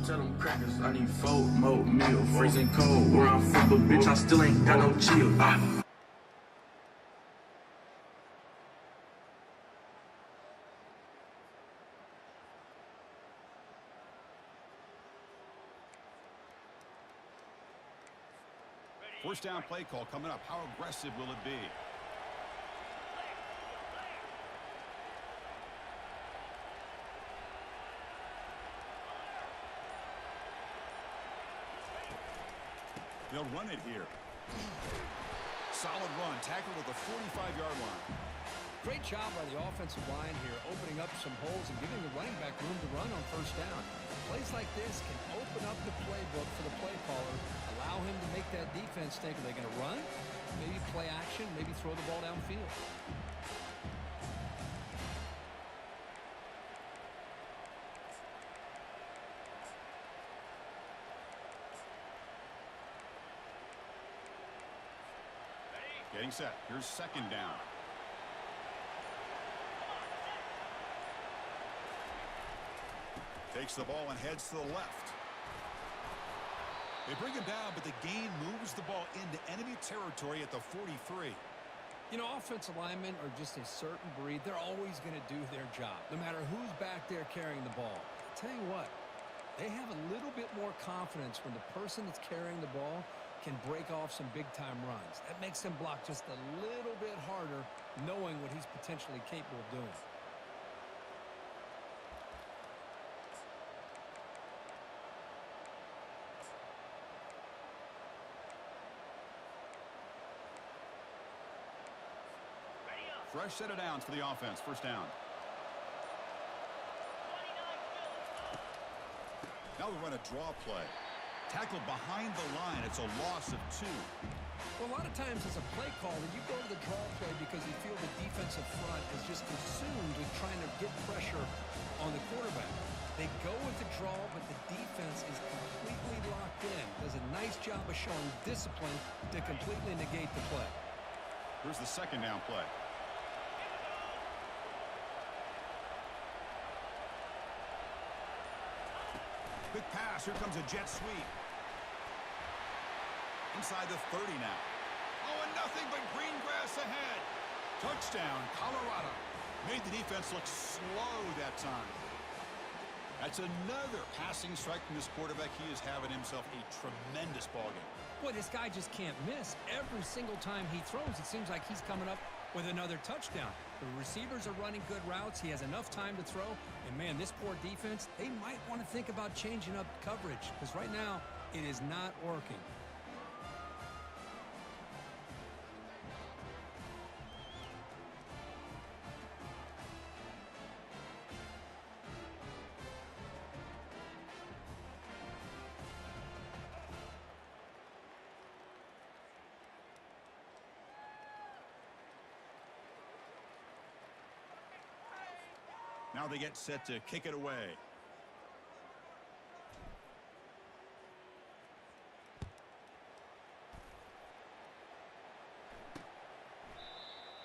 Tell them crackers I need 4 more meal. Freezing cold where I'm from, but bitch I still ain't got no chill. First down play call coming up. How aggressive will it be? They'll run it here. Solid run. Tackled at the 45-yard line. Great job by the offensive line here, opening up some holes and giving the running back room to run on first down. Plays like this can open up the playbook for the play caller, allow him to make that defense think, are they going to run? Maybe play action, maybe throw the ball downfield. Getting set. Here's second down. Takes the ball and heads to the left. They bring him down, but the gain moves the ball into enemy territory at the 43. You know, offensive linemen are just a certain breed. They're always going to do their job, no matter who's back there carrying the ball. I'll tell you what, they have a little bit more confidence when the person that's carrying the ball can break off some big-time runs. That makes them block just a little bit harder, knowing what he's potentially capable of doing. Fresh set of downs for the offense. First down. Now we run a draw play. Tackled behind the line. It's a loss of 2. Well, a lot of times as a play caller, you go to the draw play because you feel the defensive front is just consumed with trying to get pressure on the quarterback. They go with the draw, but the defense is completely locked in. Does a nice job of showing discipline to completely negate the play. Here's the second down play. Quick pass. Here comes a jet sweep. Inside the 30 now. Oh, and nothing but green grass ahead. Touchdown, Colorado. Made the defense look slow that time. That's another passing strike from this quarterback. He is having himself a tremendous ballgame. Boy, this guy just can't miss. Every single time he throws, it seems like he's coming up with another touchdown. The receivers are running good routes. He has enough time to throw. And, man, this poor defense, they might want to think about changing up coverage because right now it is not working. Now they get set to kick it away.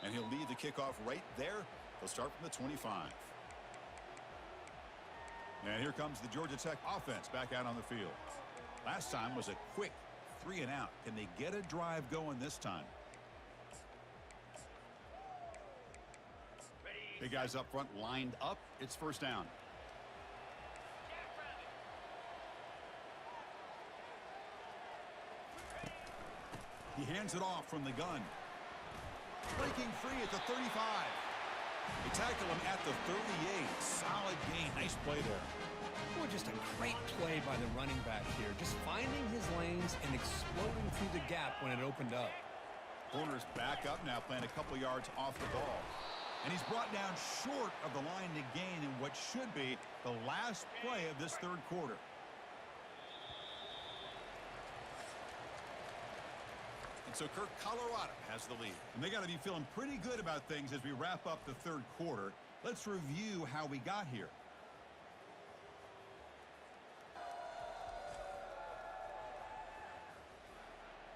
And he'll lead the kickoff right there. They'll start from the 25. And here comes the Georgia Tech offense back out on the field. Last time was a quick 3 and out. Can they get a drive going this time? Big guys up front lined up. It's first down. He hands it off from the gun. Breaking free at the 35. They tackle him at the 38. Solid gain. Nice play there. Boy, just a great play by the running back here. Just finding his lanes and exploding through the gap when it opened up. Corner's back up now, playing a couple yards off the ball. And he's brought down short of the line to gain in what should be the last play of this third quarter. And so Kirk, Colorado has the lead. And they got to be feeling pretty good about things as we wrap up the third quarter. Let's review how we got here.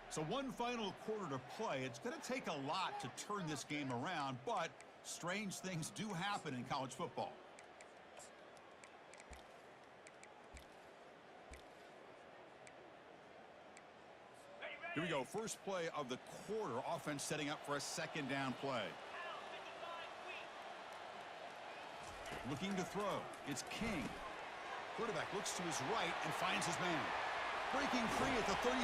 So one final quarter to play. It's going to take a lot to turn this game around, but strange things do happen in college football. Here we go. First play of the quarter. Offense setting up for a second down play. Looking to throw. It's King. Quarterback looks to his right and finds his man. Breaking free at the 35.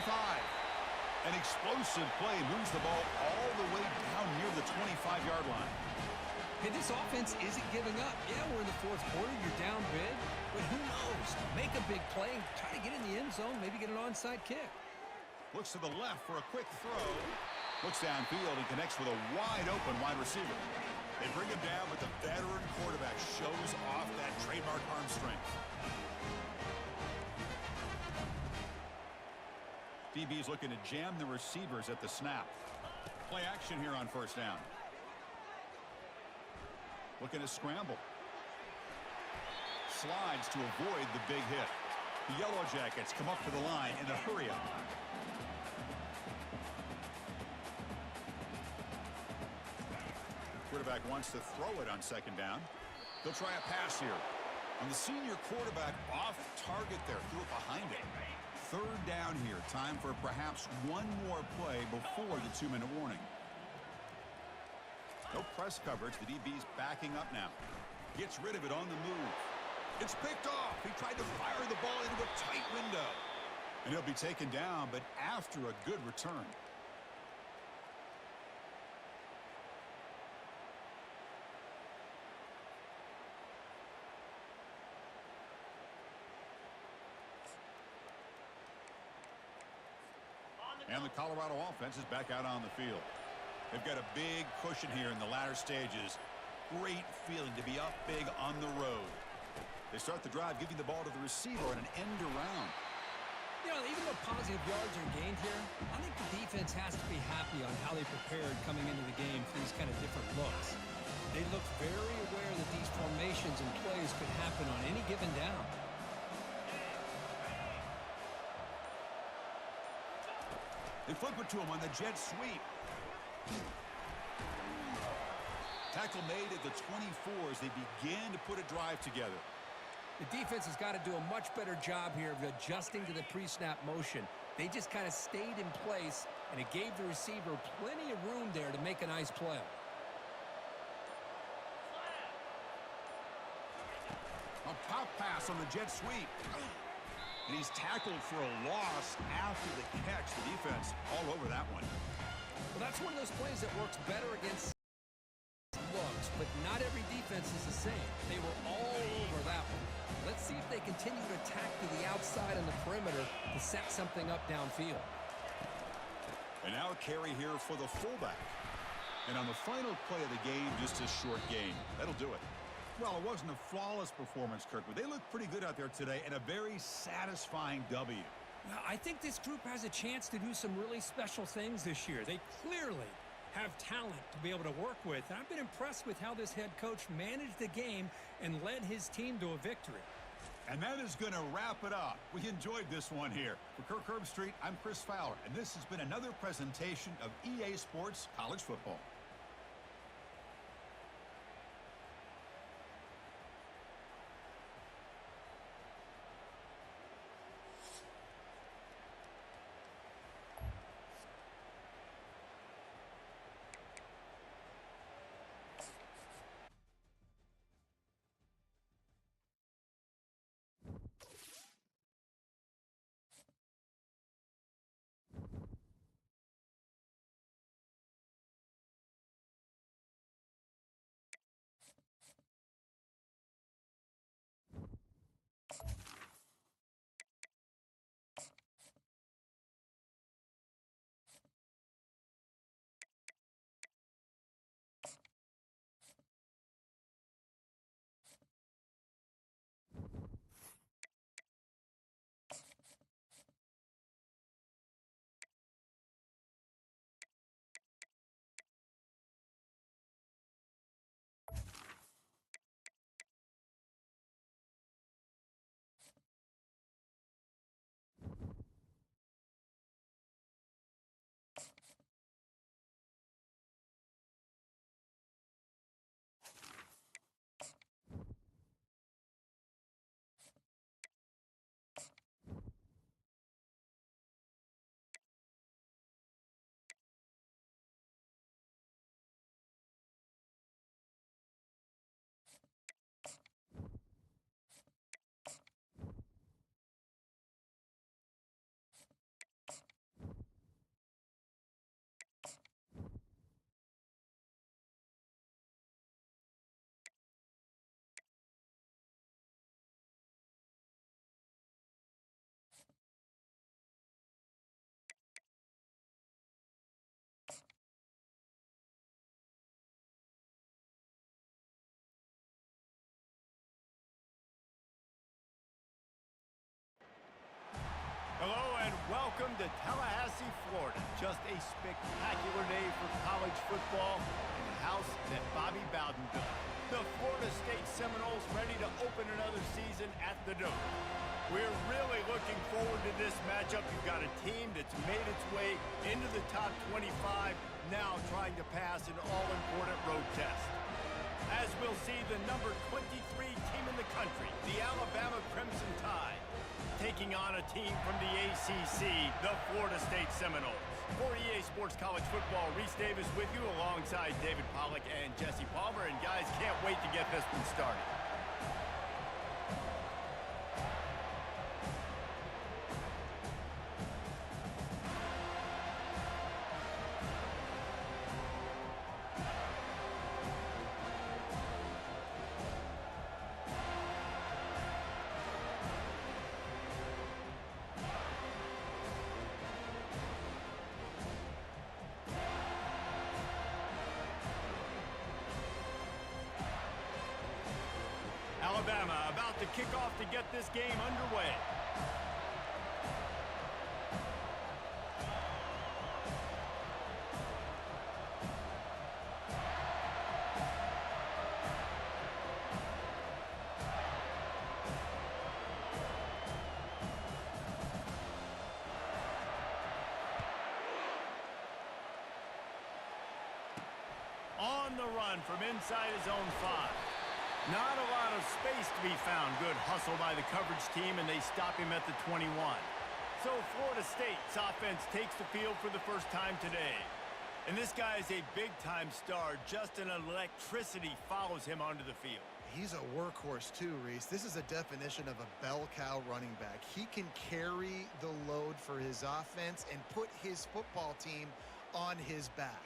An explosive play moves the ball all the way down near the 25-yard line. Hey, this offense isn't giving up. Yeah, we're in the fourth quarter. You're down big. But who knows? Make a big play. Try to get in the end zone. Maybe get an onside kick. Looks to the left for a quick throw. Looks downfield and connects with a wide-open wide receiver. They bring him down, but the veteran quarterback shows off that trademark arm strength. DB's looking to jam the receivers at the snap. Play action here on first down. Looking to scramble. Slides to avoid the big hit. The Yellow Jackets come up to the line in a hurry-up. Quarterback wants to throw it on second down. They'll try a pass here. And the senior quarterback off target there. Threw it behind him. Third down here. Time for perhaps one more play before the 2-minute warning. No press coverage. The DB's backing up now. Gets rid of it on the move. It's picked off. He tried to fire the ball into a tight window. And he'll be taken down, but after a good return. And the Colorado offense is back out on the field. They've got a big cushion here in the latter stages. Great feeling to be up big on the road. They start the drive giving the ball to the receiver on an end around. You know, even though positive yards are gained here, I think the defense has to be happy on how they prepared coming into the game for these kind of different looks. They look very aware that these formations and plays could happen on any given down. They flip it to him on the jet sweep. Tackle made at the 24 as they begin to put a drive together. The defense has got to do a much better job here of adjusting to the pre-snap motion. They just kind of stayed in place, and it gave the receiver plenty of room there to make a nice play. A pop pass on the jet sweep. And he's tackled for a loss after the catch. The defense all over that one. Well, that's one of those plays that works better against looks, but not every defense is the same. They were all over that one. Let's see if they continue to attack to the outside on the perimeter to set something up downfield. And now a carry here for the fullback. And on the final play of the game, just a short gain. That'll do it. Well, it wasn't a flawless performance, Kirk, but they looked pretty good out there today and a very satisfying W. Well, I think this group has a chance to do some really special things this year. They clearly have talent to be able to work with. And I've been impressed with how this head coach managed the game and led his team to a victory. And that is going to wrap it up. We enjoyed this one here. For Kirk Herbstreit, I'm Chris Fowler, and this has been another presentation of EA Sports College Football. Welcome to Tallahassee, Florida. Just a spectacular day for college football in the house that Bobby Bowden built. The Florida State Seminoles ready to open another season at the Dome. We're really looking forward to this matchup. You've got a team that's made its way into the top 25, now trying to pass an all-important road test. As we'll see, the number 23 team in the country, the Alabama Crimson Tide, taking on a team from the ACC, the Florida State Seminoles. For EA Sports College Football, Reese Davis with you alongside David Pollack and Jesse Palmer. And guys, can't wait to get this one started. Alabama about to kick off to get this game underway. On the run from inside his own 5. Not a lot of space to be found. Good hustle by the coverage team, and they stop him at the 21. So Florida State's offense takes the field for the first time today. And this guy is a big-time star. Just an electricity follows him onto the field. He's a workhorse too, Reese. This is a definition of a bell cow running back. He can carry the load for his offense and put his football team on his back.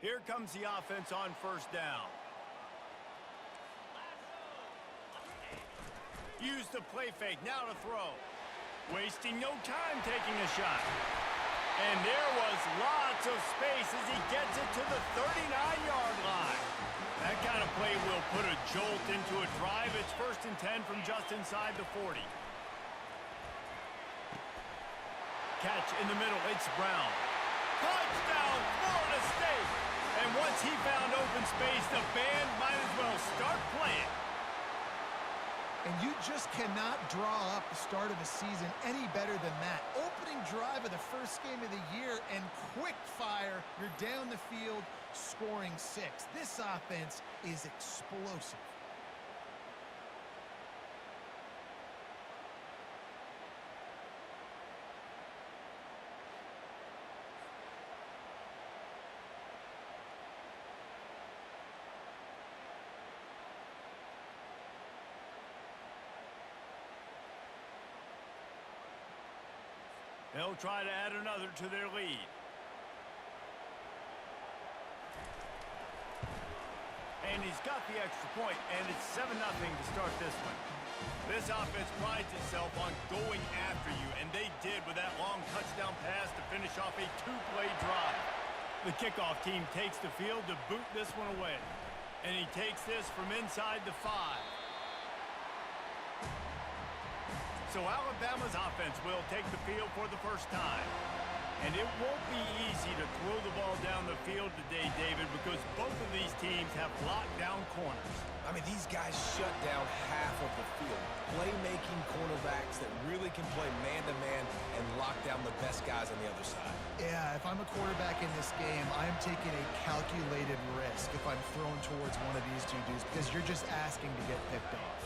Here comes the offense on first down. Use the play fake, now to throw. Wasting no time taking a shot. And there was lots of space as he gets it to the 39-yard line. That kind of play will put a jolt into a drive. It's 1st and 10 from just inside the 40. Catch in the middle, it's Brown. Touchdown, Florida State! And once he found open space, the band might as well start playing. And you just cannot draw up the start of a season any better than that. Opening drive of the first game of the year and quick fire. You're down the field scoring 6. This offense is explosive. They'll try to add another to their lead. and he's got the extra point, and it's 7-0 to start this one. This offense prides itself on going after you, and they did with that long touchdown pass to finish off a two-play drive. The kickoff team takes the field to boot this one away, and he takes this from inside the 5. So Alabama's offense will take the field for the first time. And it won't be easy to throw the ball down the field today, David, because both of these teams have locked down corners. I mean, these guys shut down half of the field. Playmaking cornerbacks that really can play man-to-man and lock down the best guys on the other side. Yeah, if I'm a quarterback in this game, I am taking a calculated risk if I'm thrown towards one of these two dudes because you're just asking to get picked off.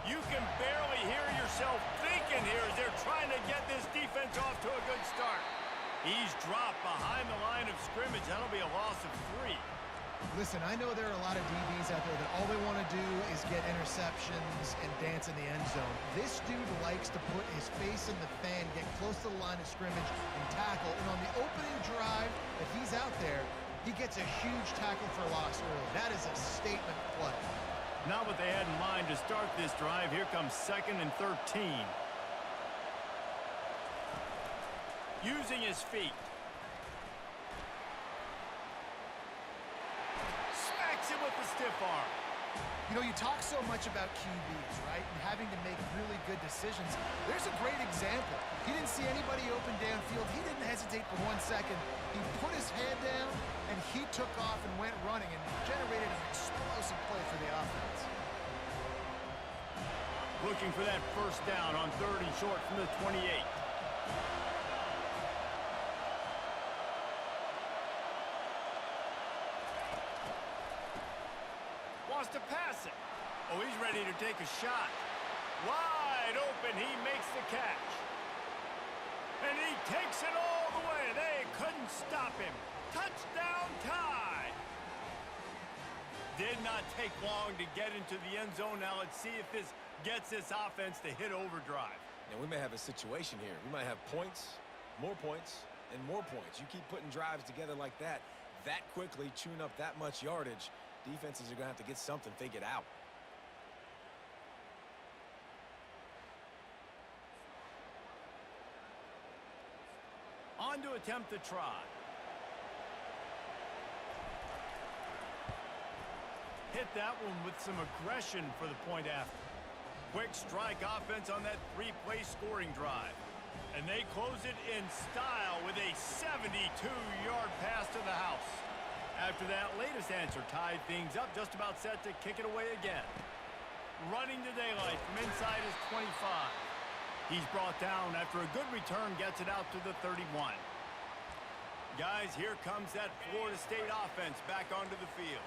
You can barely hear yourself thinking here as they're trying to get this defense off to a good start. He's dropped behind the line of scrimmage. That'll be a loss of 3. Listen, I know there are a lot of DBs out there that all they want to do is get interceptions and dance in the end zone. This dude likes to put his face in the fan, get close to the line of scrimmage, and tackle. And on the opening drive that he's out there, he gets a huge tackle for loss early. That is a statement play. Not what they had in mind to start this drive. Here comes 2nd and 13. Using his feet. Smacks him with the stiff arm. You know, you talk so much about QBs, right? And having to make really good decisions. There's a great example. He didn't see anybody open downfield. He didn't hesitate for 1 second. He put his head down, and he took off and went running and generated an explosive play for the offense. Looking for that first down on 3rd and short from the 28. Wants to pass it. Oh, he's ready to take a shot. Wide open, he makes the catch. And he takes it all the way. They couldn't stop him. Touchdown tie. Did not take long to get into the end zone. Now let's see if this gets this offense to hit overdrive. Now, we may have a situation here. We might have points, and more points. You keep putting drives together like that quickly, chewing up that much yardage, defenses are going to have to get something figured out. On to attempt the try. Hit that one with some aggression for the point after. Quick strike offense on that 3-play scoring drive. And they close it in style with a 72-yard pass to the house. After that latest answer tied things up, just about set to kick it away again. Running to daylight from inside his 25. He's brought down after a good return, gets it out to the 31. Guys, here comes that Florida State offense back onto the field.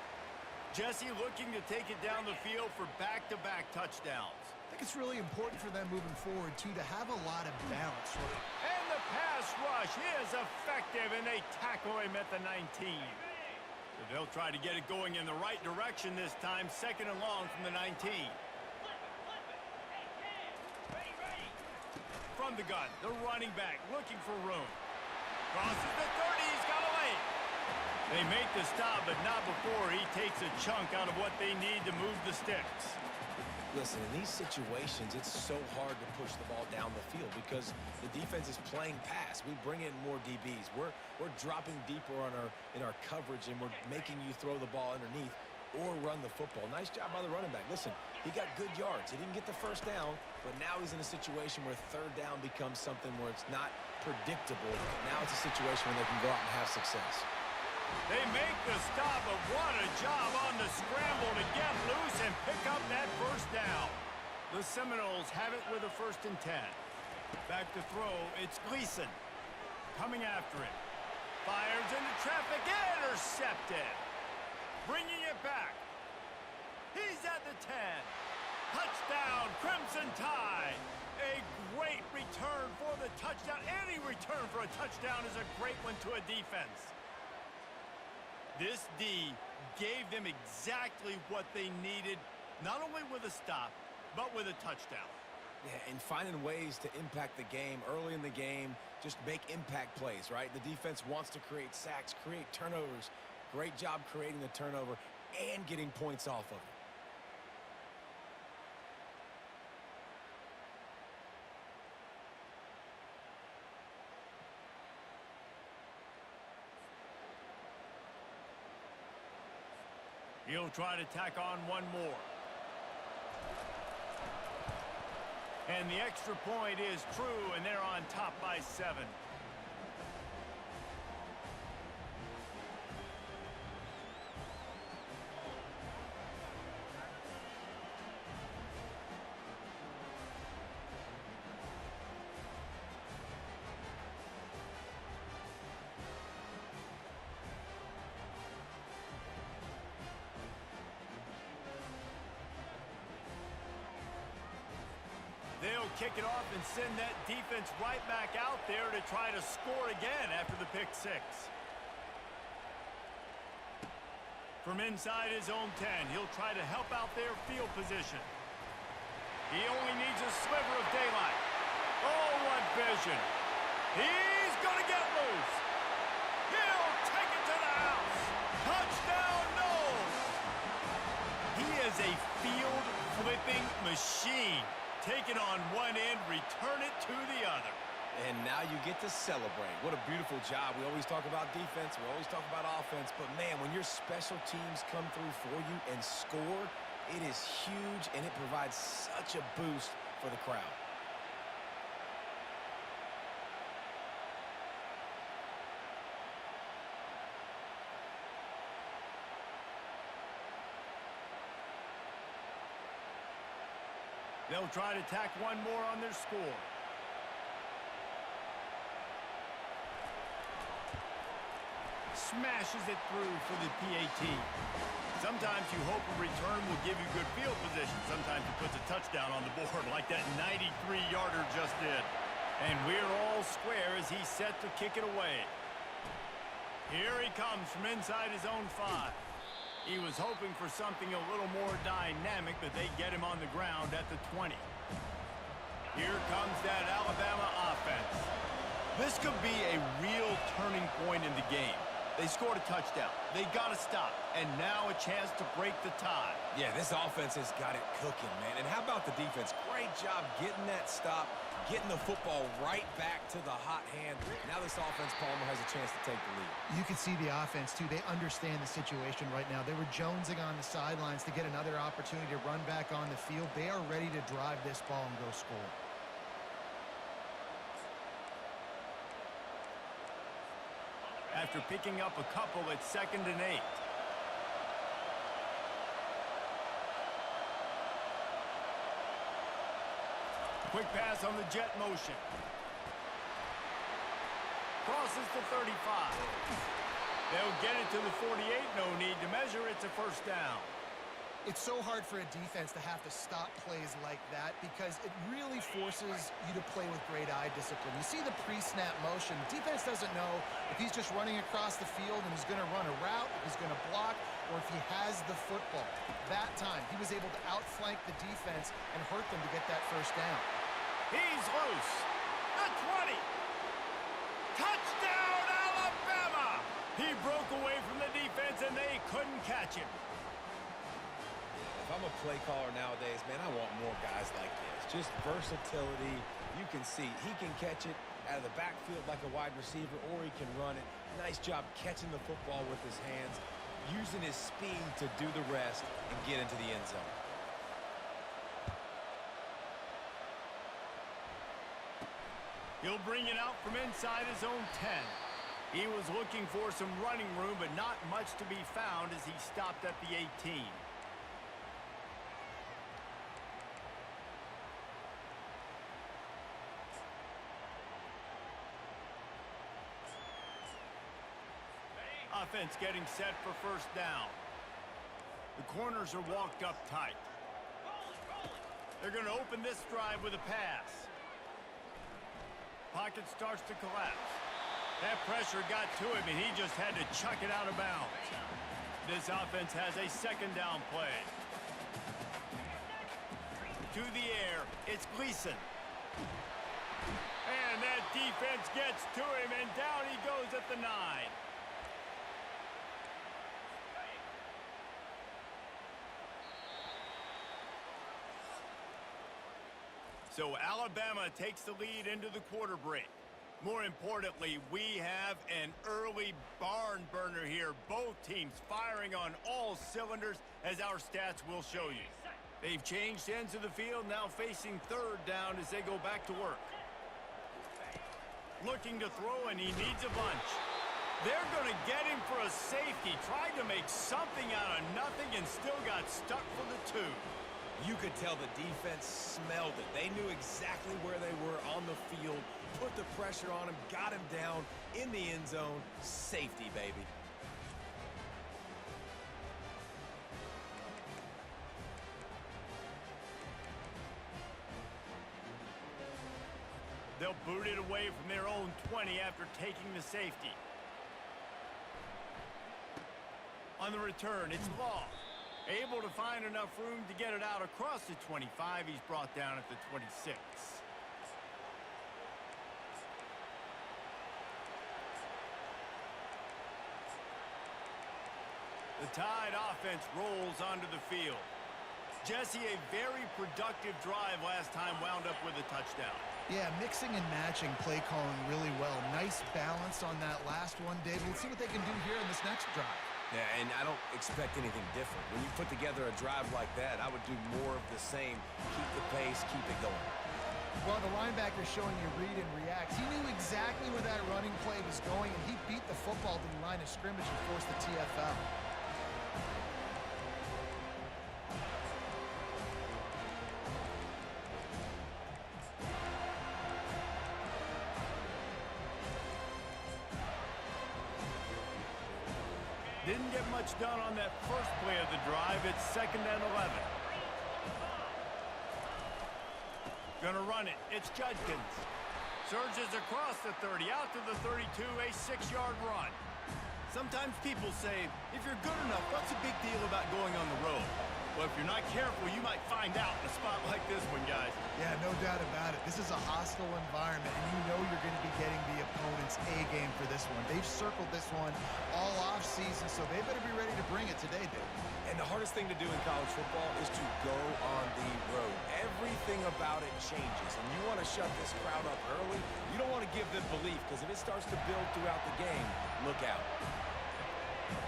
Jesse looking to take it down the field for back-to-back touchdowns. I think it's really important for them moving forward, too, to have a lot of balance. And the pass rush is effective, and they tackle him at the 19. So they'll try to get it going in the right direction this time, 2nd and long from the 19. From the gun, the running back looking for room. Crosses the 30, he's got a lane. They make the stop, but not before he takes a chunk out of what they need to move the sticks. Listen, in these situations, it's so hard to push the ball down the field because the defense is playing pass. We bring in more DBs. We're dropping deeper in our coverage, and we're making you throw the ball underneath or run the football. Nice job by the running back. Listen, he got good yards. He didn't get the first down, but now he's in a situation where 3rd down becomes something where it's not predictable. Now it's a situation where they can go out and have success. They make the stop, but what a job on the scramble to get loose and pick up that first down. The Seminoles have it with a 1st and 10. Back to throw, it's Gleason. Coming after it. Fires into traffic, intercepted. Bringing it back. He's at the 10. Touchdown, Crimson Tide. A great return for the touchdown. Any return for a touchdown is a great one to a defense. This D gave them exactly what they needed, not only with a stop, but with a touchdown. Yeah, and finding ways to impact the game early in the game, just make impact plays, right? The defense wants to create sacks, create turnovers. Great job creating the turnover. and getting points off of it. He'll try to tack on one more. And the extra point is true, and they're on top by 7. They'll kick it off and send that defense right back out there to try to score again after the pick 6. From inside his own 10, he'll try to help out their field position. He only needs a sliver of daylight. Oh, what vision. He's going to get loose. He'll take it to the house. Touchdown, Knowles. He is a field-flipping machine. Take it on one end, return it to the other. And now you get to celebrate. What a beautiful job. We always talk about defense. We always talk about offense. But, man, when your special teams come through for you and score, it is huge, and it provides such a boost for the crowd. They'll try to tack one more on their score. Smashes it through for the PAT. Sometimes you hope a return will give you good field position. Sometimes he puts a touchdown on the board like that 93-yarder just did. And we're all square as he's set to kick it away. Here he comes from inside his own 5. He was hoping for something a little more dynamic, but they get him on the ground at the 20. Here comes that Alabama offense. This could be a real turning point in the game. They scored a touchdown. They got to stop. And now a chance to break the tie. Yeah, this offense has got it cooking, man. And how about the defense? Great job getting that stop, getting the football right back to the hot hand. Now this offense, Palmer, has a chance to take the lead. You can see the offense, too. They understand the situation right now. They were jonesing on the sidelines to get another opportunity to run back on the field. They are ready to drive this ball and go score. After picking up a couple, it's 2nd and 8. Quick pass on the jet motion. Crosses to 35. They'll get it to the 48. No need to measure. It's a first down. It's so hard for a defense to have to stop plays like that because it really forces you to play with great eye discipline. You see the pre-snap motion. The defense doesn't know if he's just running across the field and he's going to run a route, if he's going to block, or if he has the football. That time, he was able to outflank the defense and hurt them to get that first down. He's loose. The 20. Touchdown, Alabama! He broke away from the defense and they couldn't catch him. If I'm a play caller nowadays, man, I want more guys like this. Just versatility. You can see he can catch it out of the backfield like a wide receiver, or he can run it. Nice job catching the football with his hands, using his speed to do the rest and get into the end zone. He'll bring it out from inside his own 10. He was looking for some running room, but not much to be found as he stopped at the 18. Offense getting set for first down. The corners are walked up tight. They're going to open this drive with a pass. Pocket starts to collapse. That pressure got to him, and he just had to chuck it out of bounds. This offense has a 2nd down play. To the air, it's Gleason. And that defense gets to him, and down he goes at the 9. So Alabama takes the lead into the quarter break. More importantly, we have an early barn burner here. Both teams firing on all cylinders, as our stats will show you. They've changed ends of the field, now facing third down as they go back to work. Looking to throw, and he needs a bunch. They're going to get him for a safety. Tried to make something out of nothing and still got stuck for the 2. You could tell the defense smelled it. They knew exactly where they were on the field, put the pressure on him, got him down in the end zone. Safety, baby. They'll boot it away from their own 20 after taking the safety. On the return, it's Law. Able to find enough room to get it out across the 25. He's brought down at the 26. The Tide offense rolls onto the field. Jesse, a very productive drive last time, wound up with a touchdown. Yeah, mixing and matching play calling really well. Nice balance on that last one, Dave. Let's see what they can do here in this next drive. Yeah, and I don't expect anything different. When you put together a drive like that, I would do more of the same. Keep the pace, keep it going. Well, the linebacker showing you read and react. He knew exactly where that running play was going, and he beat the football to the line of scrimmage and forced the TFL. Didn't get much done on that first play of the drive. It's 2nd and 11. Gonna run it. It's Judkins. Surges across the 30, out to the 32, a 6-yard run. Sometimes people say, if you're good enough, what's the big deal about going on the road? Well, if you're not careful, you might find out in a spot like this one, guys. Yeah, no doubt about it. This is a hostile environment, and you know you're going to be getting the opponent's A-game for this one. They've circled this one all off-season, so they better be ready to bring it today, Dave. And the hardest thing to do in college football is to go on the road. Everything about it changes, and you want to shut this crowd up early. You don't want to give them belief, because if it starts to build throughout the game, look out.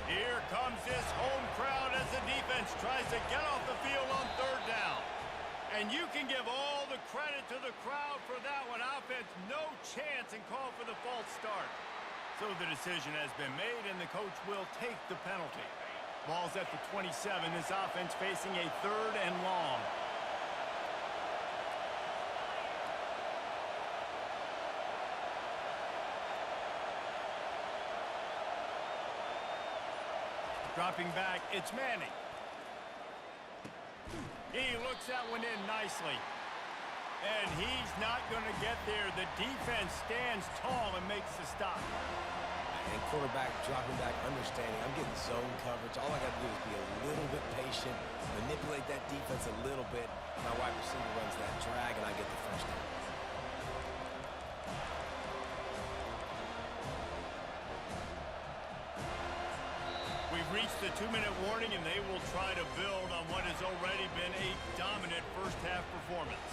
Here comes this home crowd as the defense tries to get off the field on 3rd down. And you can give all the credit to the crowd for that one. Offense, no chance, and call for the false start. So the decision has been made, and the coach will take the penalty. Ball's at the 27. This offense facing a 3rd and long. Dropping back, it's Manning. He looks that one in nicely. And he's not going to get there. The defense stands tall and makes the stop. And quarterback dropping back, understanding I'm getting zone coverage. All I got to do is be a little bit patient, manipulate that defense a little bit. My wide receiver runs that drag, and I get the first down. We've reached the 2-minute warning, and they will try to build on what has already been a dominant first-half performance.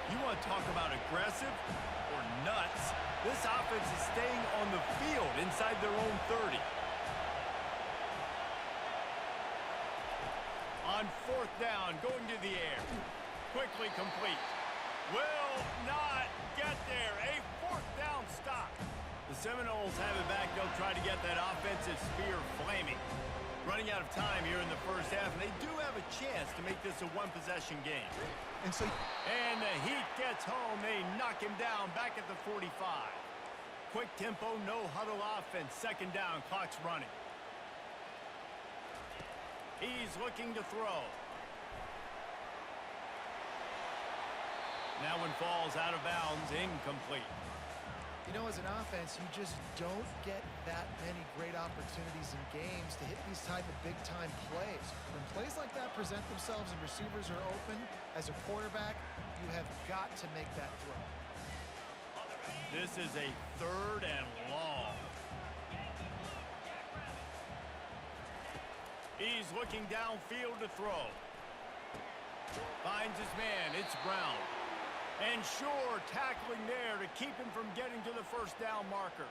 You want to talk about aggressive or nuts? This offense is staying on the field inside their own 30. On 4th down, going to the air. Quickly complete. Will not get there. A 4th down stop. The Seminoles have it back. They'll try to get that offensive spear flaming. Running out of time here in the first half, and they do have a chance to make this a one-possession game. And the Heat gets home. They knock him down back at the 45. Quick tempo, no huddle offense. 2nd down, clock's running. He's looking to throw. That one falls out of bounds, incomplete. You know, as an offense, you just don't get that many great opportunities in games to hit these type of big-time plays. When plays like that present themselves and receivers are open, as a quarterback, you have got to make that throw. This is a 3rd and long. He's looking downfield to throw. Finds his man. It's Brown. And sure, tackling there to keep him from getting to the first down marker.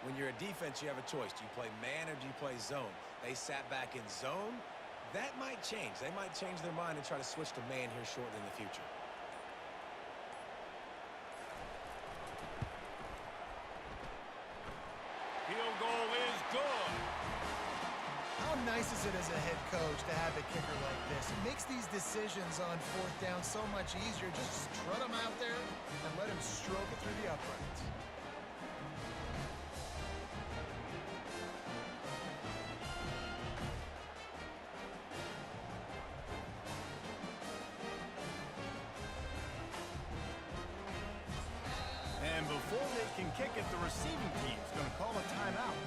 When you're a defense, you have a choice. Do you play man or do you play zone? They sat back in zone. That might change. They might change their mind and try to switch to man here shortly in the future. Field goal is good. How nice is it as a head coach to have a kicker like this? It makes these decisions on fourth down so much easier. Just strut him out there and let him stroke it through the uprights. And before they can kick it, the receiving team's going to call a timeout.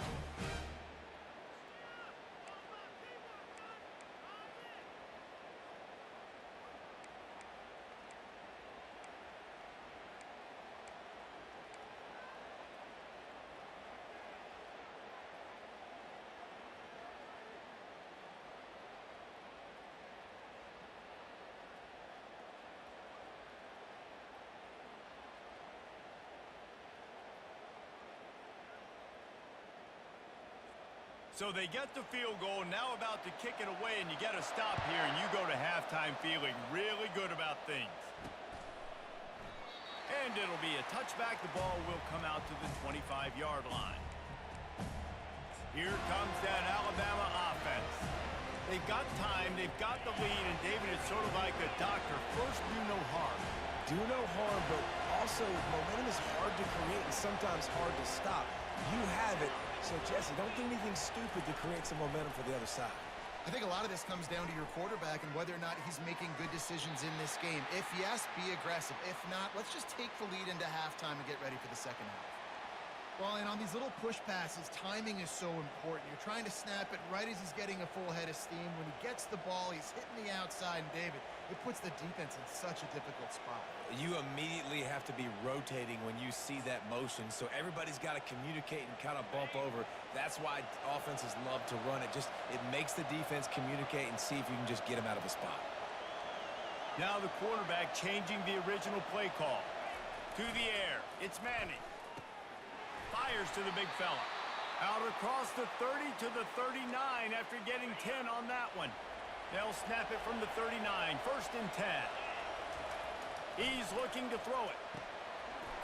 So they get the field goal, now about to kick it away, and you get a stop here, and you go to halftime feeling really good about things. And it'll be a touchback. The ball will come out to the 25-yard line. Here comes that Alabama offense. They've got time, they've got the lead, and David, it's sort of like a doctor. First, do no harm. Do no harm, but also momentum is hard to create and sometimes hard to stop. You have it. So, Jesse, don't do anything stupid to create some momentum for the other side. I think a lot of this comes down to your quarterback and whether or not he's making good decisions in this game. If yes, be aggressive. If not, let's just take the lead into halftime and get ready for the second half. Well, and on these little push passes, timing is so important. You're trying to snap it right as he's getting a full head of steam. When he gets the ball, he's hitting the outside, and David, it puts the defense in such a difficult spot. You immediately have to be rotating when you see that motion, so everybody's got to communicate and kind of bump over. That's why offenses love to run it. It makes the defense communicate and see if you can just get him out of a spot. Now the quarterback changing the original play call. To the air, it's Manning. Fires to the big fella. Out across the 30 to the 39 after getting 10 on that one. They'll snap it from the 39. First and 10. He's looking to throw it.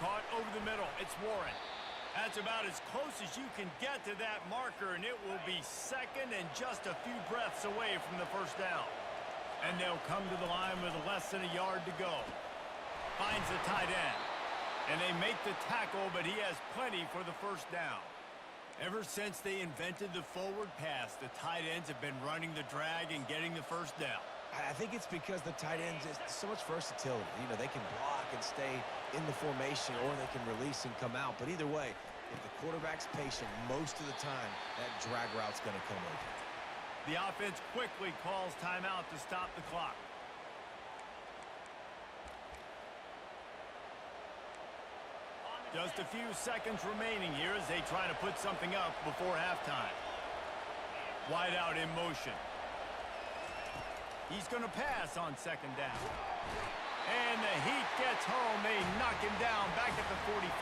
Caught over the middle. It's Warren. That's about as close as you can get to that marker, and it will be second and just a few breaths away from the first down. And they'll come to the line with less than a yard to go. Finds the tight end. And they make the tackle, but he has plenty for the first down. Ever since they invented the forward pass, the tight ends have been running the drag and getting the first down. I think it's because the tight ends is so much versatility. You know, they can block and stay in the formation, or they can release and come out. But either way, if the quarterback's patient most of the time, that drag route's going to come over. The offense quickly calls timeout to stop the clock. Just a few seconds remaining here as they try to put something up before halftime. Wide out in motion. He's going to pass on second down. And the Heat gets home. They knock him down back at the 45.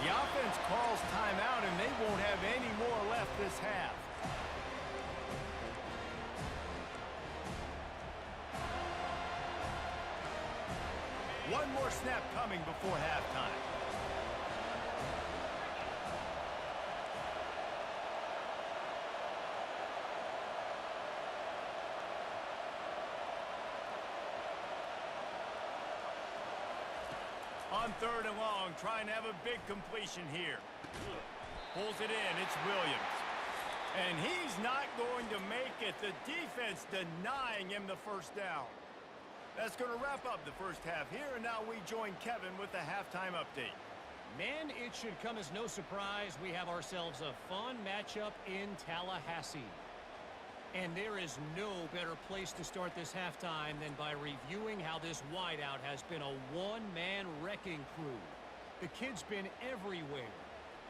The offense calls timeout, and they won't have any more left this half. One more snap coming before halftime. On third and long, trying to have a big completion here. Pulls it in, it's Williams. And he's not going to make it. The defense denying him the first down. That's going to wrap up the first half here, and now we join Kevin with the halftime update. Men, it should come as no surprise we have ourselves a fun matchup in Tallahassee. And there is no better place to start this halftime than by reviewing how this wideout has been a one-man wrecking crew. The kid's been everywhere,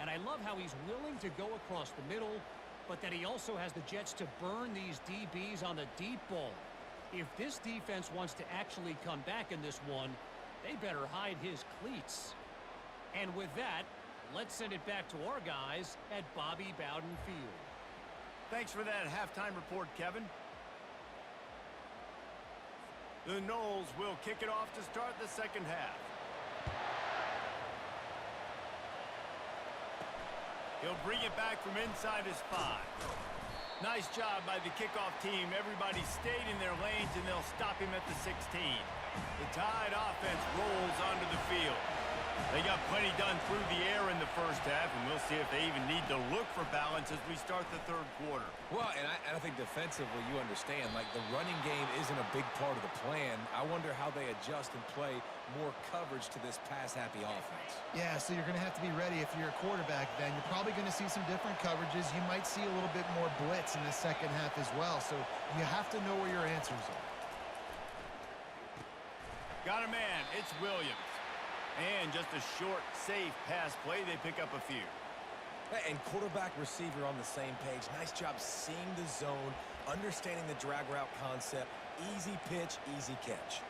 and I love how he's willing to go across the middle, but that he also has the jets to burn these DBs on the deep ball. If this defense wants to actually come back in this one, they better hide his cleats. And with that, let's send it back to our guys at Bobby Bowden Field. Thanks for that halftime report, Kevin. The Noles will kick it off to start the second half. He'll bring it back from inside his 5. Nice job by the kickoff team. Everybody stayed in their lanes, and they'll stop him at the 16. The Tide offense rolls onto the field. They got plenty done through the air in the first half, and we'll see if they even need to look for balance as we start the third quarter. Well, and I think defensively, you understand, like the running game isn't a big part of the plan. I wonder how they adjust and play more coverage to this pass-happy offense. Yeah, so you're going to have to be ready if you're a quarterback then. You're probably going to see some different coverages. You might see a little bit more blitz in the second half as well, so you have to know where your answers are. Got a man. It's Williams. And just a short, safe pass play. They pick up a few. And quarterback, receiver on the same page. Nice job seeing the zone, understanding the drag route concept. Easy pitch, easy catch.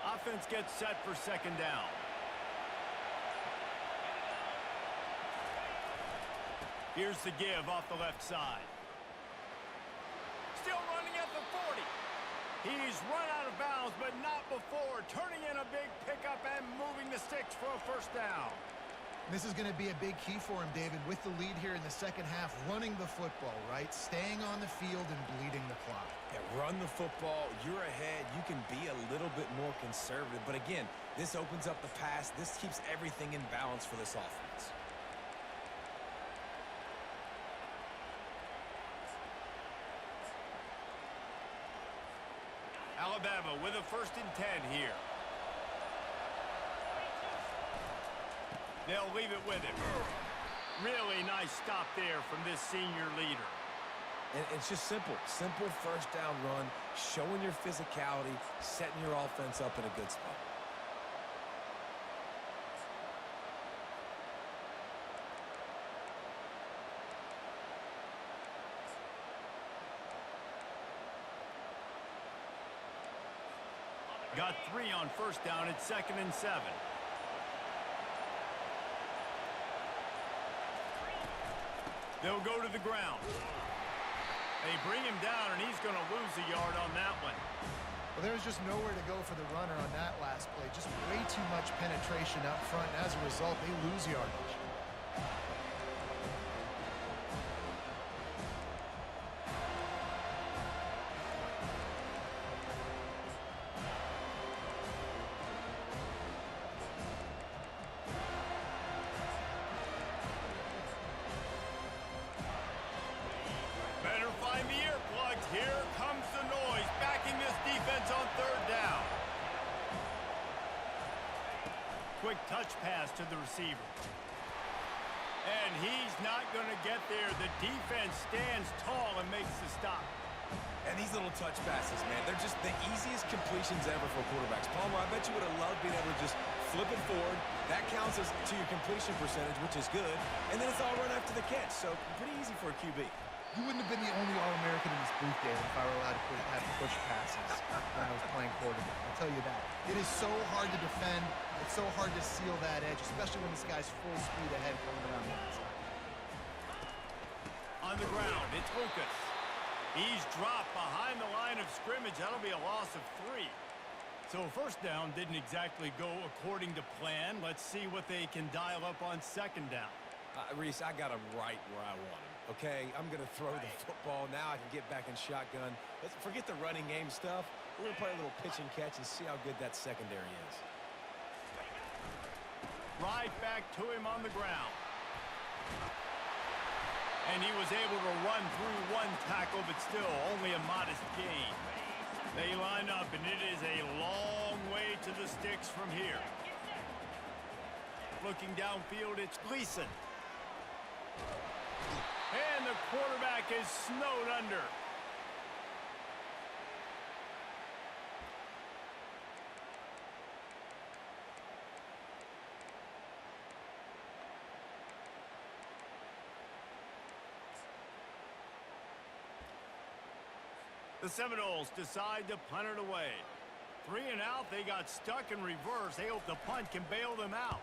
Offense gets set for second down. Here's the give off the left side. Still running at the 40. He's run out of bounds, but not before. Turning in a big pickup and moving the sticks for a first down. This is going to be a big key for him, David, with the lead here in the second half, running the football, right? Staying on the field and bleeding the clock. Yeah, run the football. You're ahead. You can be a little bit more conservative. But again, this opens up the pass. This keeps everything in balance for this offense. Alabama with a 1st and 10 here. They'll leave it with him. Really nice stop there from this senior leader. And it's just simple. Simple first down run, showing your physicality, setting your offense up in a good spot. Got 3 on first down. It's 2nd and 7. They'll go to the ground. They bring him down, and he's going to lose a yard on that one. Well, there was just nowhere to go for the runner on that last play. Just way too much penetration up front. And as a result, they lose yardage. Here comes the noise, backing this defense on 3rd down. Quick touch pass to the receiver. And he's not going to get there. The defense stands tall and makes the stop. And these little touch passes, man, they're just the easiest completions ever for quarterbacks. Palmer, I bet you would have loved being able to just flip it forward. That counts as to your completion percentage, which is good. And then it's all run after the catch, so pretty easy for a QB. You wouldn't have been the only All-American in this booth, David, if I were allowed to have push passes when I was playing quarterback. I'll tell you that. It is so hard to defend. It's so hard to seal that edge, especially when this guy's full speed ahead coming around the outside. On the ground, it's Lucas. He's dropped behind the line of scrimmage. That'll be a loss of 3. So first down didn't exactly go according to plan. Let's see what they can dial up on second down. Reese, I got him right where I want him. Okay, I'm going to throw the football. Now I can get back in shotgun. Let's forget the running game stuff. We're going to play a little pitch and catch and see how good that secondary is. Right back to him on the ground. And he was able to run through 1 tackle, but still only a modest gain. They line up, and it is a long way to the sticks from here. Looking downfield, it's Gleason. And the quarterback is snowed under. The Seminoles decide to punt it away. 3 and out, they got stuck in reverse. They hope the punt can bail them out.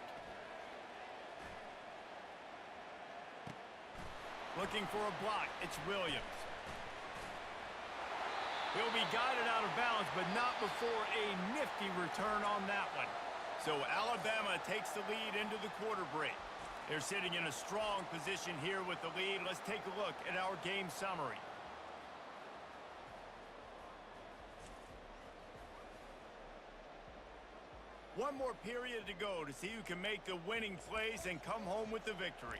Looking for a block, it's Williams. He'll be guided out of bounds, but not before a nifty return on that one. So Alabama takes the lead into the quarter break. They're sitting in a strong position here with the lead. Let's take a look at our game summary. One more period to go to see who can make the winning plays and come home with the victory.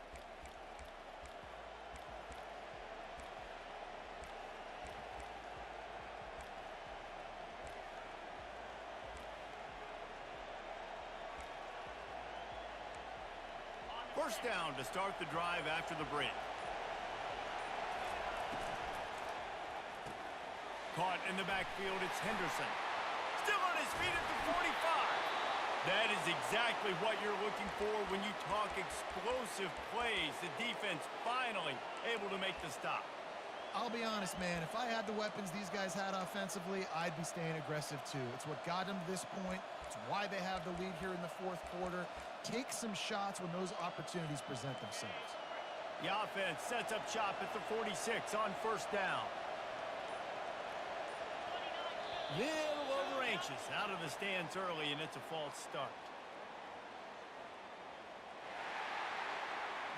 First down to start the drive after the break. Caught in the backfield, it's Henderson. Still on his feet at the 45. That is exactly what you're looking for when you talk explosive plays. The defense finally able to make the stop. I'll be honest, man. If I had the weapons these guys had offensively, I'd be staying aggressive too. It's what got them to this point. It's why they have the lead here in the fourth quarter. Take some shots when those opportunities present themselves. The offense sets up shop at the 46 on first down. Little over anxious out of the stands early, and it's a false start.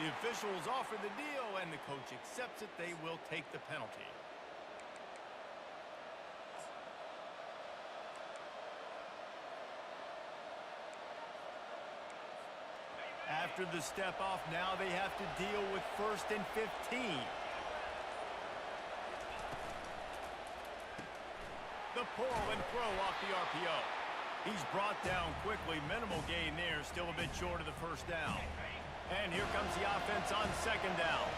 The officials offer the deal, and the coach accepts it. They will take the penalty. After the step off, now they have to deal with 1st and 15. The pull and throw off the RPO. He's brought down quickly. Minimal gain there. Still a bit short of the first down. And here comes the offense on second down.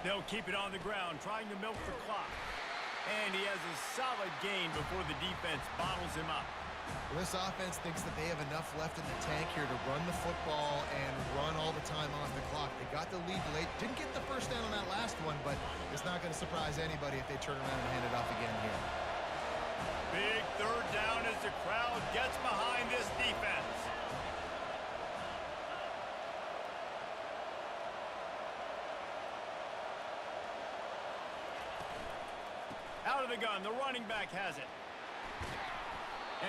They'll keep it on the ground, trying to milk the clock. And he has a solid gain before the defense bottles him up. Well, this offense thinks that they have enough left in the tank here to run the football and run all the time off the clock. They got the lead late. Didn't get the first down on that last one, but it's not going to surprise anybody if they turn around and hand it off again here. Big third down as the crowd gets behind this defense. Out of the gun, the running back has it.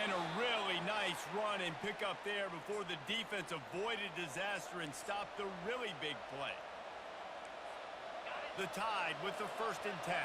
And a really nice run and pick up there before the defense avoided disaster and stopped the really big play. The Tide with the 1st and 10.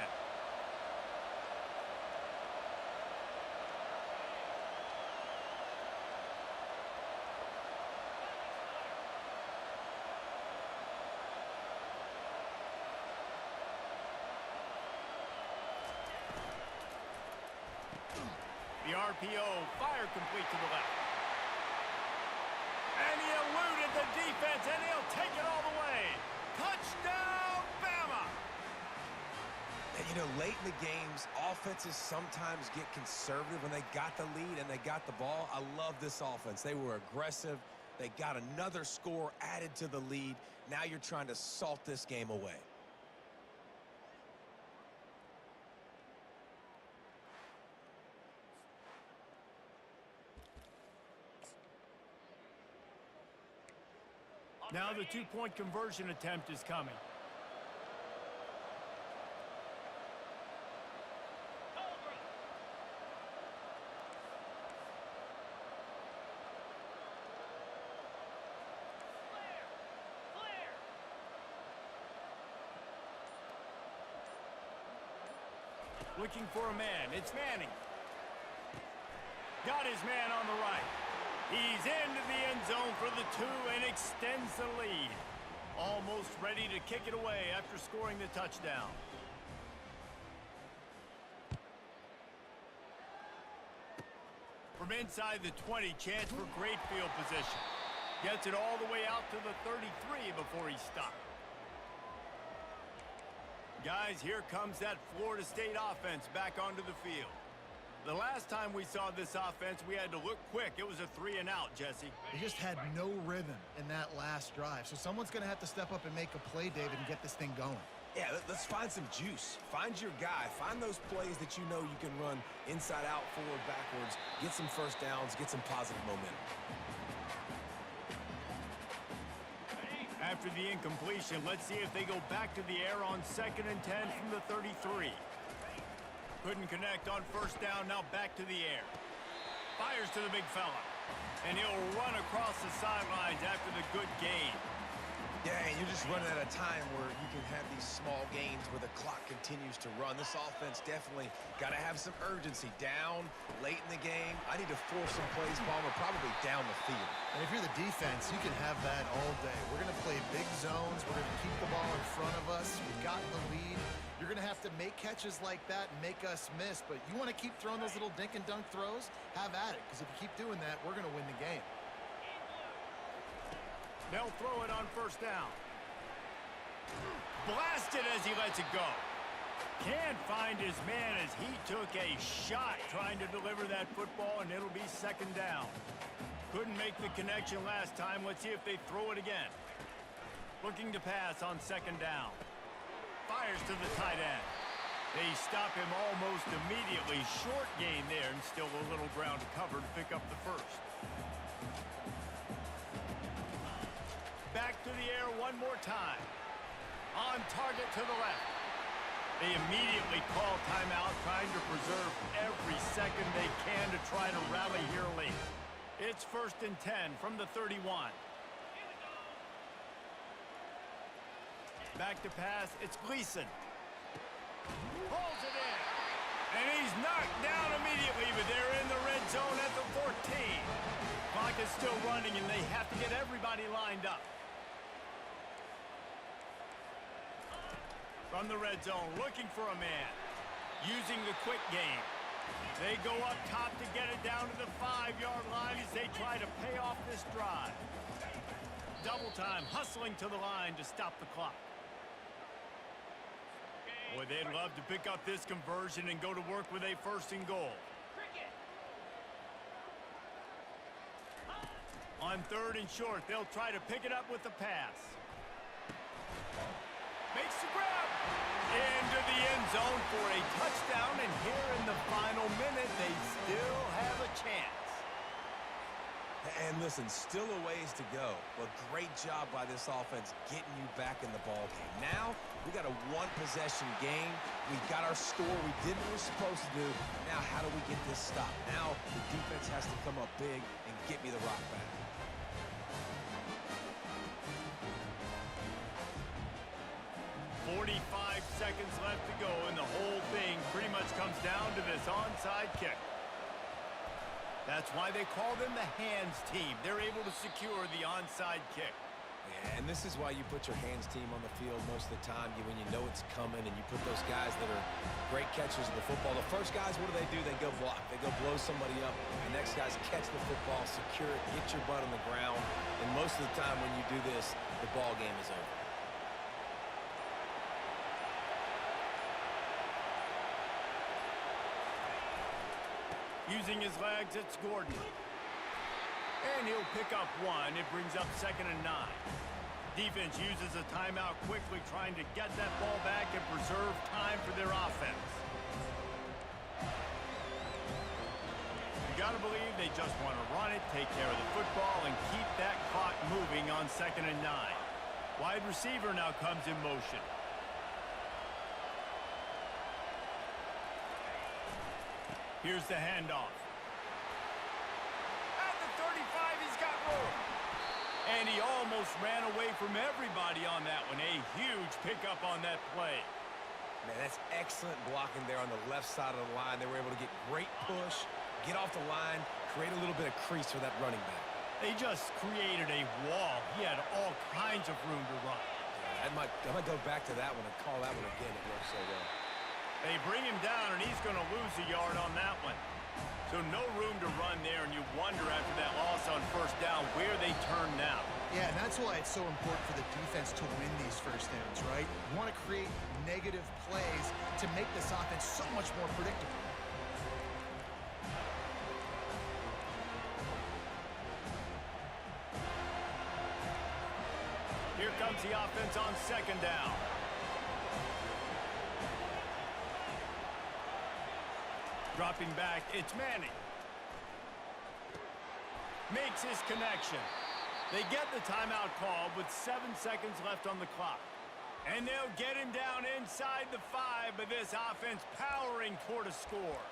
The RPO, fire complete to the left. And he eluded the defense, and he'll take it all the way. Touchdown, Bama! And, you know, late in the games, offenses sometimes get conservative when they got the lead and they got the ball. I love this offense. They were aggressive. They got another score added to the lead. Now you're trying to salt this game away. Now the two-point conversion attempt is coming. Looking for a man. It's Manning. Got his man on the right. He's into the end zone for the 2 and extends the lead. Almost ready to kick it away after scoring the touchdown. From inside the 20, chance for great field position. Gets it all the way out to the 33 before he stopped. Guys, here comes that Florida State offense back onto the field. The last time we saw this offense, we had to look quick. It was a 3-and-out, Jesse. They just had no rhythm in that last drive. So someone's going to have to step up and make a play, David, and get this thing going. Yeah, let's find some juice. Find your guy. Find those plays that you know you can run inside out, forward, backwards, get some first downs, get some positive momentum. After the incompletion, let's see if they go back to the air on 2nd and 10 from the 33. Couldn't connect on first down, now back to the air. Fires to the big fella. And he'll run across the sidelines after the good gain. Yeah, and you're just running at a time where you can have these small gains where the clock continues to run. This offense definitely got to have some urgency. Down, late in the game. I need to force some plays, Palmer, probably down the field. And if you're the defense, you can have that all day. We're going to play big zones. We're going to keep the ball in front of us. We've gotten the lead. You're going to have to make catches like that and make us miss. But you want to keep throwing those little dink and dunk throws? Have at it. Because if you keep doing that, we're going to win the game. They'll throw it on first down. Blasted as he lets it go. Can't find his man as he took a shot trying to deliver that football, and it'll be 2nd down. Couldn't make the connection last time. Let's see if they throw it again. Looking to pass on 2nd down. Fires to the tight end. They stop him almost immediately. Short gain there, and still a little ground to cover to pick up the first. Back to the air one more time. On target to the left. They immediately call timeout, trying to preserve every second they can to try to rally here late. It's 1st and 10 from the 31. Back to pass, it's Gleason. Pulls it in. And he's knocked down immediately, but they're in the red zone at the 14. Clock is still running, and they have to get everybody lined up. From the red zone, looking for a man. Using the quick game. They go up top to get it down to the 5-yard line as they try to pay off this drive. Double time, hustling to the line to stop the clock. Boy, they'd love to pick up this conversion and go to work with a 1st and goal. On 3rd and short, they'll try to pick it up with the pass. Makes the grab. Into the end zone for a touchdown, and here in the final minute, they still have a chance. And listen, still a ways to go, but great job by this offense getting you back in the ball game. Now, we got a one-possession game. We got our score. We did what we're supposed to do. Now, how do we get this stopped? Now, the defense has to come up big and get me the rock back. 45 seconds left to go, and the whole thing pretty much comes down to this onside kick. That's why they call them the hands team. They're able to secure the onside kick. Yeah, and this is why you put your hands team on the field most of the time when you know it's coming, and you put those guys that are great catchers of the football. The first guys, what do? They go block. They go blow somebody up. The next guys catch the football, secure it, get your butt on the ground. And most of the time when you do this, the ball game is over. Using his legs, it's Gordon. And he'll pick up one. It brings up 2nd and 9. Defense uses a timeout quickly, trying to get that ball back and preserve time for their offense. You got to believe they just want to run it, take care of the football, and keep that clock moving on 2nd and 9. Wide receiver now comes in motion. Here's the handoff. At the 35, he's got room. And he almost ran away from everybody on that one. A huge pickup on that play. Man, that's excellent blocking there on the left side of the line. They were able to get great push, get off the line, create a little bit of crease for that running back. They just created a wall. He had all kinds of room to run. Yeah, I might go back to that one and call that one again. It worked so well. They bring him down, and he's going to lose a yard on that one. So no room to run there, and you wonder after that loss on first down where they turn now. Yeah, and that's why it's so important for the defense to win these first downs, right? You want to create negative plays to make this offense so much more predictable. Here comes the offense on second down. Dropping back, it's Manning. Makes his connection. They get the timeout called with 7 seconds left on the clock. And they'll get him down inside the 5, but this offense powering toward a score.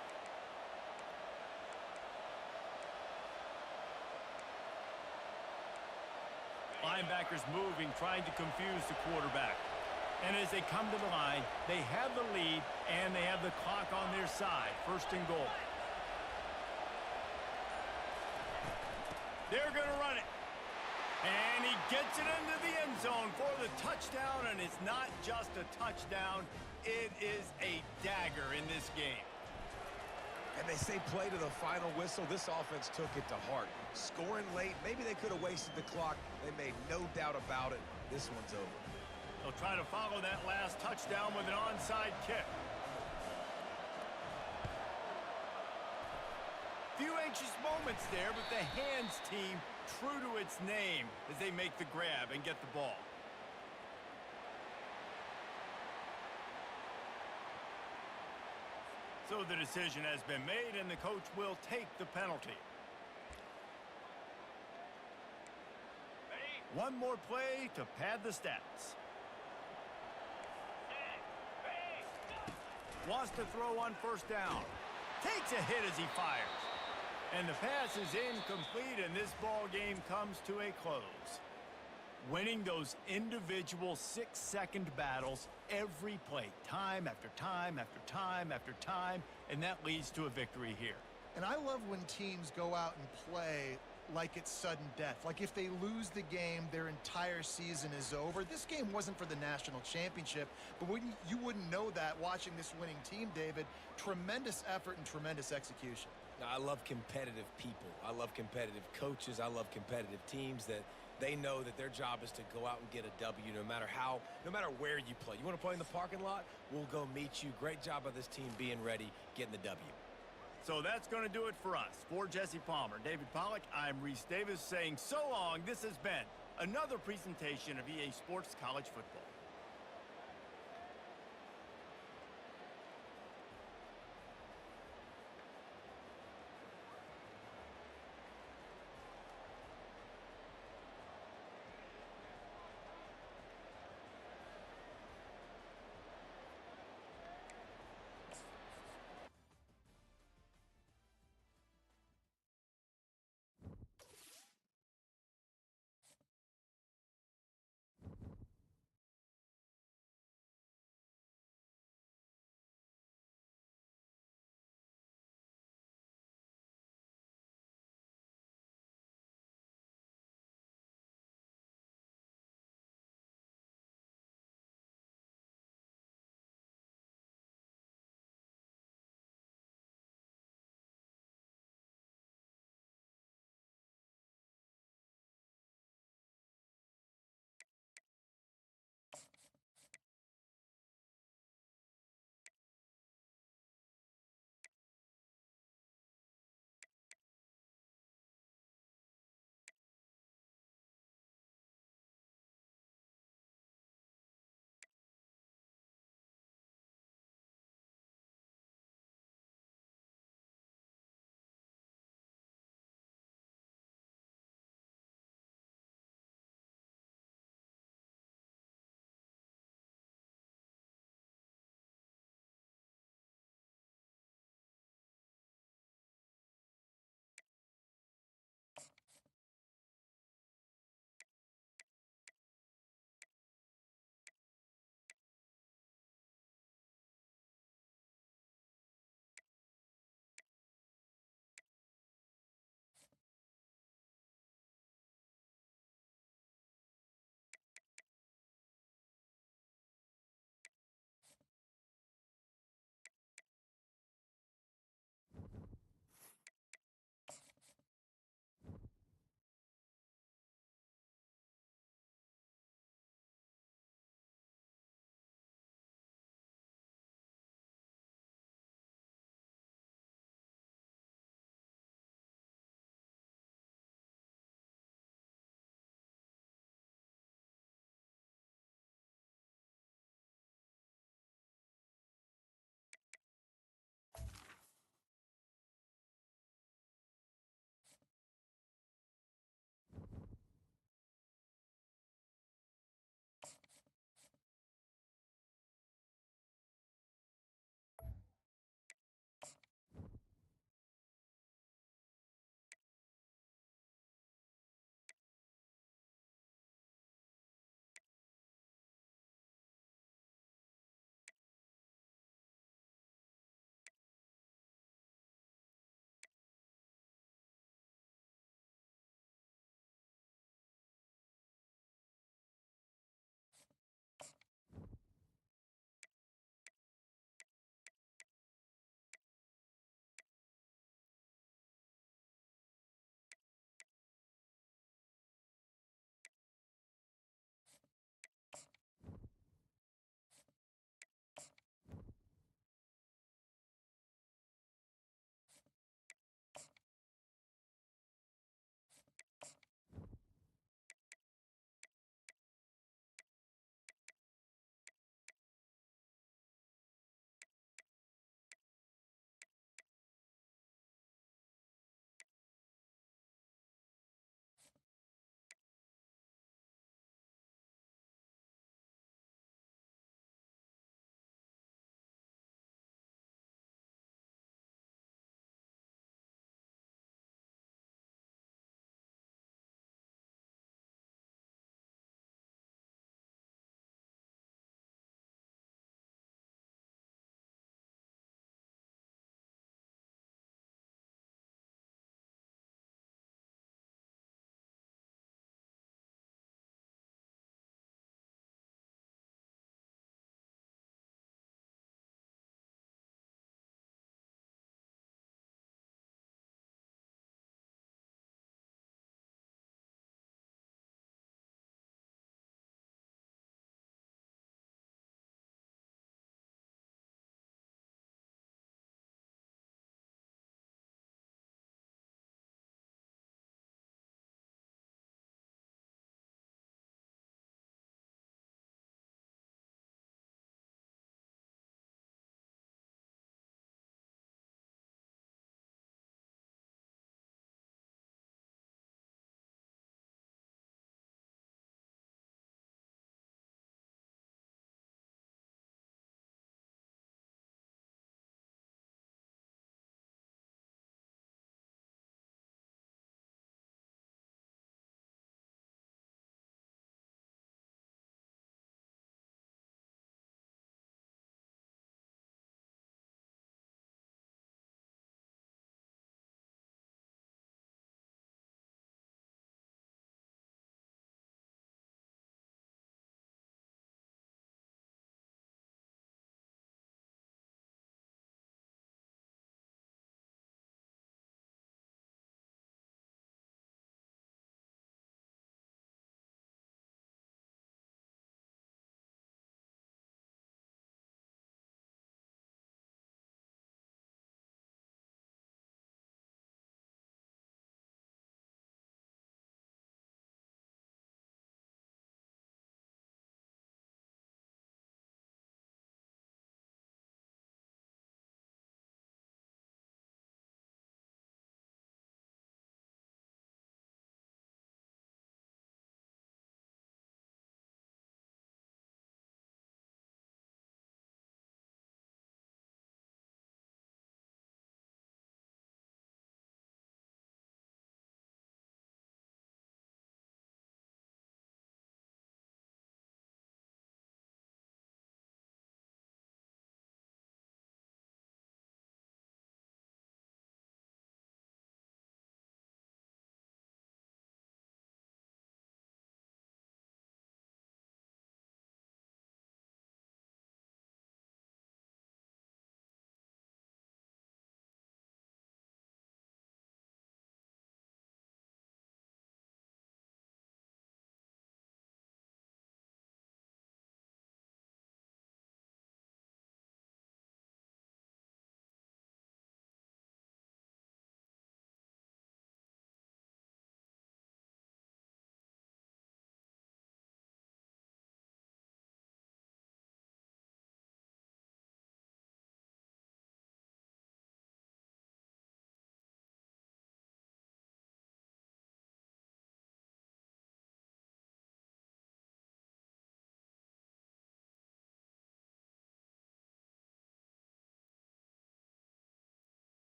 Linebackers moving, trying to confuse the quarterback. And as they come to the line, they have the lead, and they have the clock on their side. First and goal. They're going to run it. And he gets it into the end zone for the touchdown, and it's not just a touchdown. It is a dagger in this game. And they say play to the final whistle. This offense took it to heart. Scoring late, maybe they could have wasted the clock. They made no doubt about it. This one's over. They'll try to follow that last touchdown with an onside kick. Few anxious moments there, but the hands team true to its name as they make the grab and get the ball. So the decision has been made, and the coach will take the penalty. One more play to pad the stats. Wants to throw on first down. Takes a hit as he fires. And the pass is incomplete, and this ball game comes to a close. Winning those individual 6-second battles every play, time after time after time after time, and that leads to a victory here. And I love when teams go out and play like it's sudden death. Like if they lose the game, their entire season is over. This game wasn't for the national championship, but you wouldn't know that watching this winning team, David. Tremendous effort and tremendous execution. I love competitive people. I love competitive coaches. I love competitive teams that they know that their job is to go out and get a W no matter where you play. You want to play in the parking lot? We'll go meet you. Great job by this team being ready, getting the W. So that's going to do it for us. For Jesse Palmer, David Pollack, I'm Reese Davis saying so long. This has been another presentation of EA Sports College Football.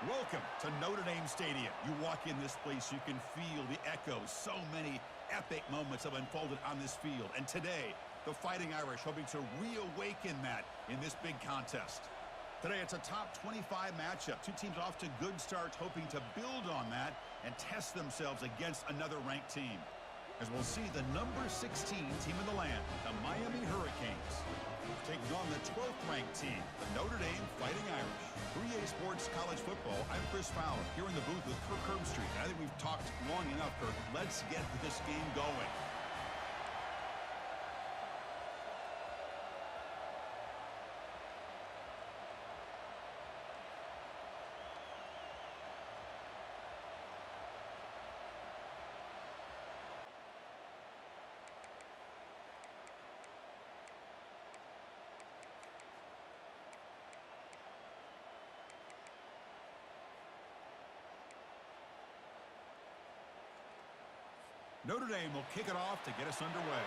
Welcome to Notre Dame Stadium. You walk in this place, you can feel the echoes. So many epic moments have unfolded on this field. And today, the Fighting Irish hoping to reawaken that in this big contest. Today, it's a top 25 matchup. Two teams off to good starts, hoping to build on that and test themselves against another ranked team. As we'll see the number 16 team in the land, the Miami Hurricanes, taking on the 12th ranked team, the Notre Dame Fighting Irish. 3A Sports College Football, I'm Chris Fowler, here in the booth with Kirk Herbstreit. I think we've talked long enough, Kirk. Let's get this game going. Notre Dame will kick it off to get us underway.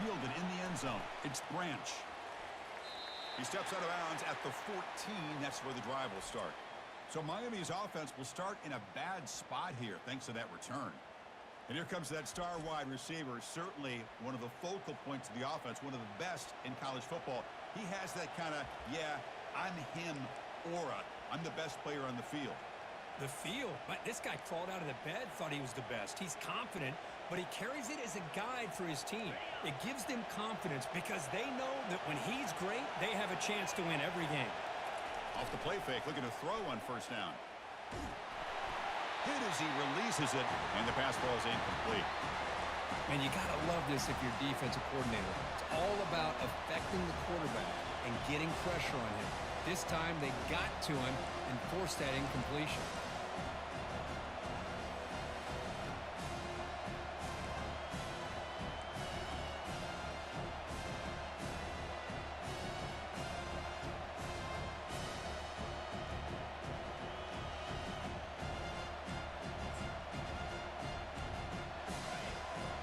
Fielded in the end zone. It's Branch. He steps out of bounds at the 14. That's where the drive will start. So Miami's offense will start in a bad spot here thanks to that return. And here comes that star wide receiver, certainly one of the focal points of the offense, one of the best in college football. He has that kind of, yeah, I'm him aura. I'm the best player on the field. The field? This guy crawled out of the bed, thought he was the best. He's confident, but he carries it as a guide for his team. It gives them confidence because they know that when he's great, they have a chance to win every game. Off the play fake, looking to throw on first down. Hit as he releases it, and the pass falls incomplete. Man, you got to love this if you're defensive coordinator. It's all about affecting the quarterback and getting pressure on him. This time they got to him and forced that incompletion.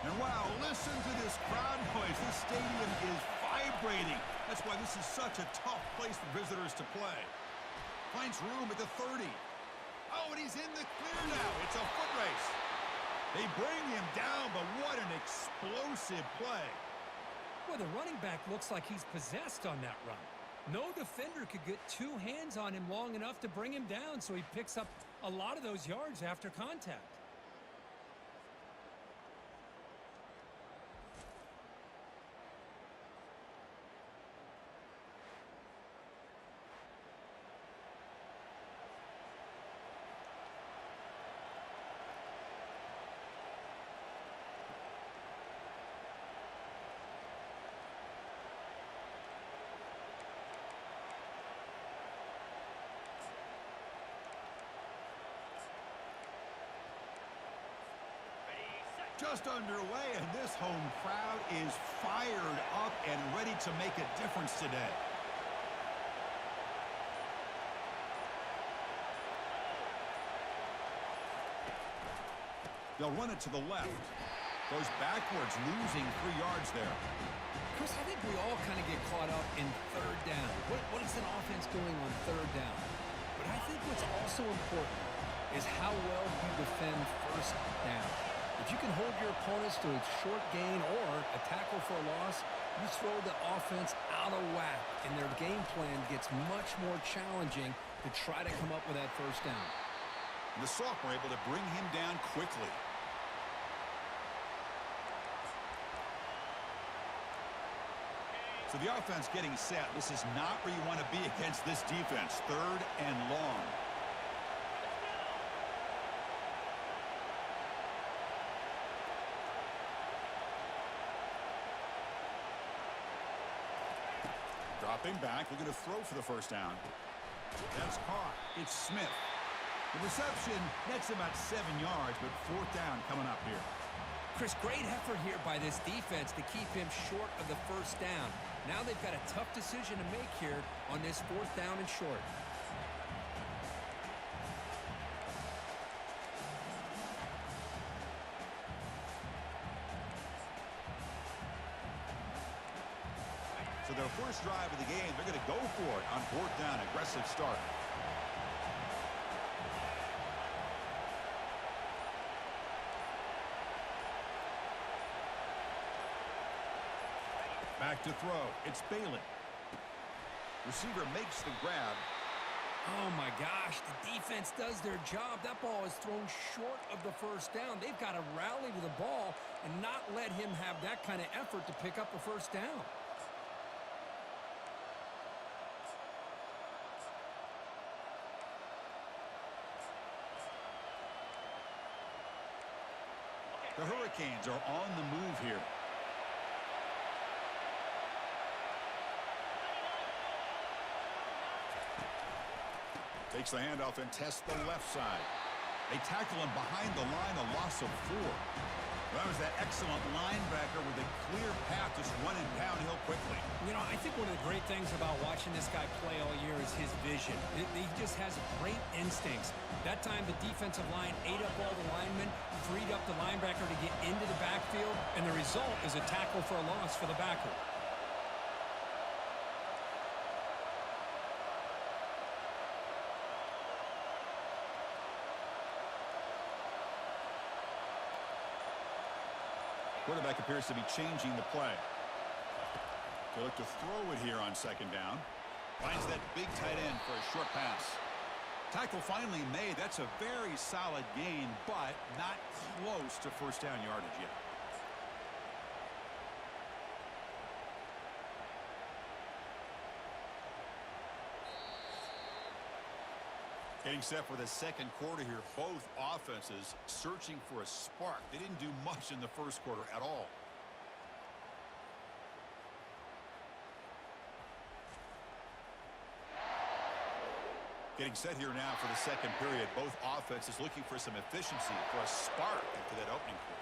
And wow, listen to this crowd noise. This stadium is vibrating. That's why this is such a tough place for visitors to play. Finds room at the 30. Oh, and he's in the clear now. It's a foot race. They bring him down, but what an explosive play. Well, the running back looks like he's possessed on that run. No defender could get two hands on him long enough to bring him down, so he picks up a lot of those yards after contact. Just underway, and this home crowd is fired up and ready to make a difference today. They'll run it to the left. Goes backwards, losing 3 yards there. Chris, I think we all kind of get caught up in third down. What is an offense doing on third down? But I think what's also important is how well you defend first down. If you can hold your opponents to a short gain or a tackle for a loss, you throw the offense out of whack, and their game plan gets much more challenging to try to come up with that first down. And the sophomore able to bring him down quickly. So the offense getting set. This is not where you want to be against this defense. Third and long. Dropping back, looking to throw for the first down. That's caught. It's Smith. The reception nets about 7 yards, but fourth down coming up here. Chris, great effort here by this defense to keep him short of the first down. Now they've got a tough decision to make here on this fourth down and short. first drive of the game, they're going to go for it on fourth down. Aggressive start. Back to throw. It's Bailey. Receiver makes the grab. Oh, my gosh. The defense does their job. That ball is thrown short of the first down. They've got to rally to the ball and not let him have that kind of effort to pick up a first down. The Hurricanes are on the move here. Takes the handoff and tests the left side. They tackle him behind the line, a loss of 4. That was that excellent linebacker with a clear path just running downhill quickly. You know, I think one of the great things about watching this guy play all year is his vision. He just has great instincts. That time the defensive line ate up all the linemen, freed up the linebacker to get into the backfield, and the result is a tackle for a loss for the backer. Quarterback appears to be changing the play. They look to throw it here on second down. Finds that big tight end for a short pass. Tackle finally made. That's a very solid gain, but not close to first down yardage yet. Getting set for the second quarter here. Both offenses searching for a spark. They didn't do much in the first quarter at all. Getting set here now for the second period. Both offenses looking for some efficiency, for a spark after that opening quarter.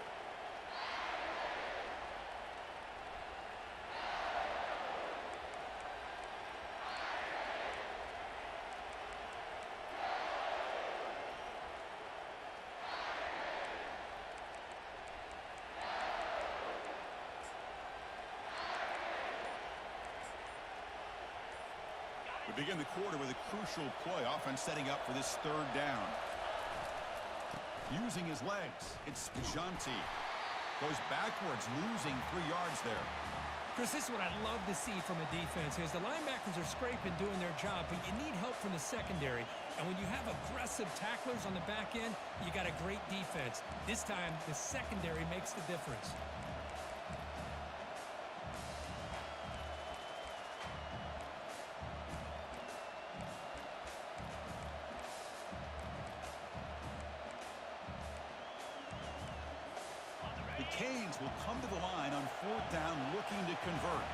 We begin the quarter with a crucial play. Offense setting up for this third down. Using his legs, it's Ncaa. Goes backwards, losing 3 yards there. Chris, this is what I love to see from a defense is the linebackers are scraping, doing their job, but you need help from the secondary. And when you have aggressive tacklers on the back end, you got a great defense. This time, the secondary makes the difference. The Canes will come to the line on fourth down looking to convert.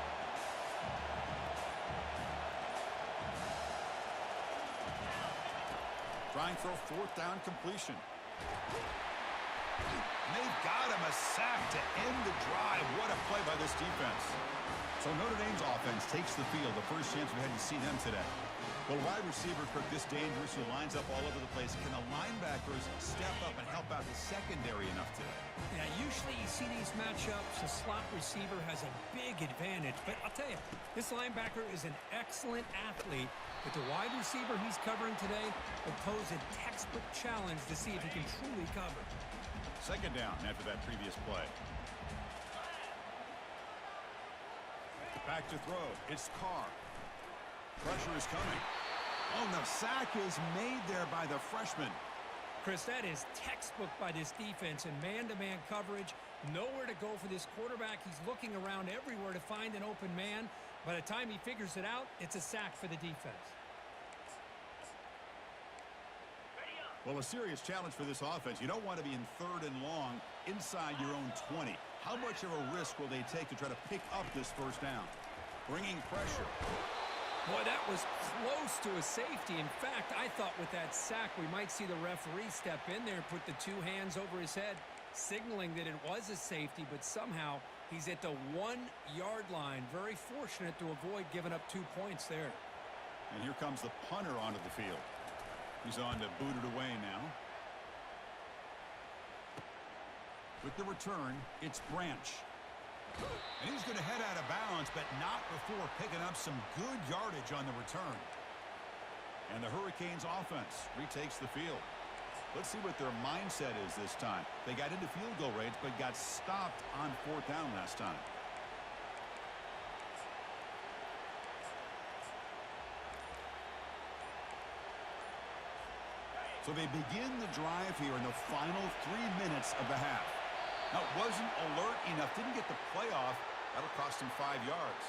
Trying for a fourth down completion. And they've got him a sack to end the drive. What a play by this defense. So Notre Dame's offense takes the field. The first chance we had to see them today. Well, wide receiver Kirk, this dangerous, who lines up all over the place. Can the linebackers step up and help out the secondary enough today? Yeah, usually you see these matchups, the slot receiver has a big advantage. But I'll tell you, this linebacker is an excellent athlete. But the wide receiver he's covering today will pose a textbook challenge to see if he can truly cover. Second down after that previous play. Back to throw. It's Carr. Pressure is coming. Oh, the sack is made there by the freshman. Chris, that is textbook by this defense and man-to-man coverage. Nowhere to go for this quarterback. He's looking around everywhere to find an open man. By the time he figures it out, it's a sack for the defense. Well, a serious challenge for this offense. You don't want to be in third and long inside your own 20. How much of a risk will they take to try to pick up this first down? Bringing pressure. Boy, that was close to a safety. In fact, I thought with that sack we might see the referee step in there and put the 2 hands over his head, signaling that it was a safety, but somehow he's at the 1-yard line. Very fortunate to avoid giving up 2 points there. And here comes the punter onto the field. He's on to boot it away now. With the return, it's Branch. And he's going to head out of bounds, but not before picking up some good yardage on the return. And the Hurricanes offense retakes the field. Let's see what their mindset is this time. They got into field goal range, but got stopped on 4th down last time. So they begin the drive here in the final 3 minutes of the half. Now, it wasn't alert enough, didn't get the play off. That'll cost him 5 yards.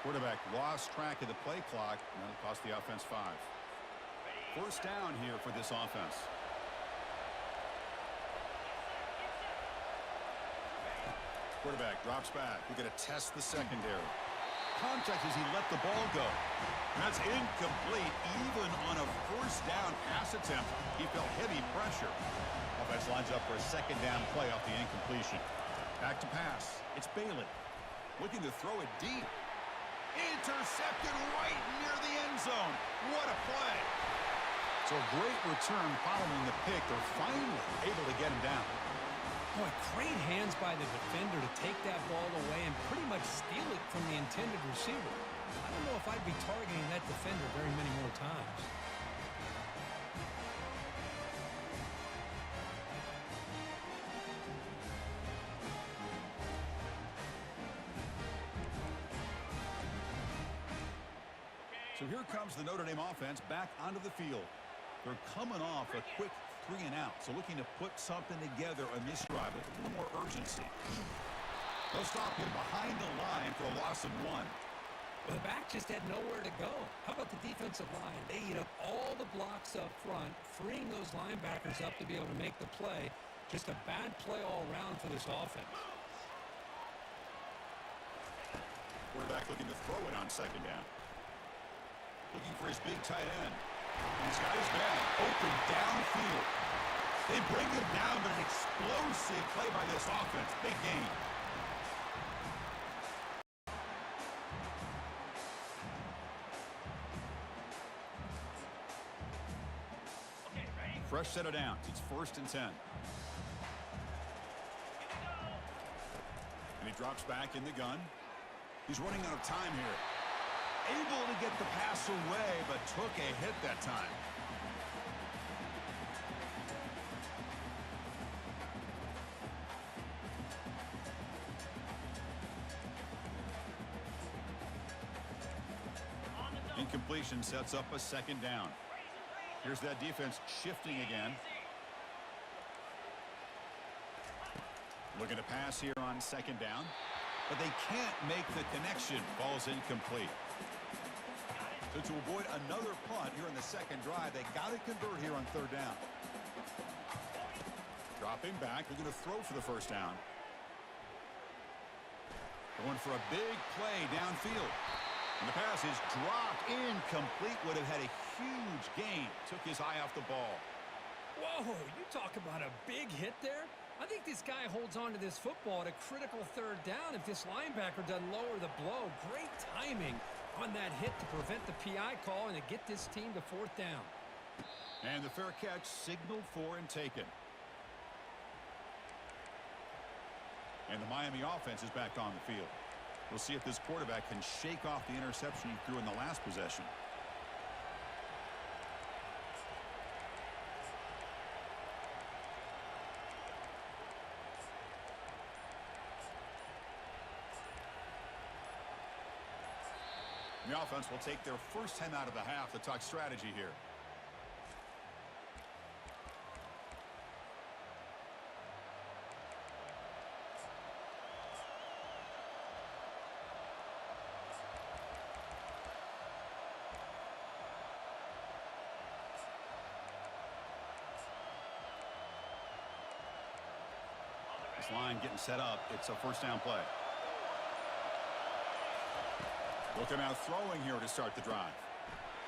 Quarterback lost track of the play clock, and that'll cost the offense 5. 1st down here for this offense. Quarterback drops back. We're going to test the secondary. Contact as he let the ball go. That's incomplete. Even on a 1st down pass attempt, he felt heavy pressure. Offense lines up for a 2nd down play off the incompletion. Back to pass. It's Bailey. Looking to throw it deep. Intercepted right near the end zone. What a play. So a great return following the pick. They're finally able to get him down. Boy, great hands by the defender to take that ball away and pretty much steal it from the intended receiver. I don't know if I'd be targeting that defender very many more times. So here comes the Notre Dame offense back onto the field. They're coming off a quick 3 and out, so looking to put something together on this drive with a little more urgency. They'll stop him behind the line for a loss of 1. Well, the back just had nowhere to go. How about the defensive line? They eat up all the blocks up front, freeing those linebackers up to be able to make the play. Just a bad play all around for this offense. Quarterback looking to throw it on 2nd down. Looking for his big tight end. He's got his man open downfield. They bring him down, but an explosive play by this offense. Big gain. Fresh set of downs. It's 1st and 10. And he drops back in the gun. He's running out of time here. Able to get the pass away, but took a hit that time. Incompletion sets up a 2nd down. Here's that defense shifting again. Looking to pass here on 2nd down, but they can't make the connection. Ball's incomplete. So to avoid another punt here in the 2nd drive, they got to convert here on 3rd down. Dropping back, they're going to throw for the 1st down. Going for a big play downfield. And the pass is dropped incomplete. Would have had a huge gain. Took his eye off the ball. Whoa, you talk about a big hit there. I think this guy holds on to this football at a critical 3rd down if this linebacker doesn't lower the blow. Great timing on that hit to prevent the PI call and to get this team to 4th down. And the fair catch signaled for and taken. And the Miami offense is back on the field. We'll see if this quarterback can shake off the interception he threw in the last possession. The offense will take their first 10 out of the half to talk strategy here. This line getting set up. It's a 1st down play. Looking out throwing here to start the drive.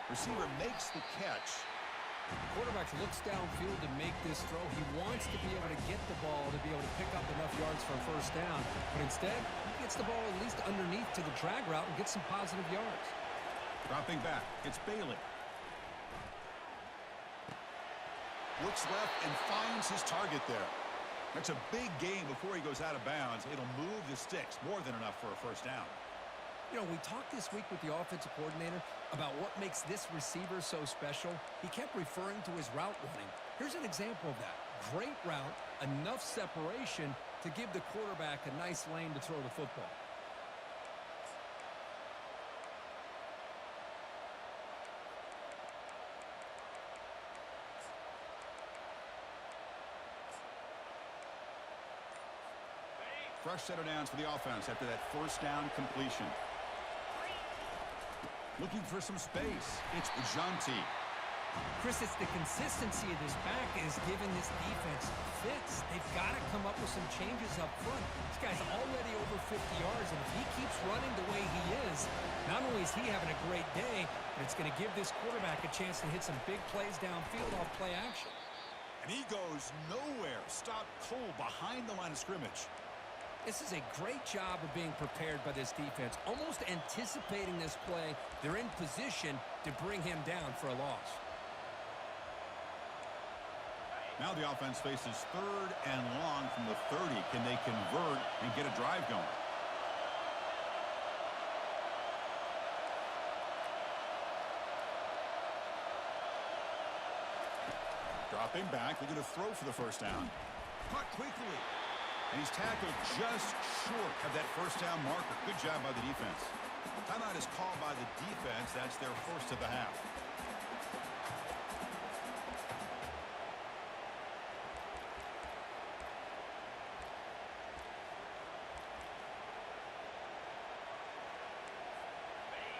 Receiver makes the catch. Quarterback looks downfield to make this throw. He wants to be able to get the ball to be able to pick up enough yards for a 1st down. But instead, he gets the ball at least underneath to the drag route and gets some positive yards. Dropping back. It's Bailey. Looks left and finds his target there. That's a big gain before he goes out of bounds. It'll move the sticks. More than enough for a first down. You know, we talked this week with the offensive coordinator about what makes this receiver so special. He kept referring to his route running. Here's an example of that. Great route, enough separation to give the quarterback a nice lane to throw the football. Fresh set of downs for the offense after that first down completion. Looking for some space. It's Ncaa. Chris, it's the consistency of this back is giving this defense fits. They've got to come up with some changes up front. This guy's already over 50 yards, and if he keeps running the way he is, not only is he having a great day, but it's going to give this quarterback a chance to hit some big plays downfield off play action. And he goes nowhere. Stop cold behind the line of scrimmage. This is a great job of being prepared by this defense, almost anticipating this play. They're in position to bring him down for a loss. Now the offense faces 3rd and long from the 30. Can they convert and get a drive going? Dropping back, they're going to throw for the first down. Caught quickly. And he's tackled just short of that first down marker. Good job by the defense. Timeout is called by the defense. That's their first of the half.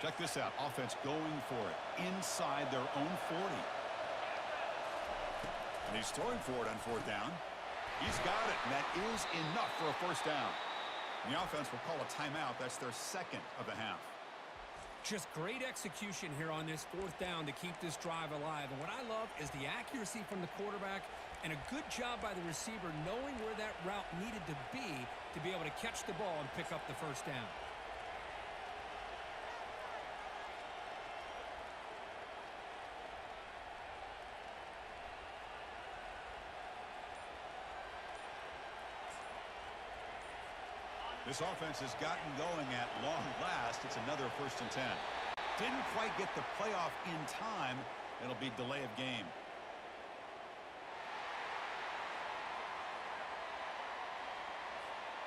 Check this out. Offense going for it inside their own 40. And he's throwing for it on 4th down. He's got it, and that is enough for a first down. The offense will call a timeout. That's their second of the half. Just great execution here on this 4th down to keep this drive alive. And what I love is the accuracy from the quarterback and a good job by the receiver knowing where that route needed to be able to catch the ball and pick up the first down. This offense has gotten going at long last. It's another 1st and 10. Didn't quite get the playoff in time. It'll be delay of game.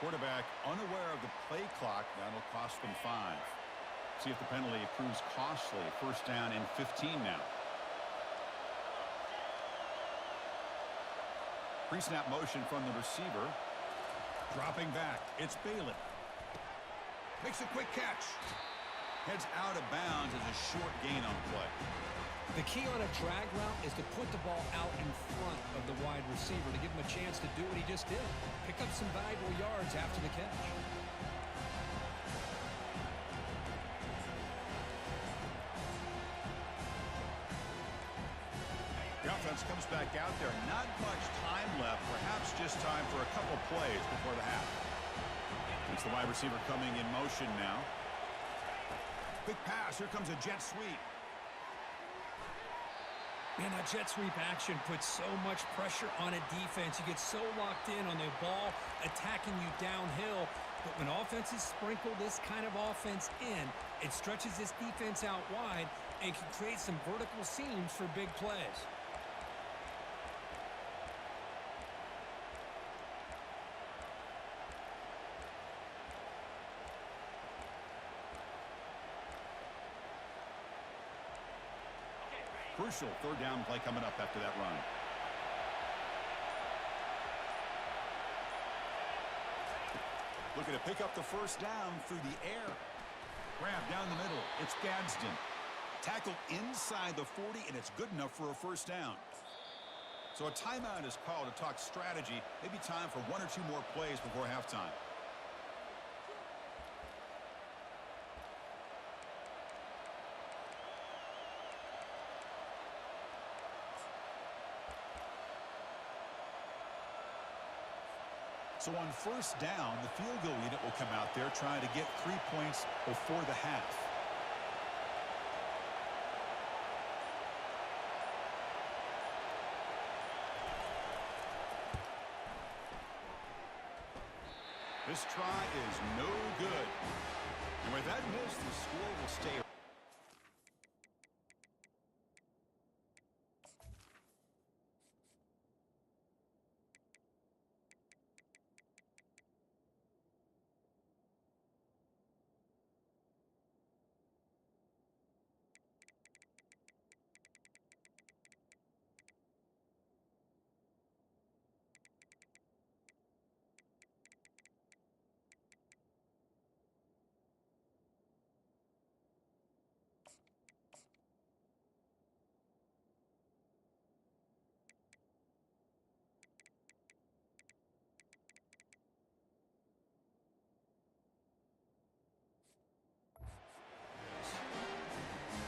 Quarterback unaware of the play clock. That'll cost them 5. See if the penalty proves costly. First down and 15 now. Pre-snap motion from the receiver. Dropping back, it's Bailey. Makes a quick catch. Heads out of bounds as a short gain on play. The key on a drag route is to put the ball out in front of the wide receiver to give him a chance to do what he just did. Pick up some valuable yards after the catch. The offense comes back out there. Not much time left. Perhaps just time for a couple plays before the half. It's the wide receiver coming in motion now. Quick pass. Here comes a jet sweep. Man, that jet sweep action puts so much pressure on a defense. You get so locked in on the ball attacking you downhill. But when offenses sprinkle this kind of offense in, it stretches this defense out wide and can create some vertical seams for big plays. Crucial 3rd down play coming up after that run. Looking to pick up the first down through the air. Grab down the middle. It's Gadsden. Tackle inside the 40, and it's good enough for a first down. So a timeout is called to talk strategy. Maybe time for 1 or 2 more plays before halftime. So on first down, the field goal unit will come out there trying to get 3 points before the half. This try is no good. And with that miss, the score will stay.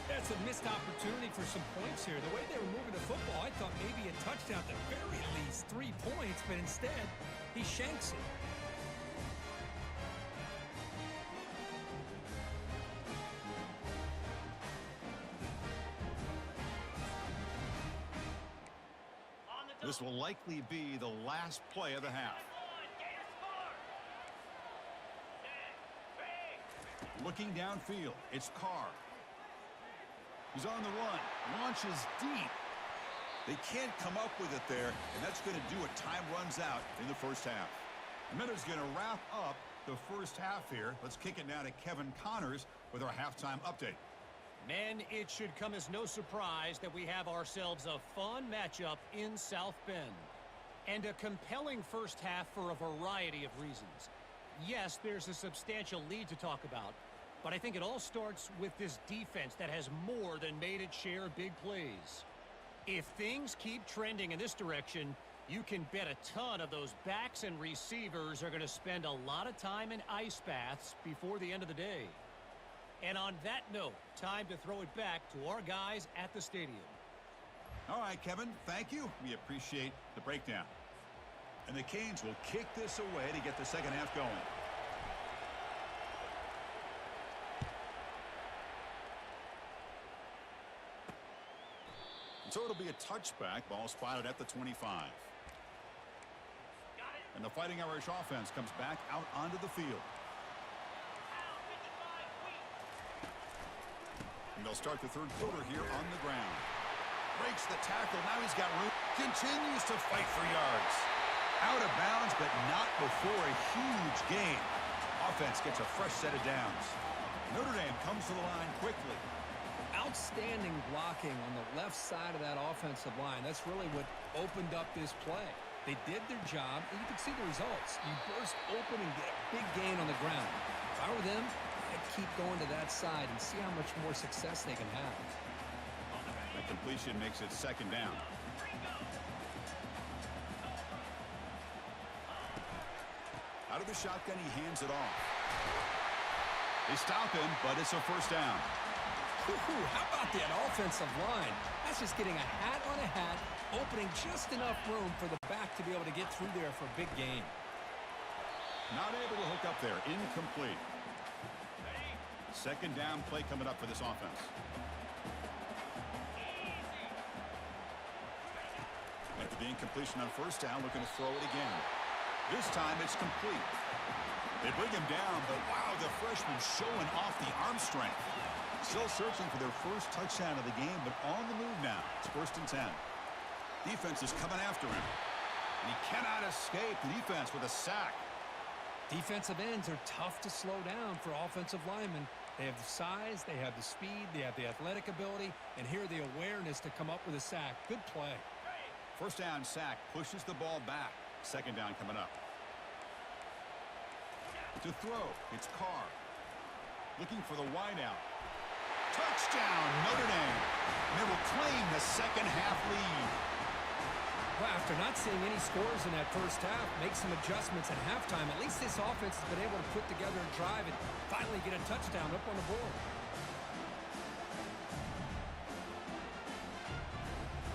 That's a missed opportunity for some points here. The way they were moving the football, I thought maybe a touchdown, at the very least 3 points, but instead, he shanks it. This will likely be the last play of the half. Looking downfield, it's Carr. He's on the run, launches deep. They can't come up with it there, and that's going to do it. Time runs out in the first half. Miller's going to wrap up the first half here. Let's kick it now to Kevin Connors with our halftime update. Men, it should come as no surprise that we have ourselves a fun matchup in South Bend. And a compelling first half for a variety of reasons. Yes, there's a substantial lead to talk about, but I think it all starts with this defense that has more than made its share of big plays. If things keep trending in this direction, you can bet a ton of those backs and receivers are going to spend a lot of time in ice baths before the end of the day. And on that note, time to throw it back to our guys at the stadium. All right, Kevin, thank you. We appreciate the breakdown. And the Canes will kick this away to get the second half going. So it'll be a touchback. Ball spotted at the 25. And the Fighting Irish offense comes back out onto the field. And they'll start the third quarter here on the ground. Breaks the tackle. Now he's got room. Continues to fight for yards. Out of bounds, but not before a huge gain. Offense gets a fresh set of downs. Notre Dame comes to the line quickly. Outstanding blocking on the left side of that offensive line. That's really what opened up this play. They did their job, and you can see the results. You burst open and get a big gain on the ground. If I were them, I'd keep going to that side and see how much more success they can have. That completion makes it second down. Out of the shotgun, he hands it off. They stop him, but it's a first down. Ooh, how about that offensive line? That's just getting a hat on a hat, opening just enough room for the back to be able to get through there for a big gain. Not able to hook up there. Incomplete. Second down play coming up for this offense. After the incompletion on first down, looking to throw it again. This time it's complete. They bring him down, but wow, the freshman showing off the arm strength. Still searching for their first touchdown of the game, but on the move now. It's 1st and 10. Defense is coming after him. And he cannot escape the defense with a sack. Defensive ends are tough to slow down for offensive linemen. They have the size, they have the speed, they have the athletic ability, and here the awareness to come up with a sack. Good play. First down sack pushes the ball back. Second down coming up. To throw, it's Carr. Looking for the wideout. Touchdown, Notre Dame. And they will claim the second half lead. Well, after not seeing any scores in that first half, make some adjustments at halftime. At least this offense has been able to put together a drive and finally get a touchdown up on the board.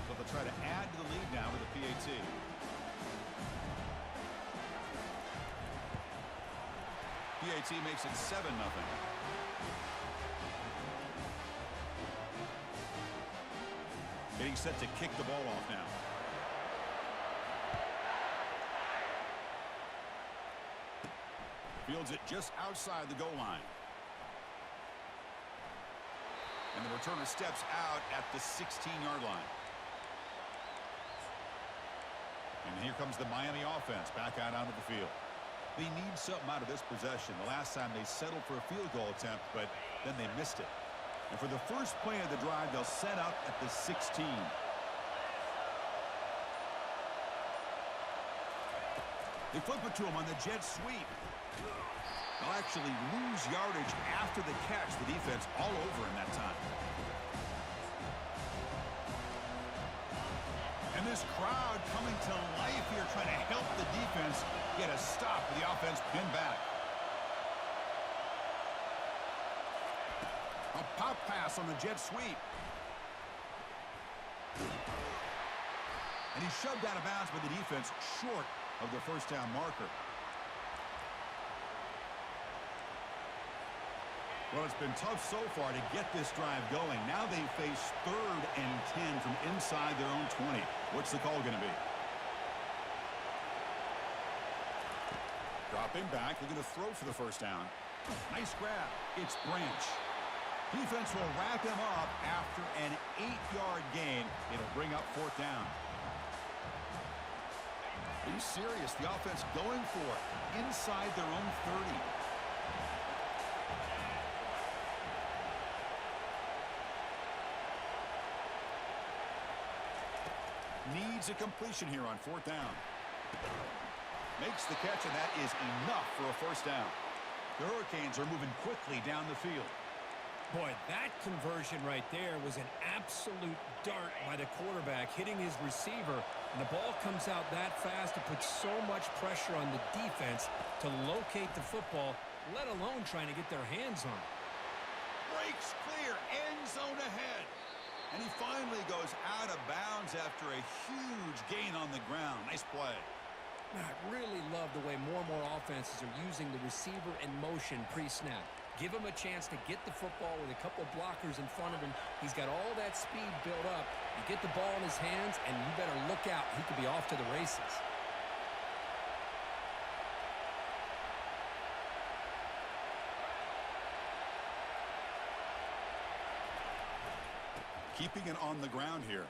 So they'll try to add to the lead now with a PAT. PAT makes it 7-0. Getting set to kick the ball off now. Fields it just outside the goal line. And the returner steps out at the 16-yard line. And here comes the Miami offense back out onto the field. They need something out of this possession. The last time they settled for a field goal attempt, but then they missed it. And for the first play of the drive, they'll set up at the 16. They flip it to him on the jet sweep. They'll actually lose yardage after the catch. The defense all over him that time. And this crowd coming to life here, trying to help the defense get a stop with the offense pinned back. A pop pass on the jet sweep. And he's shoved out of bounds by the defense short of the first down marker. Well, it's been tough so far to get this drive going. Now they face 3rd and 10 from inside their own 20. What's the call going to be? Dropping back, looking to throw for the first down. Nice grab. It's Branch. Defense will wrap him up after an 8-yard gain. It'll bring up 4th down. Are you serious? The offense going for it inside their own 30. Needs a completion here on 4th down. Makes the catch, and that is enough for a first down. The Hurricanes are moving quickly down the field. Boy, that conversion right there was an absolute dart by the quarterback, hitting his receiver. And the ball comes out that fast. It puts so much pressure on the defense to locate the football, let alone trying to get their hands on it. Breaks clear, end zone ahead. And he finally goes out of bounds after a huge gain on the ground. Nice play. I really love the way more and more offenses are using the receiver in motion pre-snap. Give him a chance to get the football with a couple blockers in front of him. He's got all that speed built up. You get the ball in his hands, and you better look out. He could be off to the races. Keeping it on the ground here.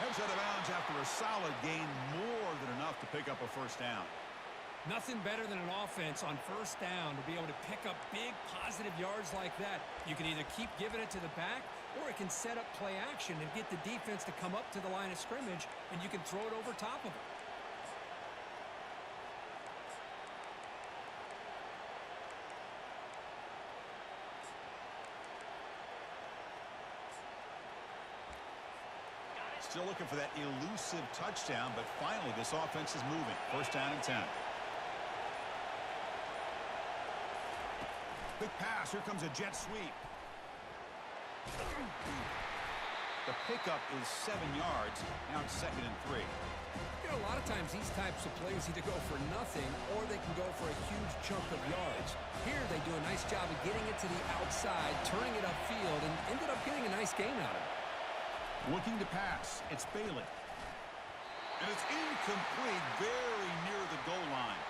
Heads out of bounds after a solid gain, more than enough to pick up a first down. Nothing better than an offense on first down to be able to pick up big positive yards like that. You can either keep giving it to the back, or it can set up play action and get the defense to come up to the line of scrimmage, and you can throw it over top of it. Still looking for that elusive touchdown, but finally this offense is moving. First down and 10. Quick pass. Here comes a jet sweep. The pickup is 7 yards. Now it's 2nd and 3. You know, a lot of times these types of plays either go for nothing or they can go for a huge chunk of yards. Here they do a nice job of getting it to the outside, turning it upfield, and ended up getting a nice gain out of it. Looking to pass. It's Bailey. And it's incomplete, very near the goal line.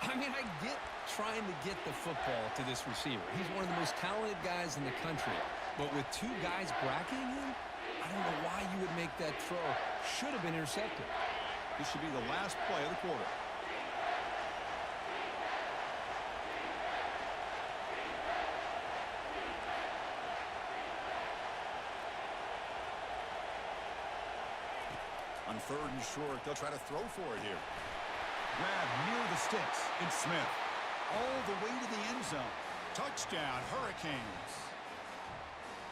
I mean, I get trying to get the football to this receiver. He's one of the most talented guys in the country. But with 2 guys bracketing him, I don't know why you would make that throw. Should have been intercepted. This should be the last play of the quarter. On 3rd and short, they'll try to throw for it here. Grab near the sticks. It's Smith. All the way to the end zone. Touchdown, Hurricanes.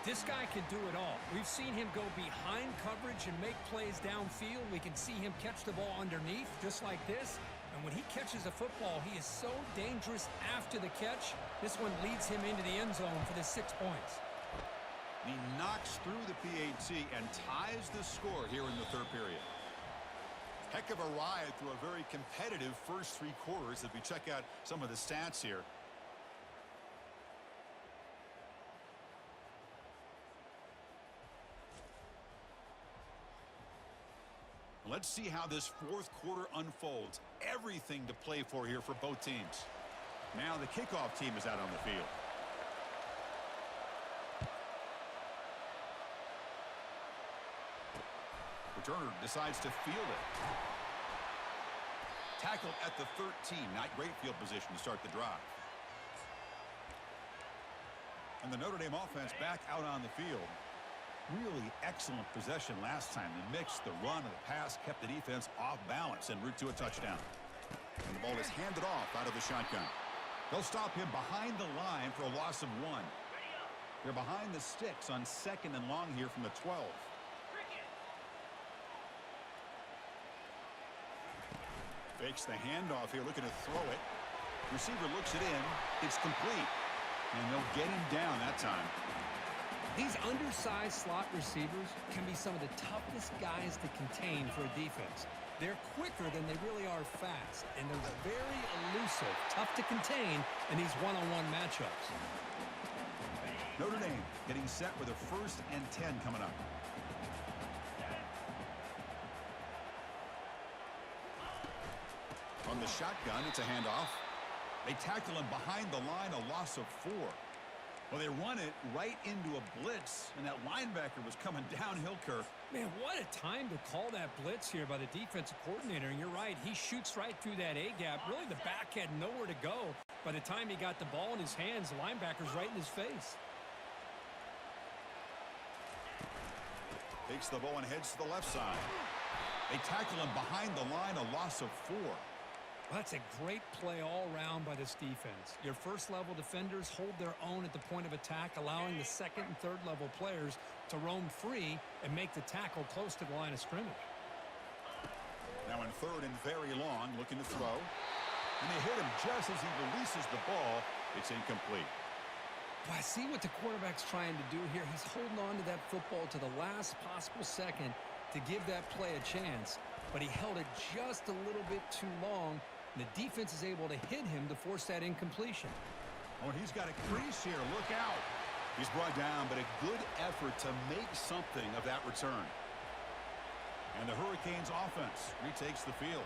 This guy can do it all. We've seen him go behind coverage and make plays downfield. We can see him catch the ball underneath, just like this. And when he catches a football, he is so dangerous after the catch. This one leads him into the end zone for the 6 points. He knocks through the PAT and ties the score here in the 3rd period. Heck of a ride through a very competitive first 3 quarters as we check out some of the stats here. Let's see how this fourth quarter unfolds. Everything to play for here for both teams. Now the kickoff team is out on the field. Returner decides to field it. Tackled at the 13. Not great field position to start the drive. And the Notre Dame offense back out on the field. Really excellent possession last time. They mixed the run and the pass, kept the defense off balance en route to a touchdown. And the ball is handed off out of the shotgun. They'll stop him behind the line for a loss of 1. They're behind the sticks on 2nd and long here from the 12. Fakes the handoff here, looking to throw it. Receiver looks it in. It's complete. And they'll get him down that time. These undersized slot receivers can be some of the toughest guys to contain for a defense. They're quicker than they really are fast, and they're very elusive, tough to contain in these one-on-one matchups. Notre Dame getting set with a 1st and 10 coming up. On the shotgun, it's a handoff. They tackle him behind the line, a loss of 4. Well, they run it right into a blitz, and that linebacker was coming downhill, Kirk. Man, what a time to call that blitz here by the defensive coordinator. And you're right, he shoots right through that A-gap. Really, the back had nowhere to go. By the time he got the ball in his hands, the linebacker's right in his face. Takes the ball and heads to the left side. They tackle him behind the line, a loss of 4. Well, that's a great play all around by this defense. Your first-level defenders hold their own at the point of attack, allowing the second and third-level players to roam free and make the tackle close to the line of scrimmage. Now in 3rd and very long, looking to throw. And they hit him just as he releases the ball. It's incomplete. Well, I see what the quarterback's trying to do here. He's holding on to that football to the last possible second to give that play a chance. But he held it just a little bit too long. The defense is able to hit him to force that incompletion. Oh, he's got a crease here. Look out. He's brought down, but a good effort to make something of that return. And the Hurricanes offense retakes the field.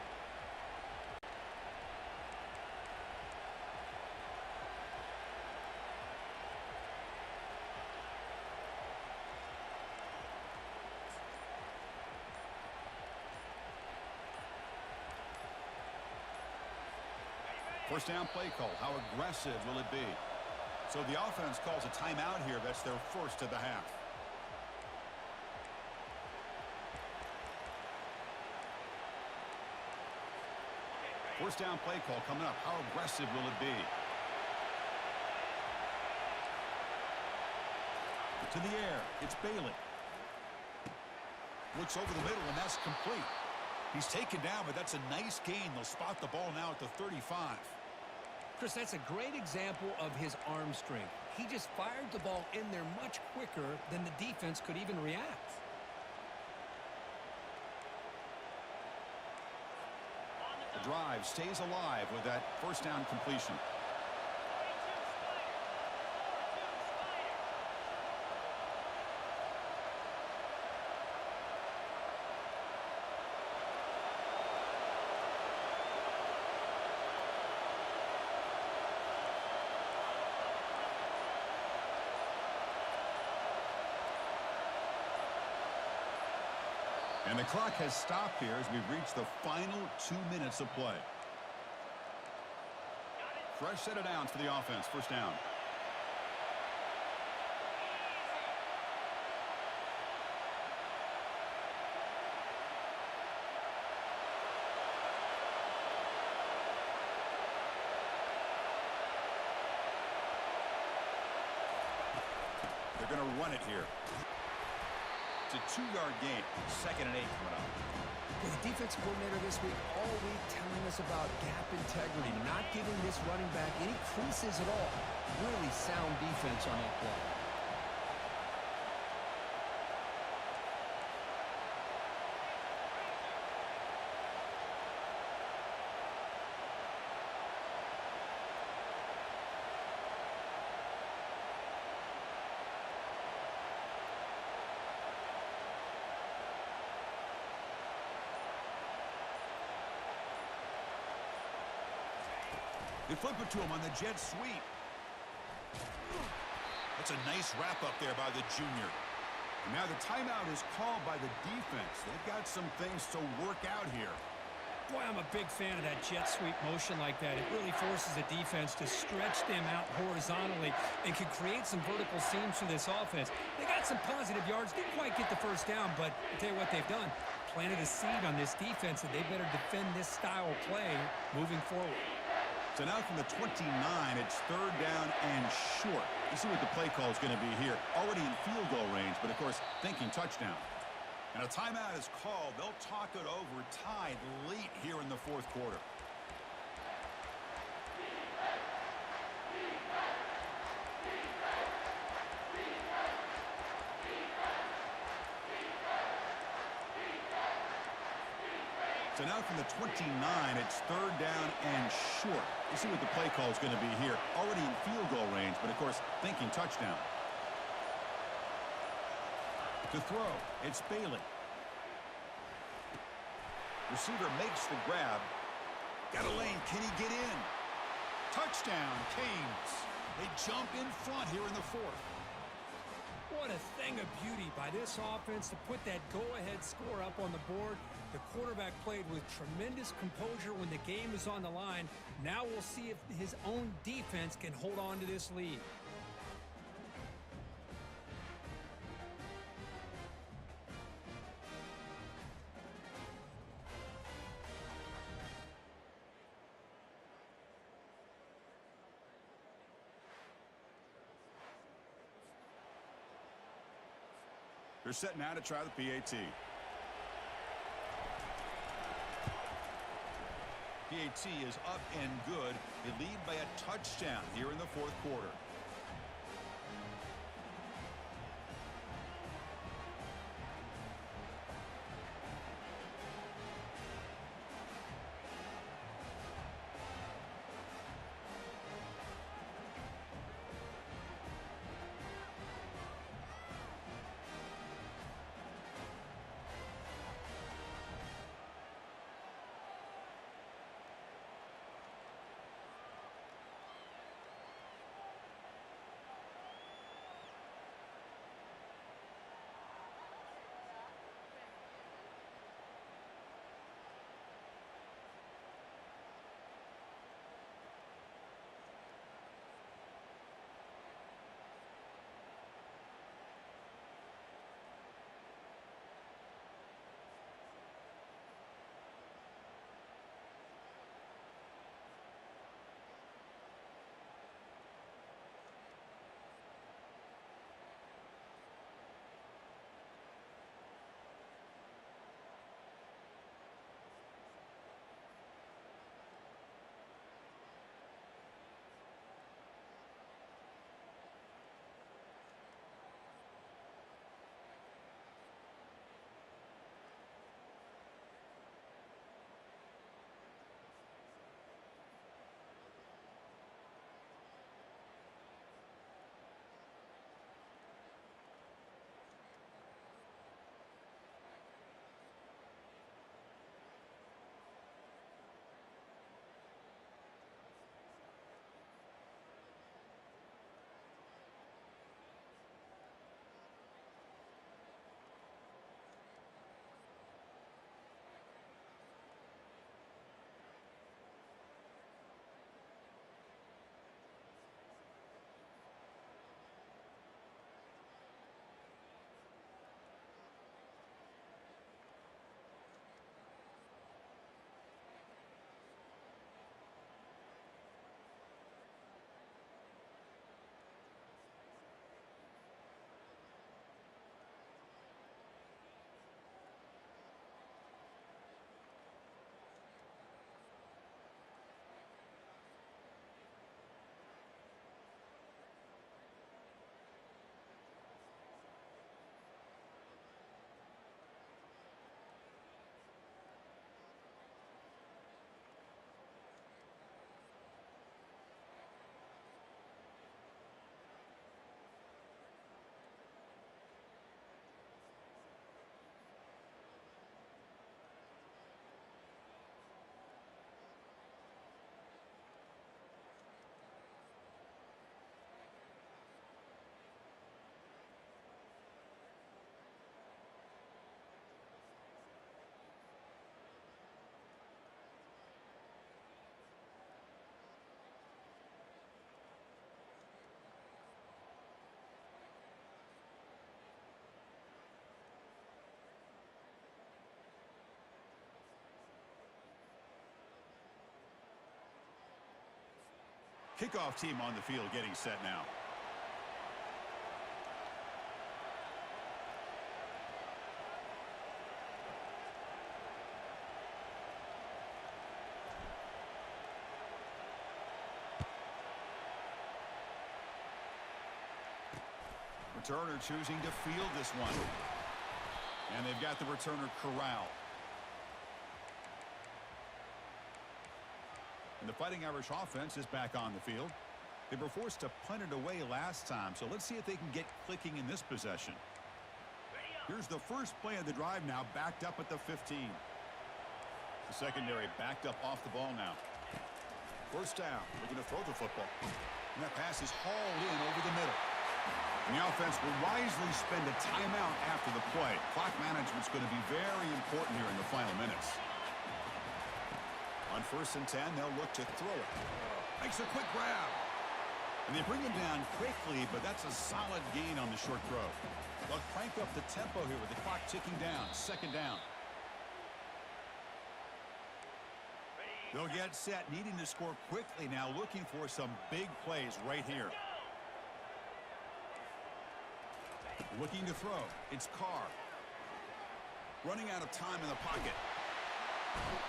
First down play call. How aggressive will it be? So the offense calls a timeout here. That's their first of the half. First down play call coming up. How aggressive will it be? To the air. It's Bailey. Looks over the middle, and that's complete. He's taken down, but that's a nice gain. They'll spot the ball now at the 35. Chris, that's a great example of his arm strength. He just fired the ball in there much quicker than the defense could even react. The drive stays alive with that first down completion. And the clock has stopped here as we've reached the final 2 minutes of play. Fresh set of downs for the offense. First down. They're going to run it here. It's a 2-yard gain. 2nd and 8 coming up. Well, the defense coordinator this week all week telling us about gap integrity, not giving this running back any creases at all. Really sound defense on that play. They flip it to him on the jet sweep. That's a nice wrap-up there by the junior. And now the timeout is called by the defense. They've got some things to work out here. Boy, I'm a big fan of that jet sweep motion like that. It really forces a defense to stretch them out horizontally and can create some vertical seams for this offense. They got some positive yards, didn't quite get the first down, but I'll tell you what they've done. Planted a seed on this defense, and they better defend this style of play moving forward. So now from the 29, it's third down and short. You see what the play call is going to be here. Already in field goal range, but of course, thinking touchdown. And a timeout is called. They'll talk it over, tied late here in the fourth quarter. So now from the 29, it's third down and short. You see what the play call is going to be here. Already in field goal range, but of course, thinking touchdown. To throw, it's Bailey. Receiver makes the grab. Got a lane. Can he get in? Touchdown, Canes. They jump in front here in the fourth. What a thing of beauty by this offense to put that go-ahead score up on the board. The quarterback played with tremendous composure when the game is on the line. Now we'll see if his own defense can hold on to this lead. They're set now to try the PAT. PAT is up and good. They lead by a touchdown here in the fourth quarter. Kickoff team on the field getting set now. Returner choosing to field this one. And they've got the returner corralled. And the Fighting Irish offense is back on the field. They were forced to punt it away last time, so let's see if they can get clicking in this possession. Here's the first play of the drive now, backed up at the 15. The secondary backed up off the ball now. First down, they're going to throw the football. And that pass is hauled in over the middle. And the offense will wisely spend a timeout after the play. Clock management's going to be very important here in the final minutes. On 1st and 10, they'll look to throw it. Makes a quick grab. And they bring him down quickly, but that's a solid gain on the short throw. They'll crank up the tempo here with the clock ticking down. 2nd down. They'll get set, needing to score quickly now, looking for some big plays right here. Looking to throw. It's Carr. Running out of time in the pocket.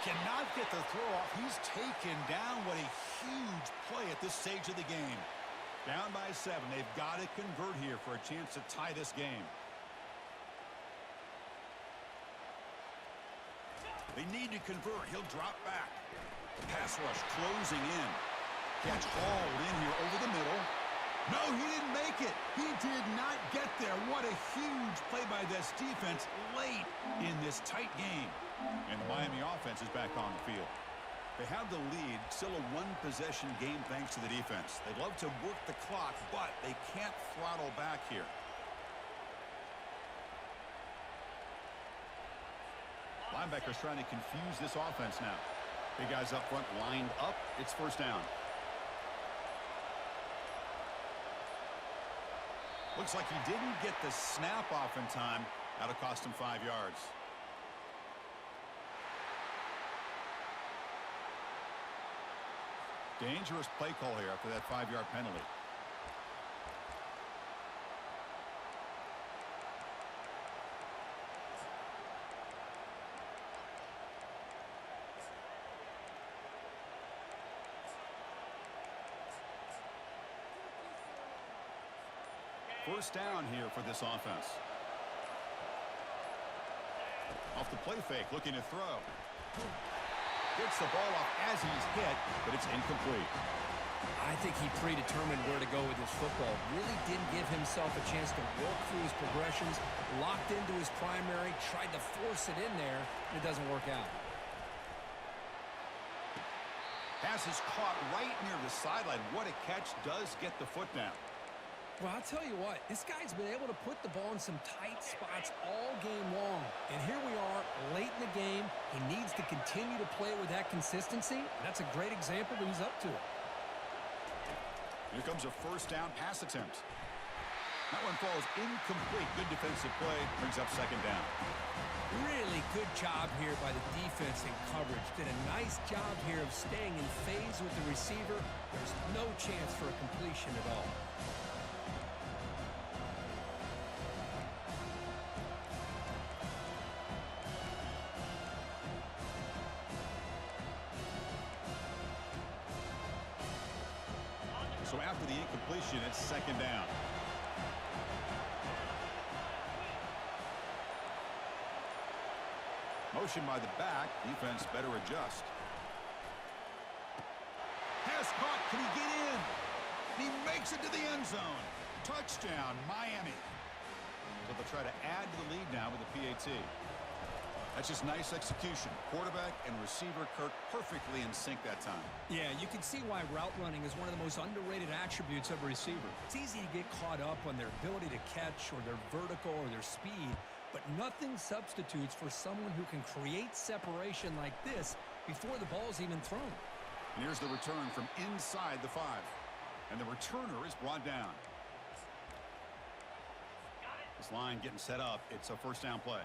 Cannot get the throw off. He's taken down. What a huge play at this stage of the game. Down by 7. They've got to convert here for a chance to tie this game. They need to convert. He'll drop back. Pass rush closing in. Catch hauled in here over the middle. No, he didn't make it. He did not get there. What a huge play by this defense late in this tight game. And the Miami offense is back on the field. They have the lead, still a one-possession game thanks to the defense. They'd love to work the clock, but they can't throttle back here. Linebackers trying to confuse this offense now. Big guys up front lined up. It's 1st down. Looks like he didn't get the snap off in time. That'll cost him 5 yards. Dangerous play call here after that 5-yard penalty. First down here for this offense. Off the play fake, looking to throw. Gets the ball off as he's hit, but it's incomplete. I think he predetermined where to go with his football. Really didn't give himself a chance to work through his progressions. Locked into his primary, tried to force it in there, and it doesn't work out. Pass is caught right near the sideline. What a catch. Does get the foot down. Well, I'll tell you what, this guy's been able to put the ball in some tight spots all game long. And here we are, late in the game. He needs to continue to play with that consistency. And that's a great example that he's up to it. Here comes a 1st down pass attempt. That one falls incomplete. Good defensive play. Brings up 2nd down. Really good job here by the defense in coverage. Did a nice job here of staying in phase with the receiver. There's no chance for a completion at all. So after the incompletion, it's 2nd down. Motion by the back. Defense better adjust. Pass caught. Can he get in? He makes it to the end zone. Touchdown, Miami. So they'll try to add to the lead now with a PAT. That's just nice execution. Quarterback and receiver Kirk perfectly in sync that time. Yeah, you can see why route running is one of the most underrated attributes of a receiver. It's easy to get caught up on their ability to catch or their vertical or their speed, but nothing substitutes for someone who can create separation like this before the ball's even thrown. And here's the return from inside the 5. And the returner is brought down. This line getting set up. It's a 1st down play.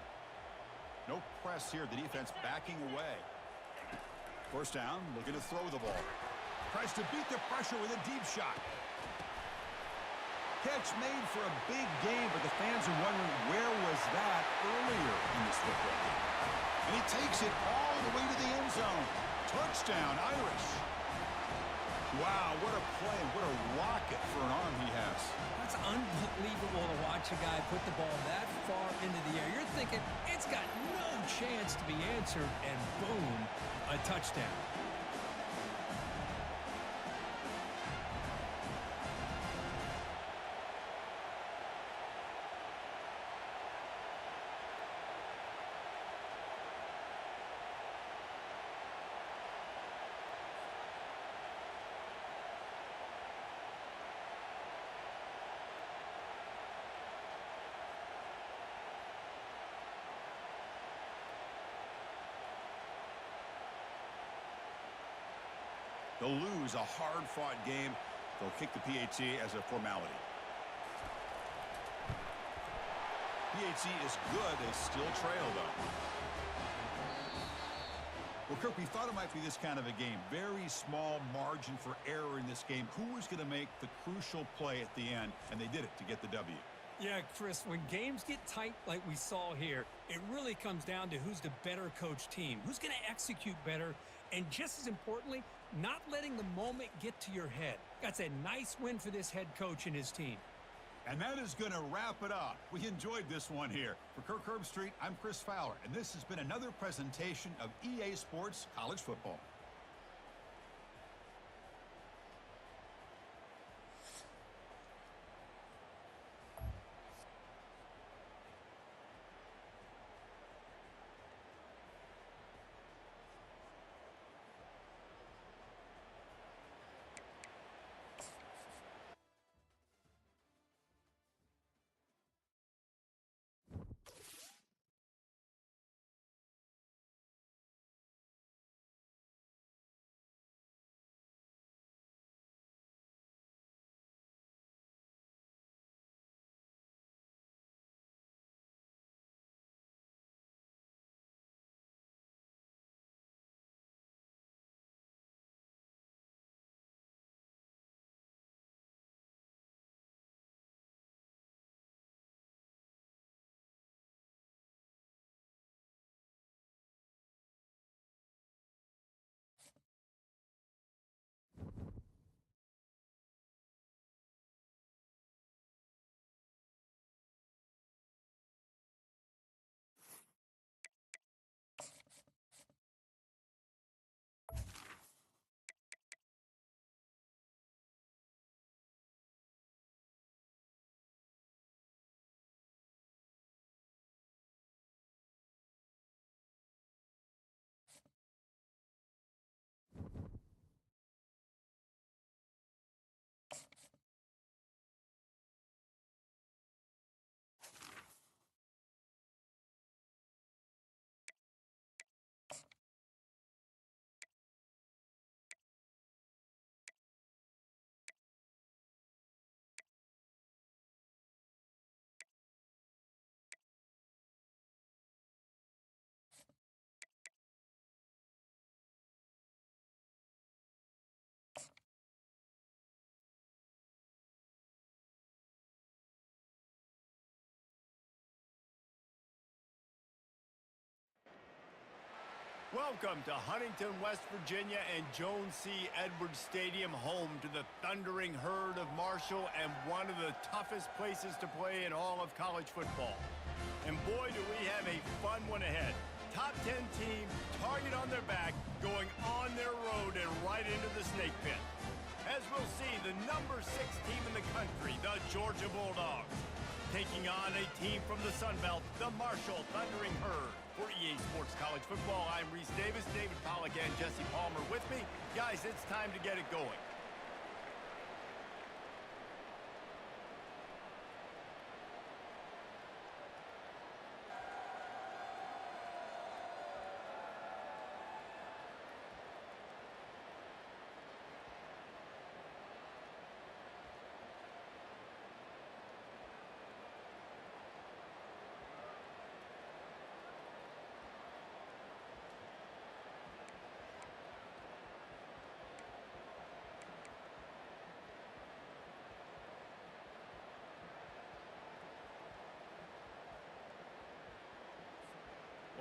No press here. The defense backing away. 1st down, looking to throw the ball. Tries to beat the pressure with a deep shot. Catch made for a big game, but the fans are wondering where was that earlier in this football game. And he takes it all the way to the end zone. Touchdown, Irish. Wow, what a play, what a rocket for an arm he has. That's unbelievable to watch a guy put the ball that far into the air. You're thinking it's got no chance to be answered, and boom, a touchdown. They'll lose a hard-fought game. They'll kick the PAT as a formality. PAT is good. They still trail, though. Well, Kirk, we thought it might be this kind of a game. Very small margin for error in this game. Who was going to make the crucial play at the end? And they did it to get the W. Yeah, Chris, when games get tight like we saw here, it really comes down to who's the better coach team, who's going to execute better, and just as importantly, not letting the moment get to your head. That's a nice win for this head coach and his team. And that is going to wrap it up. We enjoyed this one here. For Kirk Herbstreit, I'm Chris Fowler, and this has been another presentation of EA Sports College Football. Welcome to Huntington, West Virginia and Joan C. Edwards Stadium, home to the thundering herd of Marshall and one of the toughest places to play in all of college football. And boy, do we have a fun one ahead. Top 10 team, target on their back, going on their road and right into the snake pit. As we'll see, the number 6 team in the country, the Georgia Bulldogs, taking on a team from the Sun Belt, the Marshall Thundering Herd. For EA Sports College Football, I'm Reese Davis, David Pollack, and Jesse Palmer with me. Guys, it's time to get it going.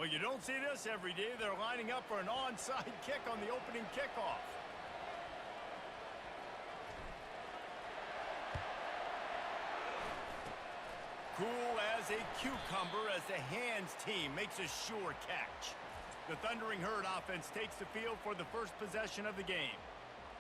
Well, you don't see this every day. They're lining up for an onside kick on the opening kickoff. Cool as a cucumber as the hands team makes a sure catch. The Thundering Herd offense takes the field for the first possession of the game.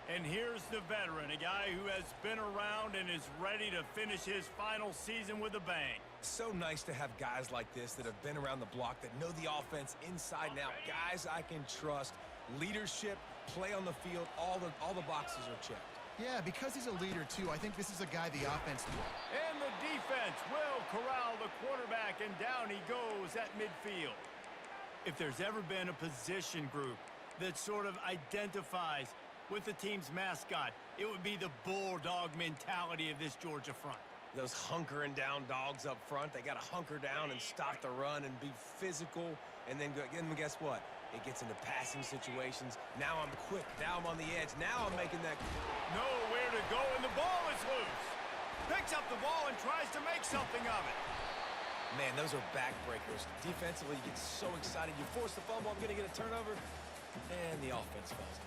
And here's the veteran, a guy who has been around and is ready to finish his final season with a bang. So nice to have guys like this that have been around the block, that know the offense inside and out. Guys I can trust. Leadership, play on the field, all the boxes are checked. Yeah, because he's a leader, too. I think this is a guy the offense needs. And the defense will corral the quarterback, and down he goes at midfield. If there's ever been a position group that sort of identifies with the team's mascot, it would be the bulldog mentality of this Georgia front. Those hunkering down dogs up front, they got to hunker down and stop the run and be physical. And then guess what? It gets into passing situations. Now I'm quick. Now I'm on the edge. Now I'm making that... Nowhere to go, and the ball is loose. Picks up the ball and tries to make something of it. Man, those are backbreakers. Defensively, you get so excited. You force the fumble, I'm going to get a turnover. And the offense falls.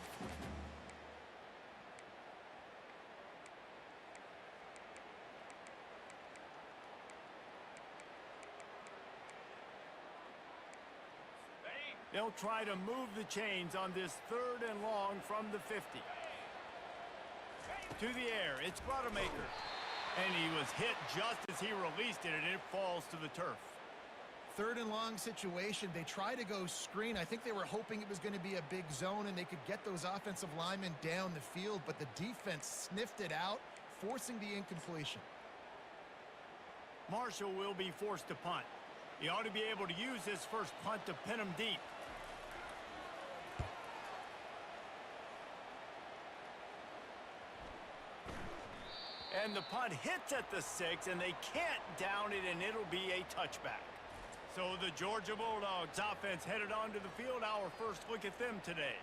They'll try to move the chains on this 3rd and long from the 50. To the air, it's Rodemaker. And he was hit just as he released it, and it falls to the turf. 3rd and long situation. They try to go screen. I think they were hoping it was going to be a big zone and they could get those offensive linemen down the field, but the defense sniffed it out, forcing the incompletion. Marshall will be forced to punt. He ought to be able to use his first punt to pin him deep. And the punt hits at the 6, and they can't down it, and it'll be a touchback. So the Georgia Bulldogs offense headed onto the field. Our first look at them today.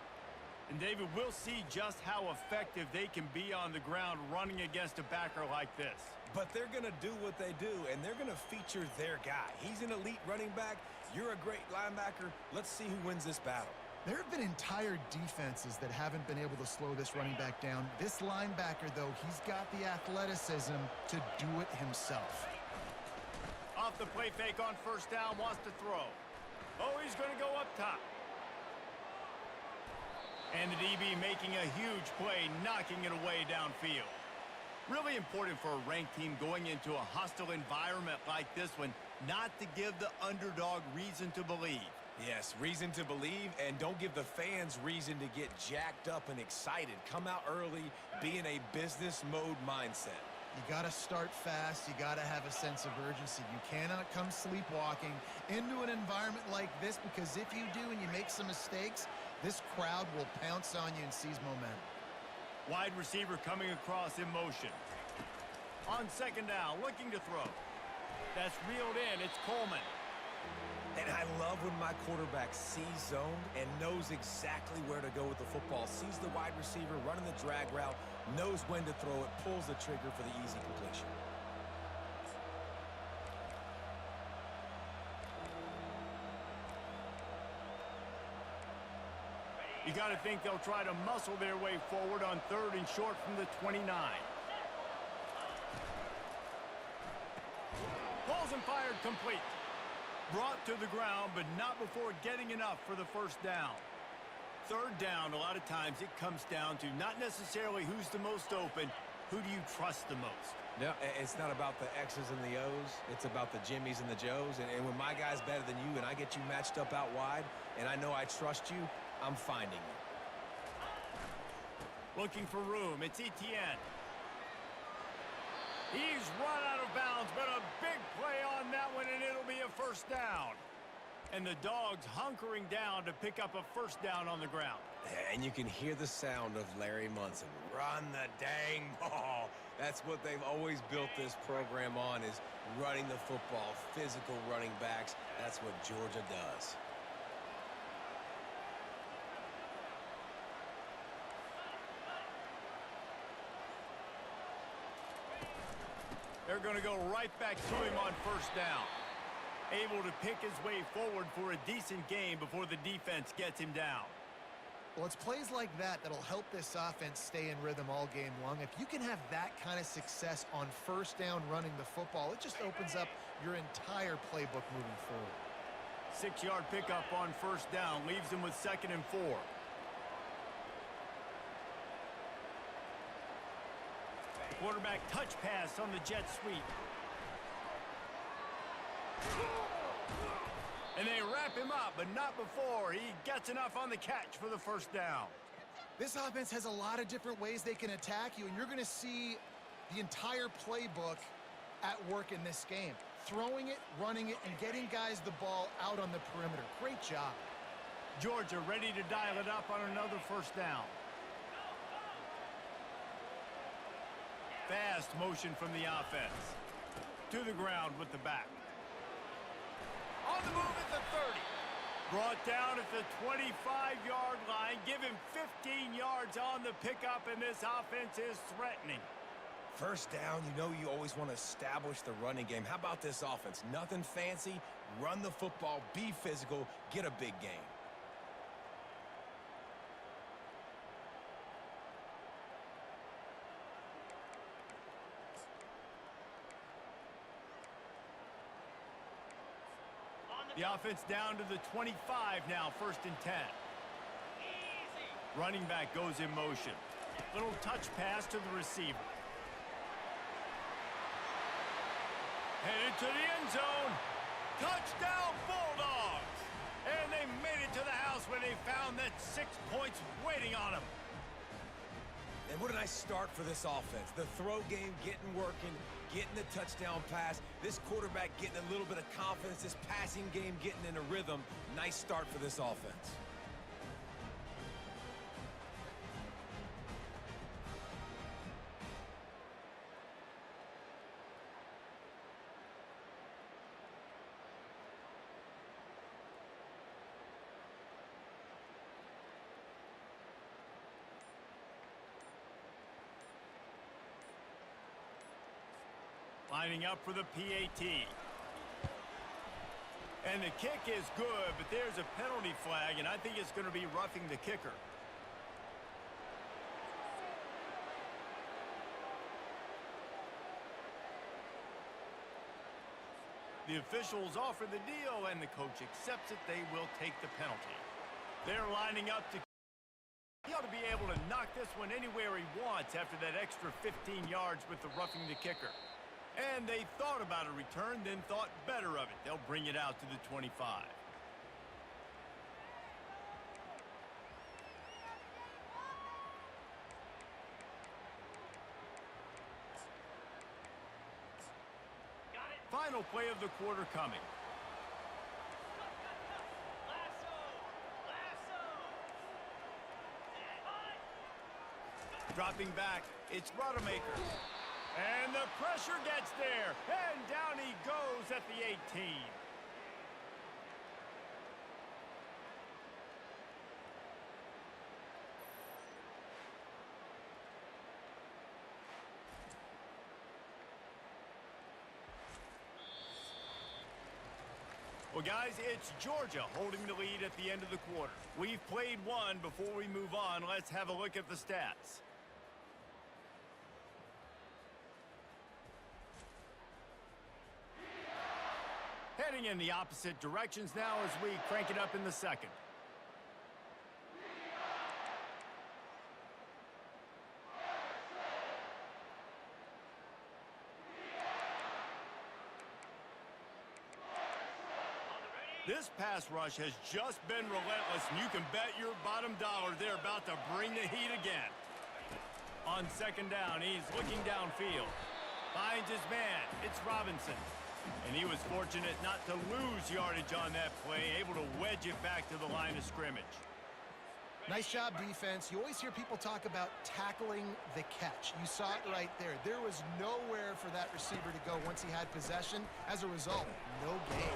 And David, we'll see just how effective they can be on the ground running against a backer like this. But they're going to do what they do, and they're going to feature their guy. He's an elite running back. You're a great linebacker. Let's see who wins this battle. There have been entire defenses that haven't been able to slow this running back down. This linebacker, though, he's got the athleticism to do it himself. Off the play fake on first down, wants to throw. Oh, he's going to go up top. And the DB making a huge play, knocking it away downfield. Really important for a ranked team going into a hostile environment like this one, not to give the underdog reason to believe. Yes, reason to believe, and don't give the fans reason to get jacked up and excited. Come out early, be in a business mode mindset. You got to start fast. You got to have a sense of urgency. You cannot come sleepwalking into an environment like this, because if you do and you make some mistakes, this crowd will pounce on you and seize momentum. Wide receiver coming across in motion. On second down, looking to throw. That's reeled in. It's Coleman. And I love when my quarterback sees zone and knows exactly where to go with the football. Sees the wide receiver running the drag route, knows when to throw it, pulls the trigger for the easy completion. You got to think they'll try to muscle their way forward on 3rd and short from the 29. Pulls and fired complete. Brought to the ground, but not before getting enough for the first down. 3rd down, a lot of times it comes down to not necessarily who's the most open, who do you trust the most? No, it's not about the X's and the O's. It's about the Jimmys and the Joes. And when my guy's better than you and I get you matched up out wide and I know I trust you, I'm finding you. Looking for room. It's Etienne. He's run out of bounds, but a big play on that one, and it'll be a first down. And the Dogs hunkering down to pick up a first down on the ground. And you can hear the sound of Larry Munson. Run the dang ball. That's what they've always built this program on, is running the football, physical running backs. That's what Georgia does. They're going to go right back to him on first down. able to pick his way forward for a decent game before the defense gets him down. Well, it's plays like that that'll help this offense stay in rhythm all game long. If you can have that kind of success on first down running the football, it just opens up your entire playbook moving forward. 6-yard pickup on first down leaves him with 2nd and 4. Quarterback touch pass on the jet sweep. And they wrap him up, but not before he gets enough on the catch for the first down. This offense has a lot of different ways they can attack you, and you're going to see the entire playbook at work in this game. Throwing it, running it, and getting guys the ball out on the perimeter. Great job. Georgia ready to dial it up on another first down. Fast motion from the offense. To the ground with the back. On the move at the 30. Brought down at the 25-yard line. Give him 15 yards on the pickup, and this offense is threatening. First down, you know you always want to establish the running game. How about this offense? Nothing fancy. Run the football, be physical, get a big gain. The offense down to the 25 now, 1st and 10. Running back goes in motion. Little touch pass to the receiver. Headed to the end zone. Touchdown, Bulldogs! And they made it to the house when they found that 6 points waiting on them. And what a nice start for this offense. The throw game getting working, getting the touchdown pass. This quarterback getting a little bit of confidence. This passing game getting in a rhythm. Nice start for this offense. Lining up for the PAT. And the kick is good, but there's a penalty flag, and I think it's going to be roughing the kicker. The officials offer the deal, and the coach accepts it. They will take the penalty. They're lining up to... He ought to be able to knock this one anywhere he wants after that extra 15 yards with the roughing the kicker. And they thought about a return, then thought better of it. They'll bring it out to the 25. Final play of the quarter coming. Dropping back, it's Rodemaker. And the pressure gets there, and down he goes at the 18. Well, guys, it's Georgia holding the lead at the end of the quarter. We've played one. Before we move on, let's have a look at the stats. Heading in the opposite directions now as we crank it up in the second. This pass rush has just been relentless, and you can bet your bottom dollar they're about to bring the heat again. On second down, he's looking downfield. Finds his man. It's Robinson. And he was fortunate not to lose yardage on that play, able to wedge it back to the line of scrimmage. Nice job, defense. You always hear people talk about tackling the catch. You saw it right there. There was nowhere for that receiver to go once he had possession. As a result, no gain.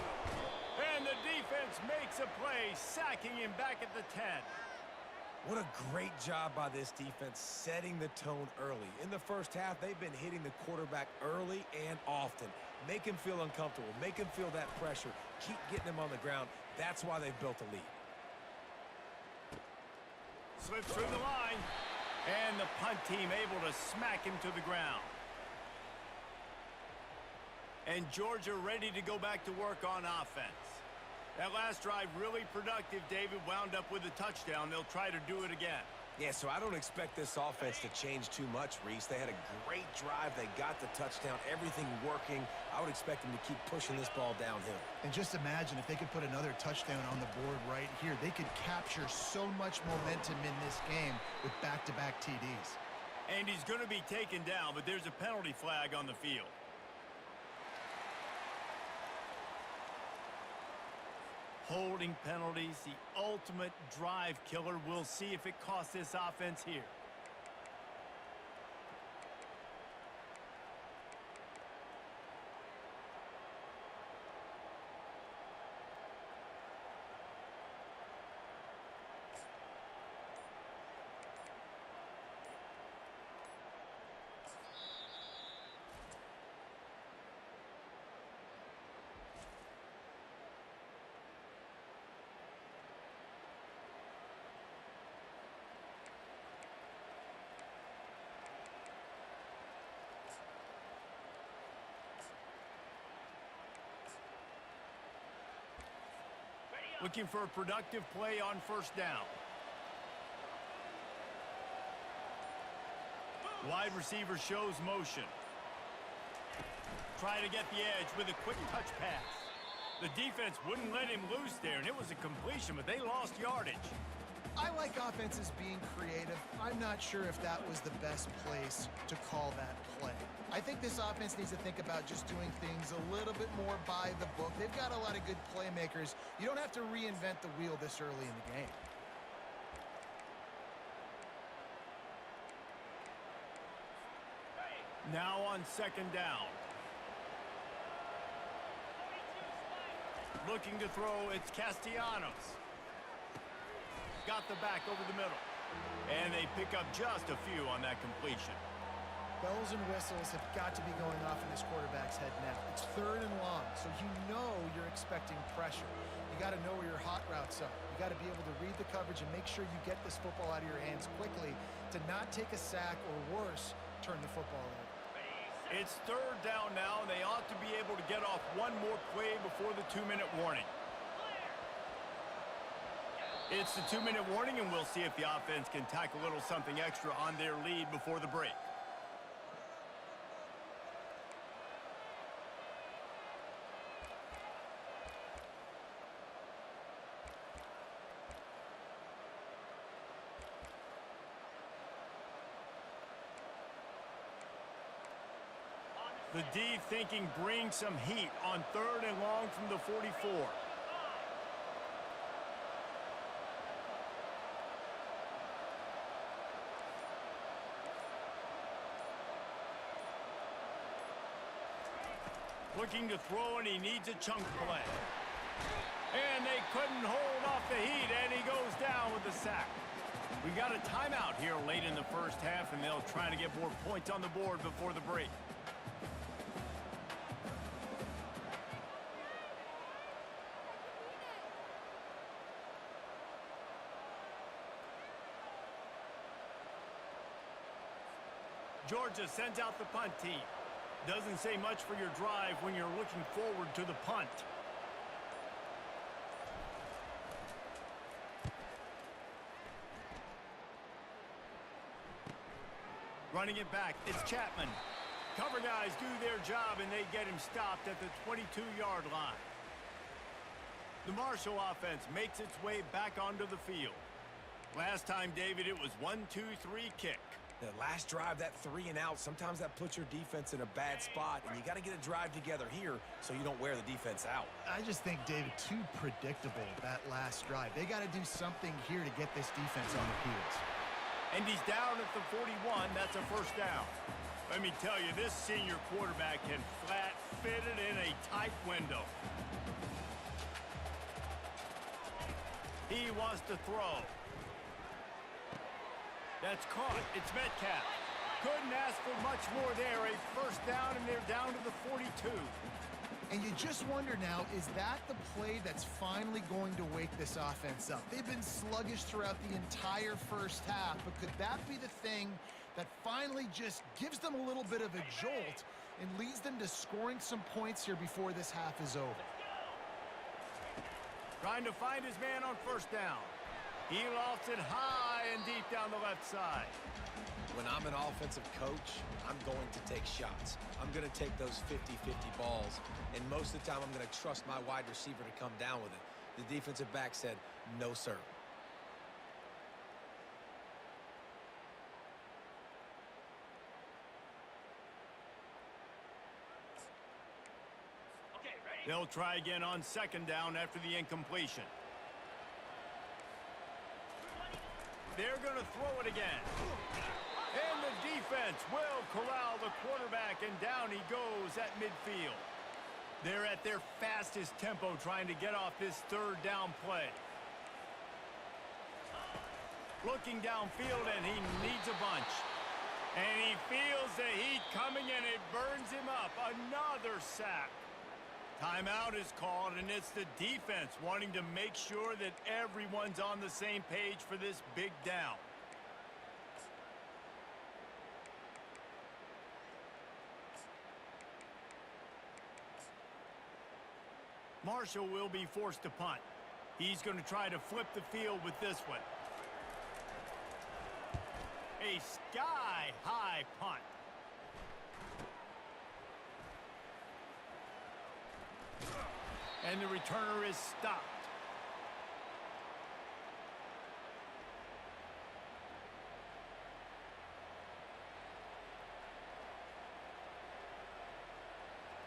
And the defense makes a play, sacking him back at the 10. What a great job by this defense setting the tone early. In the first half, they've been hitting the quarterback early and often. Make him feel uncomfortable. Make him feel that pressure. Keep getting him on the ground. That's why they've built a lead. Slips through the line. And the punt team able to smack him to the ground. And Georgia ready to go back to work on offense. That last drive really productive. David wound up with a touchdown. They'll try to do it again. Yeah, so I don't expect this offense to change too much, Reese. They had a great drive. They got the touchdown. Everything working. I would expect them to keep pushing this ball downhill. And just imagine if they could put another touchdown on the board right here. They could capture so much momentum in this game with back-to-back TDs. And he's going to be taken down, but there's a penalty flag on the field. Holding penalties, the ultimate drive killer. We'll see if it costs this offense here. Looking for a productive play on first down. Wide receiver shows motion. Trying to get the edge with a quick touch pass. The defense wouldn't let him loose there, and it was a completion, but they lost yardage. I like offenses being creative. I'm not sure if that was the best place to call that play. I think this offense needs to think about just doing things a little bit more by the book. They've got a lot of good playmakers. You don't have to reinvent the wheel this early in the game. Now on second down. Looking to throw, it's Castellanos. Got the back over the middle. And they pick up just a few on that completion. Bells and whistles have got to be going off in this quarterback's head now. It's third and long, so you know you're expecting pressure. You got to know where your hot routes are. You got to be able to read the coverage and make sure you get this football out of your hands quickly to not take a sack or worse, turn the football over. It's third down now, and they ought to be able to get off one more play before the 2-minute warning. It's the 2-minute warning, and we'll see if the offense can tack a little something extra on their lead before the break. The D thinking bring some heat on third and long from the 44. Looking to throw, and he needs a chunk play. And they couldn't hold off the heat, and he goes down with the sack. We got a timeout here late in the first half, and they'll try to get more points on the board before the break. Georgia sends out the punt team. Doesn't say much for your drive when you're looking forward to the punt. Running it back, it's Chapman. Cover guys do their job, and they get him stopped at the 22-yard line. The Marshall offense makes its way back onto the field. Last time, David, it was 1-2-3 kick. The last drive, that 3 and out, sometimes that puts your defense in a bad spot, and you got to get a drive together here so you don't wear the defense out. I just think, David, too predictable, that last drive. They got to do something here to get this defense on their heels. And he's down at the 41. That's a first down. Let me tell you, this senior quarterback can flat fit it in a tight window. He wants to throw. That's caught. It's Metcalf. Couldn't ask for much more there. A first down, and they're down to the 42. And you just wonder now, is that the play that's finally going to wake this offense up? They've been sluggish throughout the entire first half, but could that be the thing that finally just gives them a little bit of a jolt and leads them to scoring some points here before this half is over? Trying to find his man on first down. He lofts it high and deep down the left side. When I'm an offensive coach, I'm going to take shots. I'm going to take those 50-50 balls, and most of the time I'm going to trust my wide receiver to come down with it. The defensive back said, no, sir. They'll try again on second down after the incompletion. They're going to throw it again. And the defense will corral the quarterback, and down he goes at midfield. They're at their fastest tempo trying to get off this third down play. Looking downfield, and he needs a bunch. And he feels the heat coming, and it burns him up. Another sack. Timeout is called, and it's the defense wanting to make sure that everyone's on the same page for this big down. Marshall will be forced to punt. He's going to try to flip the field with this one. A sky-high punt. And the returner is stopped.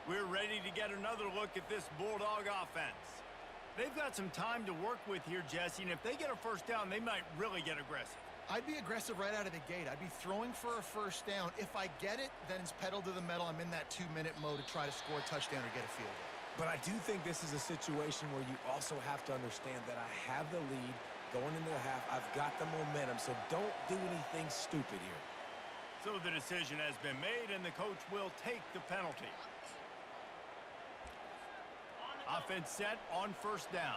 We're ready to get another look at this Bulldog offense. They've got some time to work with here, Jesse, and if they get a first down, they might really get aggressive. I'd be aggressive right out of the gate. I'd be throwing for a first down. If I get it, then it's pedal to the metal. I'm in that 2-minute mode to try to score a touchdown or get a field goal. But I do think this is a situation where you also have to understand that I have the lead going into the half. I've got the momentum, so don't do anything stupid here. So the decision has been made, and the coach will take the penalty. Offense set on first down.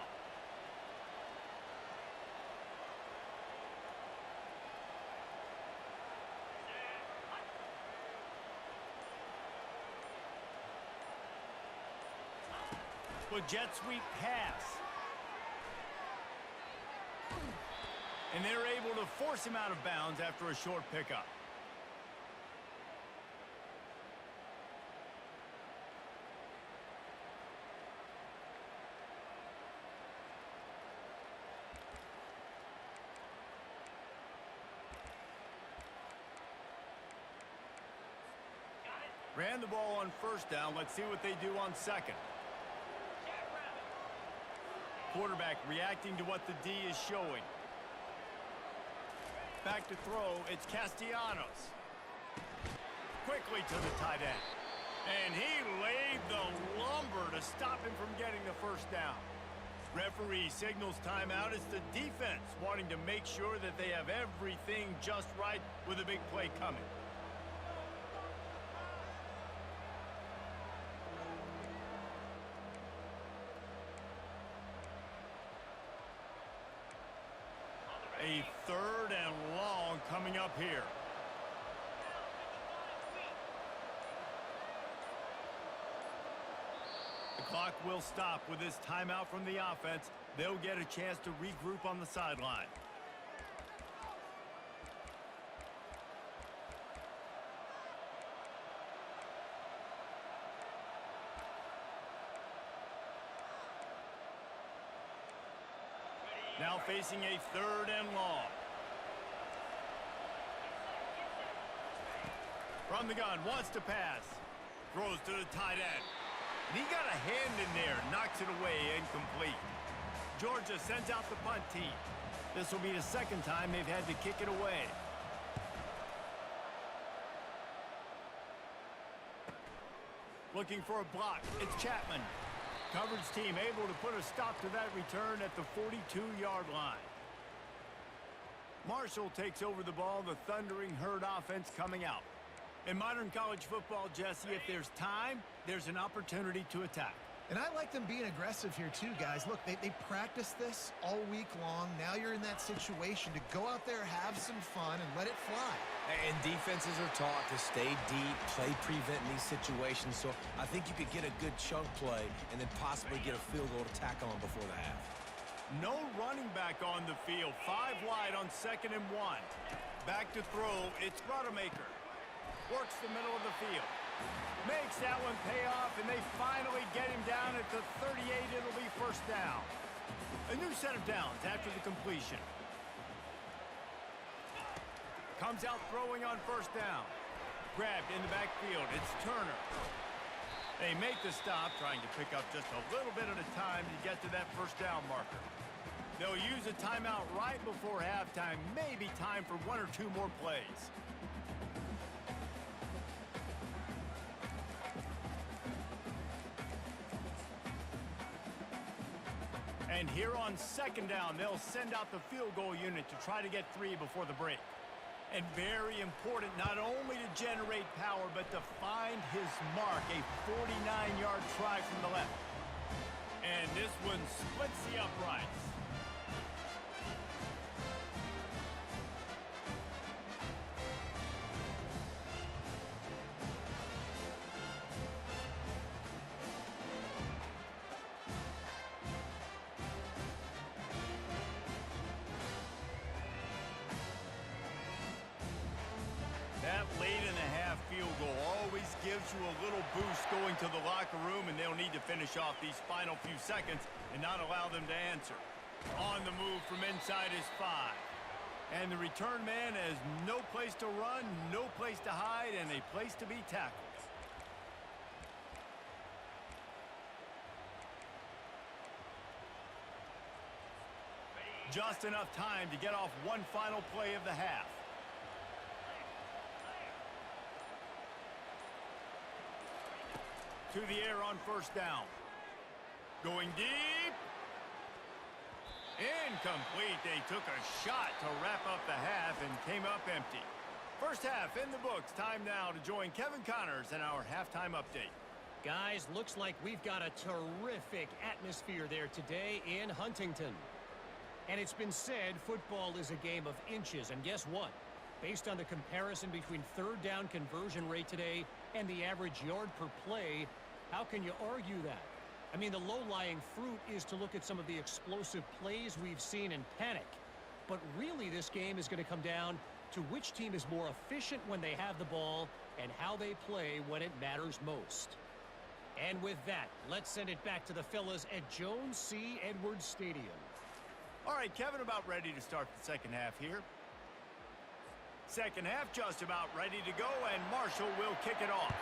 With jet sweep pass. And they're able to force him out of bounds after a short pickup. Ran the ball on first down. Let's see what they do on second. Quarterback reacting to what the D is showing. Back to throw, it's Castellanos. Quickly to the tight end. And he laid the lumber to stop him from getting the first down. Referee signals timeout. It's the defense wanting to make sure that they have everything just right with a big play coming. A third and long coming up here. The clock will stop with this timeout from the offense. They'll get a chance to regroup on the sideline. Now facing a third and long. From the gun, wants to pass. Throws to the tight end. And he got a hand in there, knocks it away, incomplete. Georgia sends out the punt team. This will be the second time they've had to kick it away. Looking for a block. It's Chapman. Coverage team able to put a stop to that return at the 42-yard line. Marshall takes over the ball, the thundering herd offense coming out. In modern college football, Jesse, if there's time, there's an opportunity to attack. And I like them being aggressive here too, guys. Look, they practiced this all week long. Now you're in that situation to go out there, have some fun, and let it fly. And defenses are taught to stay deep, play prevent in these situations. So I think you could get a good chunk play and then possibly get a field goal to tackle on before the half. No running back on the field. 5 wide on 2nd and 1. Back to throw. It's Rodemaker. Works the middle of the field. Makes that one pay off, and they finally get him down at the 38. It'll be 1st down. A new set of downs after the completion. Comes out throwing on 1st down. Grabbed in the backfield. It's Turner. They make the stop, trying to pick up just a little bit at a time to get to that 1st down marker. They'll use a timeout right before halftime. Maybe time for 1 or 2 more plays. And here on 2nd down, they'll send out the field goal unit to try to get 3 before the break. And very important, not only to generate power, but to find his mark, a 49-yard try from the left. And this one splits the uprights. That late-in-the-half field goal always gives you a little boost going to the locker room, and they'll need to finish off these final few seconds and not allow them to answer. On the move from inside is 5. And the return man has no place to run, no place to hide, and a place to be tackled. Just enough time to get off one final play of the half. To the air on 1st down. Going deep. Incomplete. They took a shot to wrap up the half and came up empty. 1st half in the books. Time now to join Kevin Connors in our halftime update. Guys, looks like we've got a terrific atmosphere there today in Huntington. And it's been said football is a game of inches. And guess what? Based on the comparison between 3rd down conversion rate today and the average yard per play, how can you argue that? I mean, the low-lying fruit is to look at some of the explosive plays we've seen in panic. But really, this game is going to come down to which team is more efficient when they have the ball and how they play when it matters most. And with that, let's send it back to the fellas at Jones C. Edwards Stadium. All right, Kevin, about ready to start the 2nd half here. 2nd half just about ready to go, and Marshall will kick it off.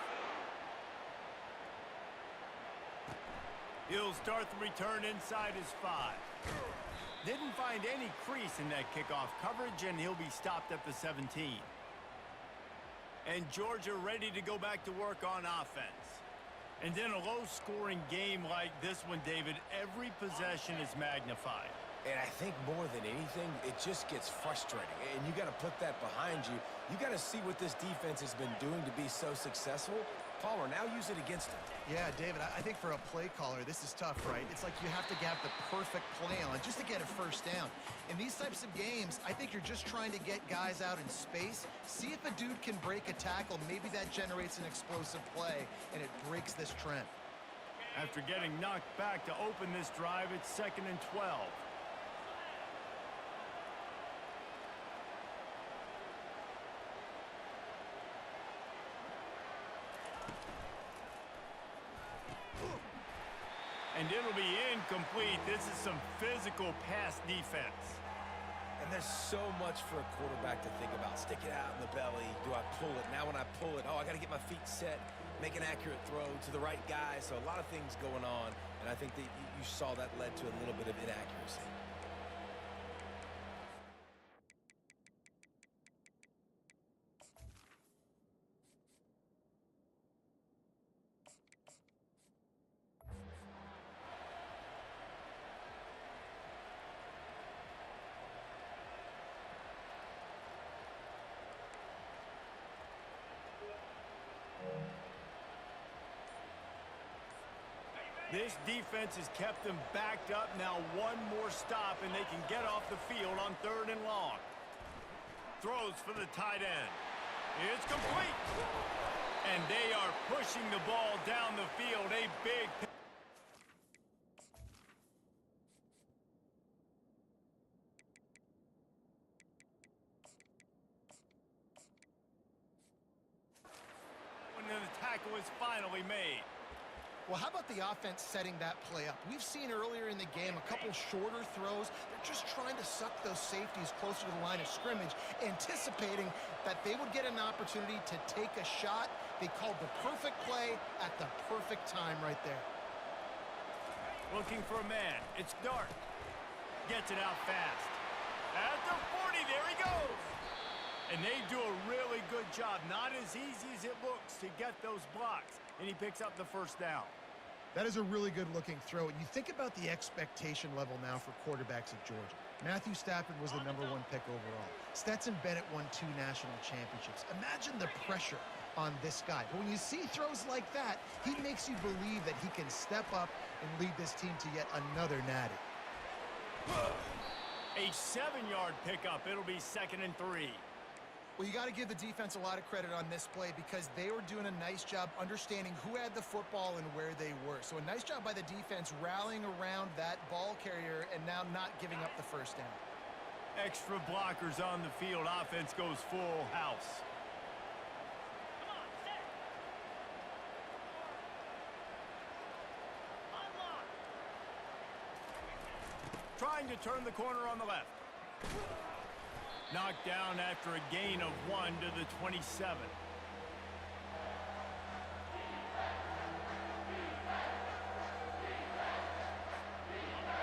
He'll start the return inside his 5. Didn't find any crease in that kickoff coverage, and he'll be stopped at the 17. And Georgia ready to go back to work on offense. And in a low-scoring game like this one, David, every possession is magnified. And I think more than anything, it just gets frustrating. And you got to put that behind you. You got to see what this defense has been doing to be so successful. Palmer, now use it against him. Yeah, David, I think for a play caller, this is tough, right? It's like you have to have the perfect play on just to get a 1st down. In these types of games, I think you're just trying to get guys out in space, see if a dude can break a tackle. Maybe that generates an explosive play, and it breaks this trend. After getting knocked back to open this drive, it's 2nd and 12. And it'll be incomplete. This is some physical pass defense. And there's so much for a quarterback to think about. Stick it out in the belly. Do I pull it? Now when I pull it, I got to get my feet set, make an accurate throw to the right guy. So a lot of things going on. And I think that you saw that led to a little bit of inaccuracy. This defense has kept them backed up. Now one more stop, and they can get off the field on 3rd and long. Throws for the tight end. It's complete. And they are pushing the ball down the field. A big pick. When the tackle is finally made. Well, how about the offense setting that play up? We've seen earlier in the game a couple shorter throws. They're just trying to suck those safeties closer to the line of scrimmage, anticipating that they would get an opportunity to take a shot. They called the perfect play at the perfect time right there. Looking for a man. It's Dart. Gets it out fast. At the 40, there he goes. And they do a really good job. Not as easy as it looks to get those blocks. And he picks up the 1st down. That is a really good-looking throw. And you think about the expectation level now for quarterbacks at Georgia. Matthew Stafford was the #1 pick overall. Stetson Bennett won 2 national championships. Imagine the pressure on this guy. But when you see throws like that, he makes you believe that he can step up and lead this team to yet another natty. A 7-yard pickup. It'll be 2nd and 3. Well, you got to give the defense a lot of credit on this play because they were doing a nice job understanding who had the football and where they were. So a nice job by the defense rallying around that ball carrier and now not giving up the 1st down. Extra blockers on the field. Offense goes full house. Trying to turn the corner on the left. Knocked down after a gain of 1 to the 27.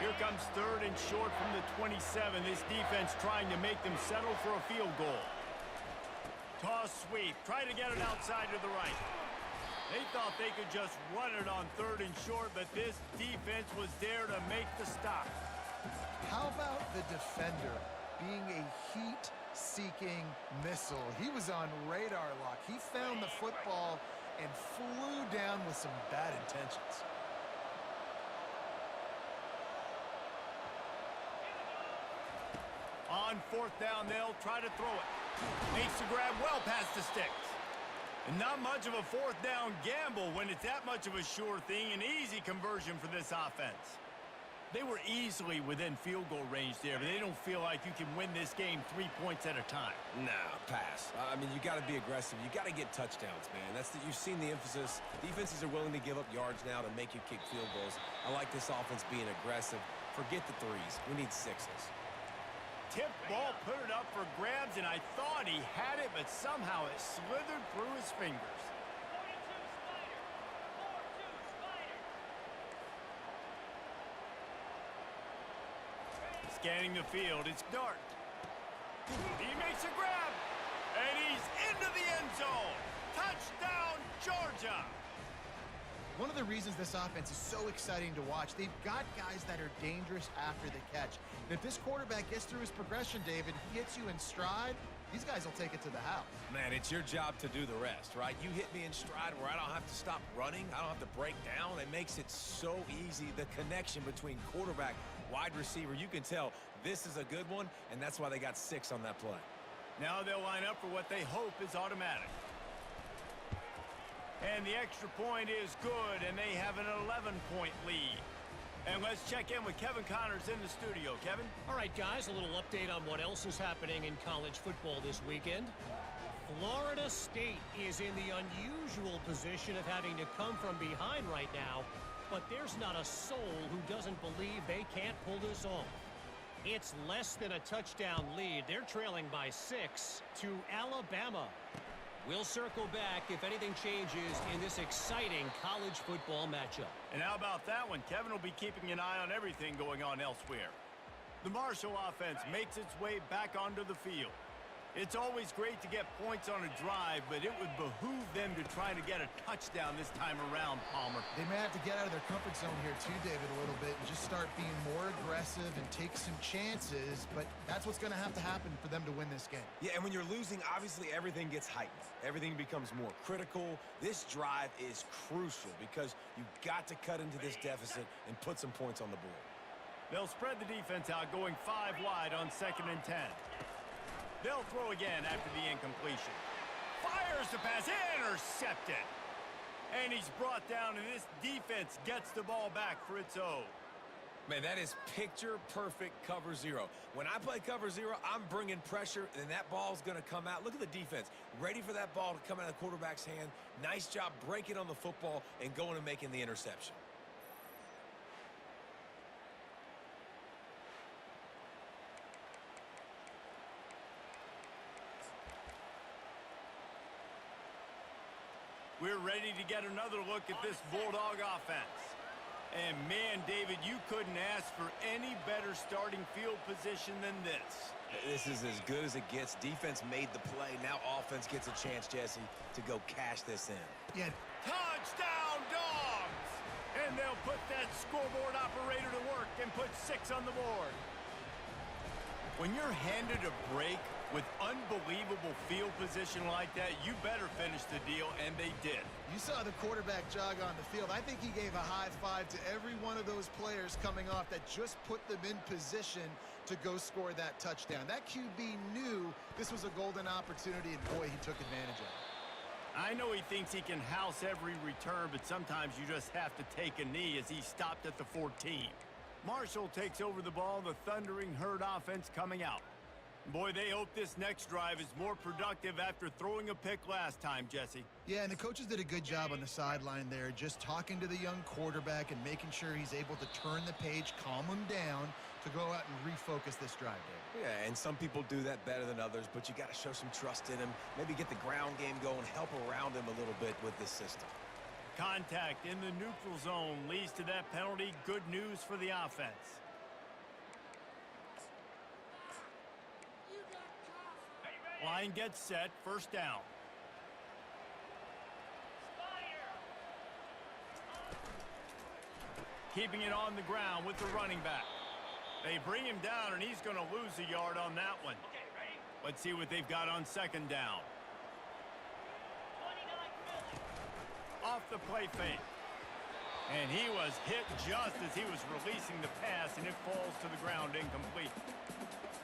Here comes 3rd and short from the 27. This defense trying to make them settle for a field goal. Toss sweep. Try to get it outside to the right. They thought they could just run it on 3rd and short, but this defense was there to make the stop. How about the defender being a heat-seeking missile? He was on radar lock. He found the football and flew down with some bad intentions. On 4th down, they'll try to throw it. Makes the grab well past the sticks. And not much of a 4th down gamble when it's that much of a sure thing. An easy conversion for this offense. They were easily within field goal range there, but they don't feel like you can win this game 3 points at a time. Nah, pass. I mean, you got to be aggressive. You got to get touchdowns, man. You've seen the emphasis. Defenses are willing to give up yards now to make you kick field goals. I like this offense being aggressive. Forget the 3s. We need 6s. Tip ball, put it up for grabs, and I thought he had it, but somehow it slithered through his fingers. Scanning the field, it's Dart. He makes a grab, and he's into the end zone. Touchdown, Georgia! One of the reasons this offense is so exciting to watch, they've got guys that are dangerous after the catch. And if this quarterback gets through his progression, David, he hits you in stride, these guys will take it to the house. Man, it's your job to do the rest, right? You hit me in stride where I don't have to stop running. I don't have to break down. It makes it so easy. The connection between quarterback, wide receiver, you can tell this is a good one, and that's why they got 6 on that play. Now they'll line up for what they hope is automatic. And the extra point is good, and they have an 11-point lead. And let's check in with Kevin Connors in the studio. Kevin? All right, guys, a little update on what else is happening in college football this weekend. Florida State is in the unusual position of having to come from behind right now, but there's not a soul who doesn't believe they can't pull this off. It's less than a touchdown lead. They're trailing by 6 to Alabama. We'll circle back if anything changes in this exciting college football matchup. And how about that one? Kevin will be keeping an eye on everything going on elsewhere. The Marshall offense makes its way back onto the field. It's always great to get points on a drive, but it would behoove them to try to get a touchdown this time around, Palmer. They may have to get out of their comfort zone here too, David, a little bit and just start being more aggressive and take some chances, but that's what's going to have to happen for them to win this game. Yeah, and when you're losing, obviously everything gets heightened. Everything becomes more critical. This drive is crucial because you've got to cut into this deficit and put some points on the board. They'll spread the defense out, going 5 wide on 2nd and 10. They'll throw again after the incompletion. Fires the pass, intercepted. And he's brought down, and this defense gets the ball back for its own. Man, that is picture-perfect cover zero. When I play cover zero, I'm bringing pressure, and that ball's going to come out. Look at the defense. Ready for that ball to come out of the quarterback's hand. Nice job breaking on the football and going and making the interception. We're ready to get another look at this Bulldog offense. And man, David, you couldn't ask for any better starting field position than this. This is as good as it gets. Defense made the play. Now offense gets a chance, Jesse, to go cash this in. Yeah. Touchdown, Dogs! And they'll put that scoreboard operator to work and put 6 on the board. When you're handed a break with unbelievable field position like that, you better finish the deal, and they did. You saw the quarterback jog on the field. I think he gave a high five to every one of those players coming off that just put them in position to go score that touchdown. That QB knew this was a golden opportunity, and boy, he took advantage of it. I know he thinks he can house every return, but sometimes you just have to take a knee as he stopped at the 14. Marshall takes over the ball, the Thundering Herd offense coming out. Boy, they hope this next drive is more productive after throwing a pick last time, Jesse. Yeah, and the coaches did a good job on the sideline there, just talking to the young quarterback and making sure he's able to turn the page, calm him down to go out and refocus this drive, Dave. Yeah, and some people do that better than others, but you got to show some trust in him, maybe get the ground game going, help around him a little bit with this system. Contact in the neutral zone leads to that penalty. Good news for the offense. Line gets set, first down. Keeping it on the ground with the running back. They bring him down, and he's going to lose a yard on that one. Let's see what they've got on 2nd down. Off the play fake. And he was hit just as he was releasing the pass, and it falls to the ground incomplete.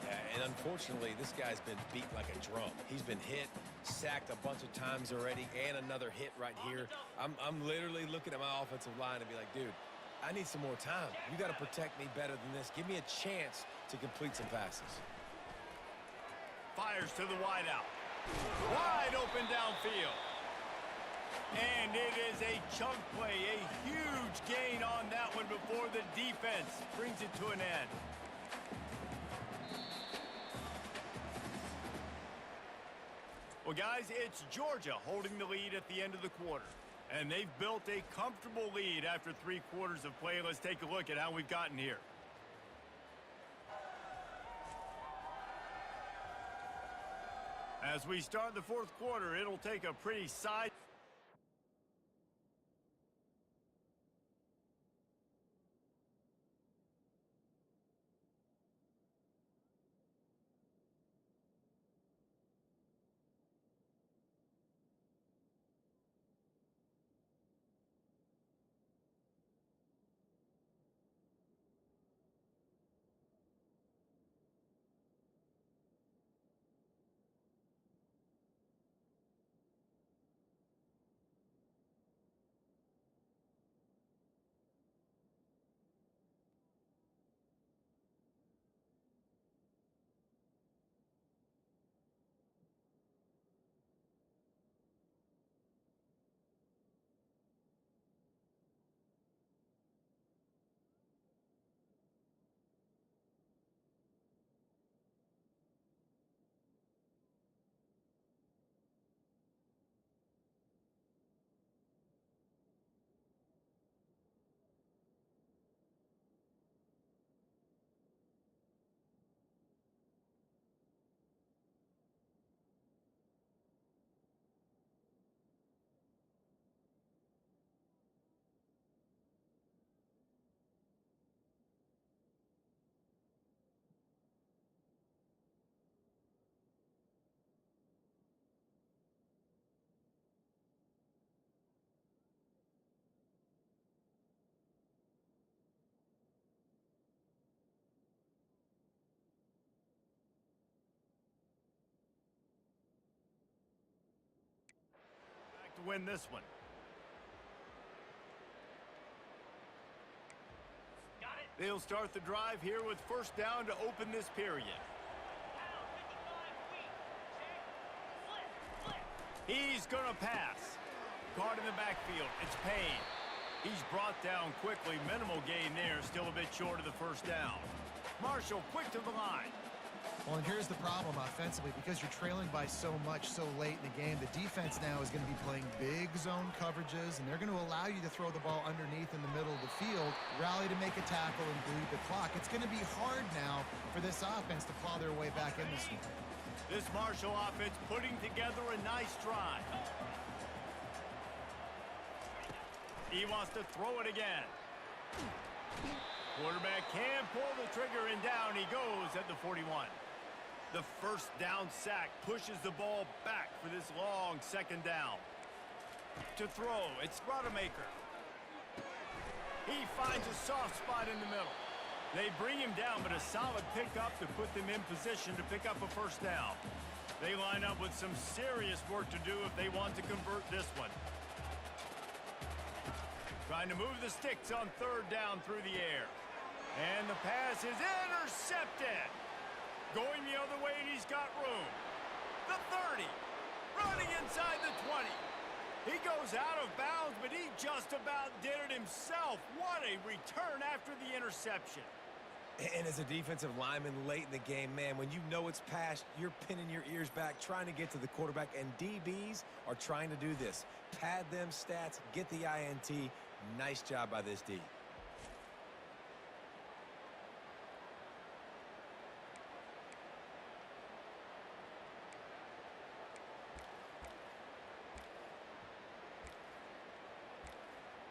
Yeah, and unfortunately, this guy's been beat like a drum. He's been hit, sacked a bunch of times already, and another hit right here. I'm literally looking at my offensive line and be like, dude, I need some more time. You got to protect me better than this. Give me a chance to complete some passes. Fires to the wideout. Wide open downfield. And it is a chunk play, a huge gain on that one before the defense brings it to an end. Well, guys, it's Georgia holding the lead at the end of the quarter. And they've built a comfortable lead after 3 quarters of play. Let's take a look at how we've gotten here. As we start the 4th quarter, it'll take a pretty side... win this one. They'll start the drive here with first down to open this period. He's going to pass. Guard in the backfield. It's Payne. He's brought down quickly. Minimal gain there. Still a bit short of the first down. Marshall quick to the line. Well, and here's the problem offensively. Because you're trailing by so much so late in the game, the defense now is going to be playing big zone coverages, and they're going to allow you to throw the ball underneath in the middle of the field, rally to make a tackle, and bleed the clock. It's going to be hard now for this offense to claw their way back in this one. This Marshall offense putting together a nice drive. He wants to throw it again. Quarterback can pull the trigger, and down he goes at the 41. The first down sack pushes the ball back for this long second down. To throw, it's Rodemaker. He finds a soft spot in the middle. They bring him down, but a solid pickup to put them in position to pick up a first down. They line up with some serious work to do if they want to convert this one. Trying to move the sticks on third down through the air. And the pass is intercepted. Going the other way, and he's got room. The 30. Running inside the 20. He goes out of bounds, but he just about did it himself. What a return after the interception. And as a defensive lineman late in the game, man, when you know it's past, you're pinning your ears back, trying to get to the quarterback, and DBs are trying to do this. Pad them stats, get the INT. Nice job by this D.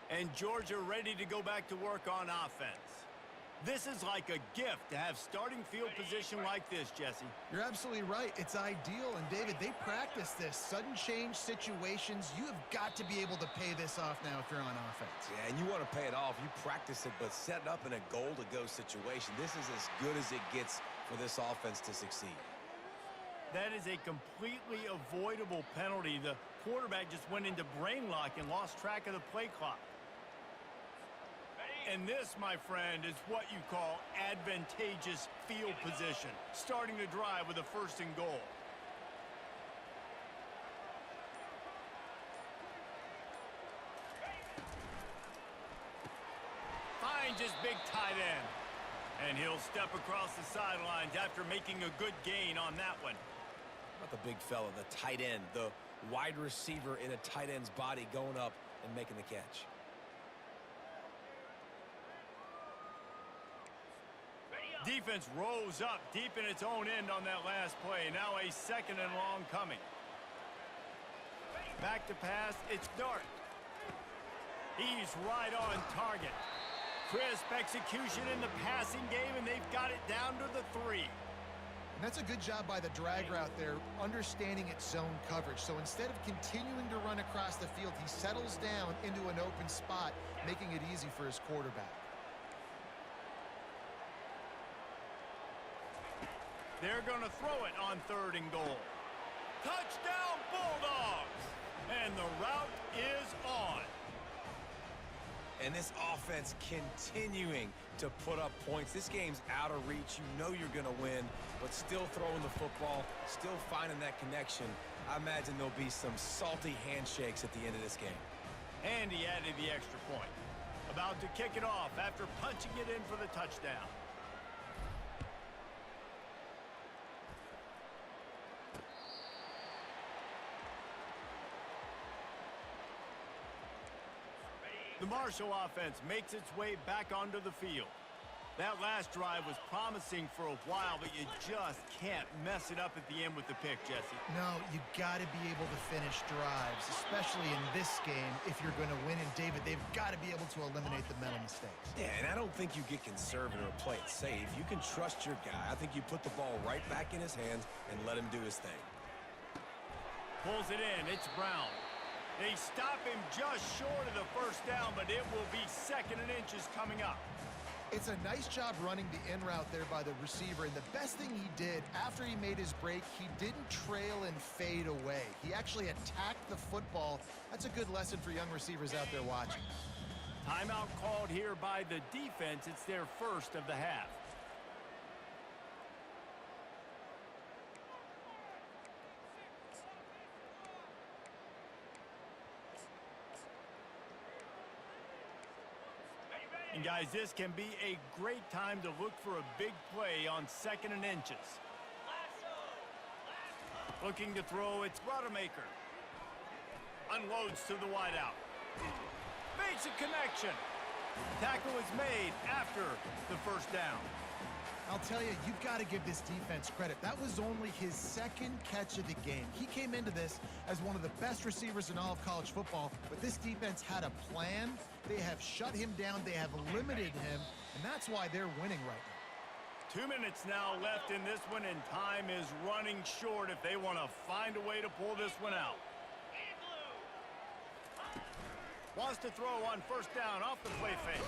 And Georgia ready to go back to work on offense. This is like a gift to have starting field position like this, Jesse. You're absolutely right. It's ideal. And, David, they practice this. Sudden change situations. You have got to be able to pay this off now if you're on offense. Yeah, and you want to pay it off. You practice it, but set up in a goal-to-go situation. This is as good as it gets for this offense to succeed. That is a completely avoidable penalty. The quarterback just went into brain lock and lost track of the play clock. And this, my friend, is what you call advantageous field position. Starting the drive with a first and goal. Finds his big tight end. And he'll step across the sidelines after making a good gain on that one. Not the big fella, the tight end, the wide receiver in a tight end's body going up and making the catch. Defense rose up deep in its own end on that last play. Now a second and long coming. Back to pass, it's Dart. He's right on target. Crisp execution in the passing game, and they've got it down to the 3. And that's a good job by the drag route there, understanding its zone coverage. So instead of continuing to run across the field, he settles down into an open spot, making it easy for his quarterback. They're going to throw it on third and goal. Touchdown, Bulldogs! And the route is on. And this offense continuing to put up points. This game's out of reach. You know you're going to win, but still throwing the football, still finding that connection. I imagine there'll be some salty handshakes at the end of this game. And he added the extra point. About to kick it off after punching it in for the touchdown. The Marshall offense makes its way back onto the field. That last drive was promising for a while, but you just can't mess it up at the end with the pick, Jesse. No, you got to be able to finish drives, especially in this game if you're going to win. And, David, they've got to be able to eliminate the mental mistakes. Yeah, and I don't think you get conservative or play it safe. You can trust your guy. I think you put the ball right back in his hands and let him do his thing. Pulls it in. It's Brown. They stop him just short of the first down, but it will be second and inches coming up. It's a nice job running the in route there by the receiver, and the best thing he did after he made his break, he didn't trail and fade away. He actually attacked the football. That's a good lesson for young receivers out there watching. Timeout called here by the defense. It's their first of the half. And guys, this can be a great time to look for a big play on 2nd and inches. Looking to throw, it's Rodemaker. Unloads to the wideout. Makes a connection. Tackle is made after the first down. I'll tell you, you've got to give this defense credit. That was only his 2nd catch of the game. He came into this as one of the best receivers in all of college football, but this defense had a plan. They have shut him down. They have limited him, and that's why they're winning right now. 2 minutes now left in this one, and time is running short if they want to find a way to pull this one out. Wants to throw on first down off the play fake.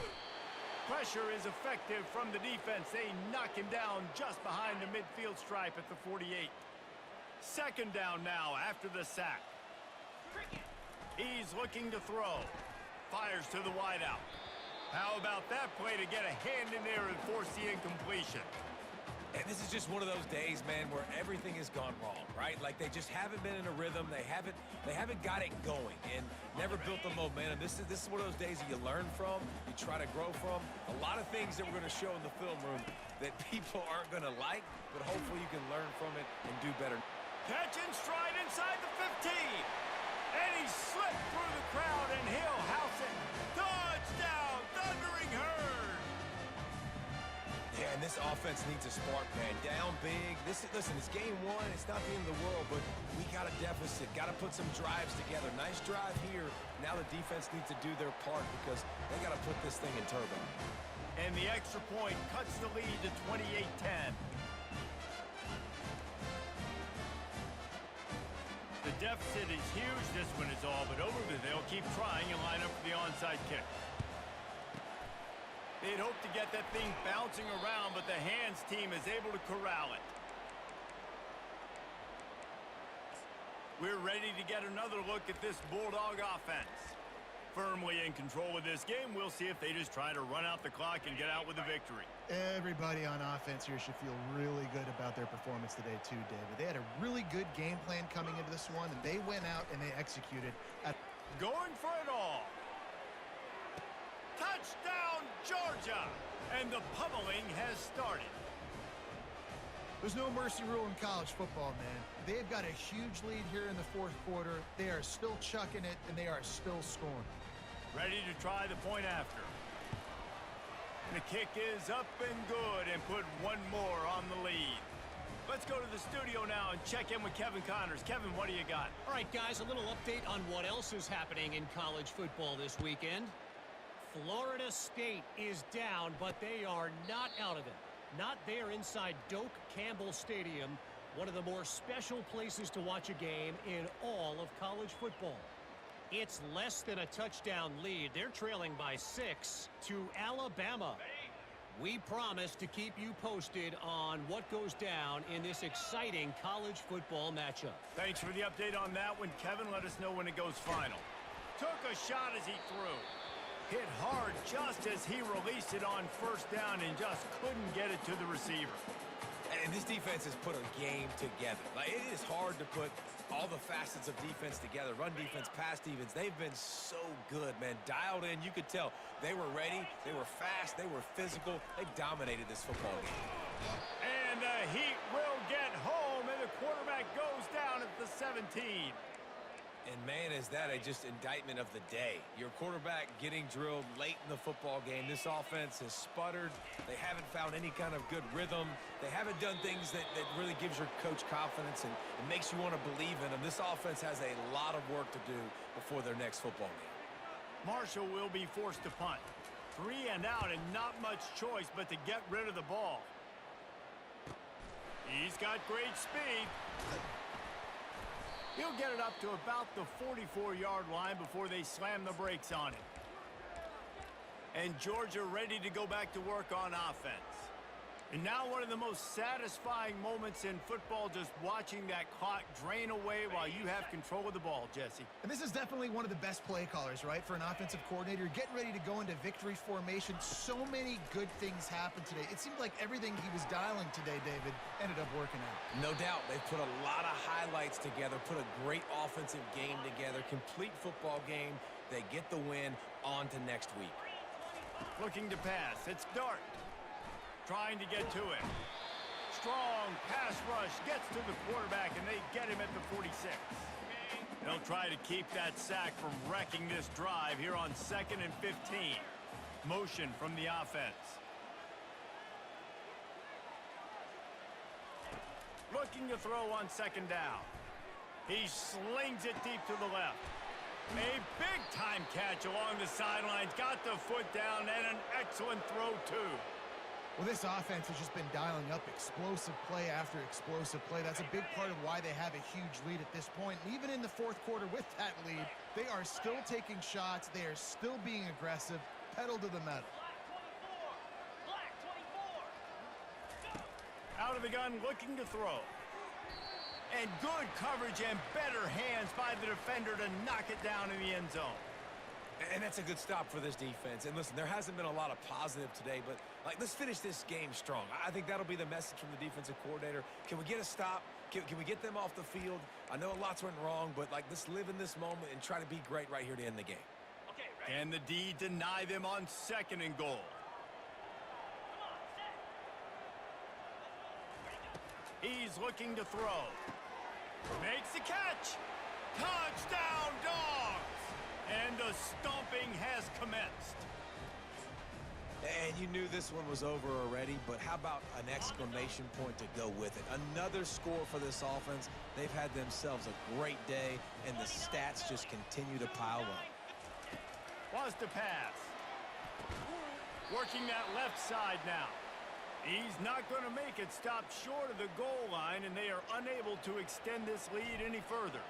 Pressure is effective from the defense. They knock him down just behind the midfield stripe at the 48. 2nd down now after the sack. He's looking to throw. Fires to the wideout. How about that play to get a hand in there and force the incompletion? And this is just one of those days, man, where everything has gone wrong, right? Like they just haven't been in a rhythm. They haven't got it going and never built the momentum. This is one of those days that you learn from, you try to grow from. A lot of things that we're going to show in the film room that people aren't going to like, but hopefully you can learn from it and do better. Catch and stride inside the 15. And he slipped through the crowd and he'll house it. Touchdown, Thundering Herd. Yeah, and this offense needs a spark, man. Down big. Listen, it's game 1. It's not the end of the world, but we got a deficit. Got to put some drives together. Nice drive here. Now the defense needs to do their part because they got to put this thing in turbo. And the extra point cuts the lead to 28-10. The deficit is huge. This one is all but over, but they'll keep trying and line up for the onside kick. They'd hope to get that thing bouncing around, but the hands team is able to corral it. We're ready to get another look at this Bulldog offense. Firmly in control of this game, we'll see if they just try to run out the clock and get out with a victory. Everybody on offense here should feel really good about their performance today too, David. They had a really good game plan coming into this one, and they went out and they executed. Going for it all. Touchdown, Georgia! And the pummeling has started. There's no mercy rule in college football, man. They've got a huge lead here in the 4th quarter. They are still chucking it, and they are still scoring. Ready to try the point after. The kick is up and good and put one more on the lead. Let's go to the studio now and check in with Kevin Connors. Kevin, what do you got? All right, guys, a little update on what else is happening in college football this weekend. Florida State is down, but they are not out of it. Not there inside Doak Campbell Stadium, one of the more special places to watch a game in all of college football. It's less than a touchdown lead. They're trailing by 6 to Alabama. We promise to keep you posted on what goes down in this exciting college football matchup. Thanks for the update on that one, Kevin. Let us know when it goes final. Took a shot as he threw. Hit hard just as he released it on first down and just couldn't get it to the receiver. And this defense has put a game together. Like, it is hard to put all the facets of defense together. Run defense, pass defense. They've been so good, man. Dialed in. You could tell they were ready. They were fast. They were physical. They dominated this football game. And the Heat will get home, and the quarterback goes down at the 17. And, man, is that just indictment of the day. Your quarterback getting drilled late in the football game. This offense has sputtered. They haven't found any kind of good rhythm. They haven't done things that really gives your coach confidence and it makes you want to believe in them. This offense has a lot of work to do before their next football game. Marshall will be forced to punt. 3 and out and not much choice but to get rid of the ball. He's got great speed. He'll get it up to about the 44-yard line before they slam the brakes on it. And Georgia ready to go back to work on offense. And now one of the most satisfying moments in football, just watching that clock drain away while you have control of the ball, Jesse. And this is definitely one of the best play callers, right, for an offensive coordinator. Getting ready to go into victory formation. So many good things happened today. It seemed like everything he was dialing today, David, ended up working out. No doubt. They've put a lot of highlights together, put a great offensive game together, complete football game. They get the win. On to next week. Looking to pass. It's Dart. Trying to get to it. Strong pass rush gets to the quarterback, and they get him at the 46. They'll try to keep that sack from wrecking this drive here on 2nd and 15. Motion from the offense. Looking to throw on 2nd down. He slings it deep to the left. A big-time catch along the sidelines. Got the foot down, and an excellent throw, too. Well, this offense has just been dialing up explosive play after explosive play. That's a big part of why they have a huge lead at this point. And even in the fourth quarter with that lead, they are still taking shots. They are still being aggressive, pedal to the metal. Black 24. Out of the gun, looking to throw. And good coverage and better hands by the defender to knock it down in the end zone. And that's a good stop for this defense. And listen, there hasn't been a lot of positive today, but let's finish this game strong. I think that'll be the message from the defensive coordinator. Can we get a stop? Can we get them off the field? I know lots went wrong, but let's live in this moment and try to be great right here to end the game. Okay, ready? Can the D deny them on 2nd and goal? Come on, set. He's looking to throw. Makes the catch. Touchdown, Dogs! And the stomping has commenced. And you knew this one was over already, but how about an exclamation point to go with it? Another score for this offense. They've had themselves a great day, and the stats just continue to pile up. Wants to pass. Working that left side now. He's not going to make it stop short of the goal line, and they are unable to extend this lead any further.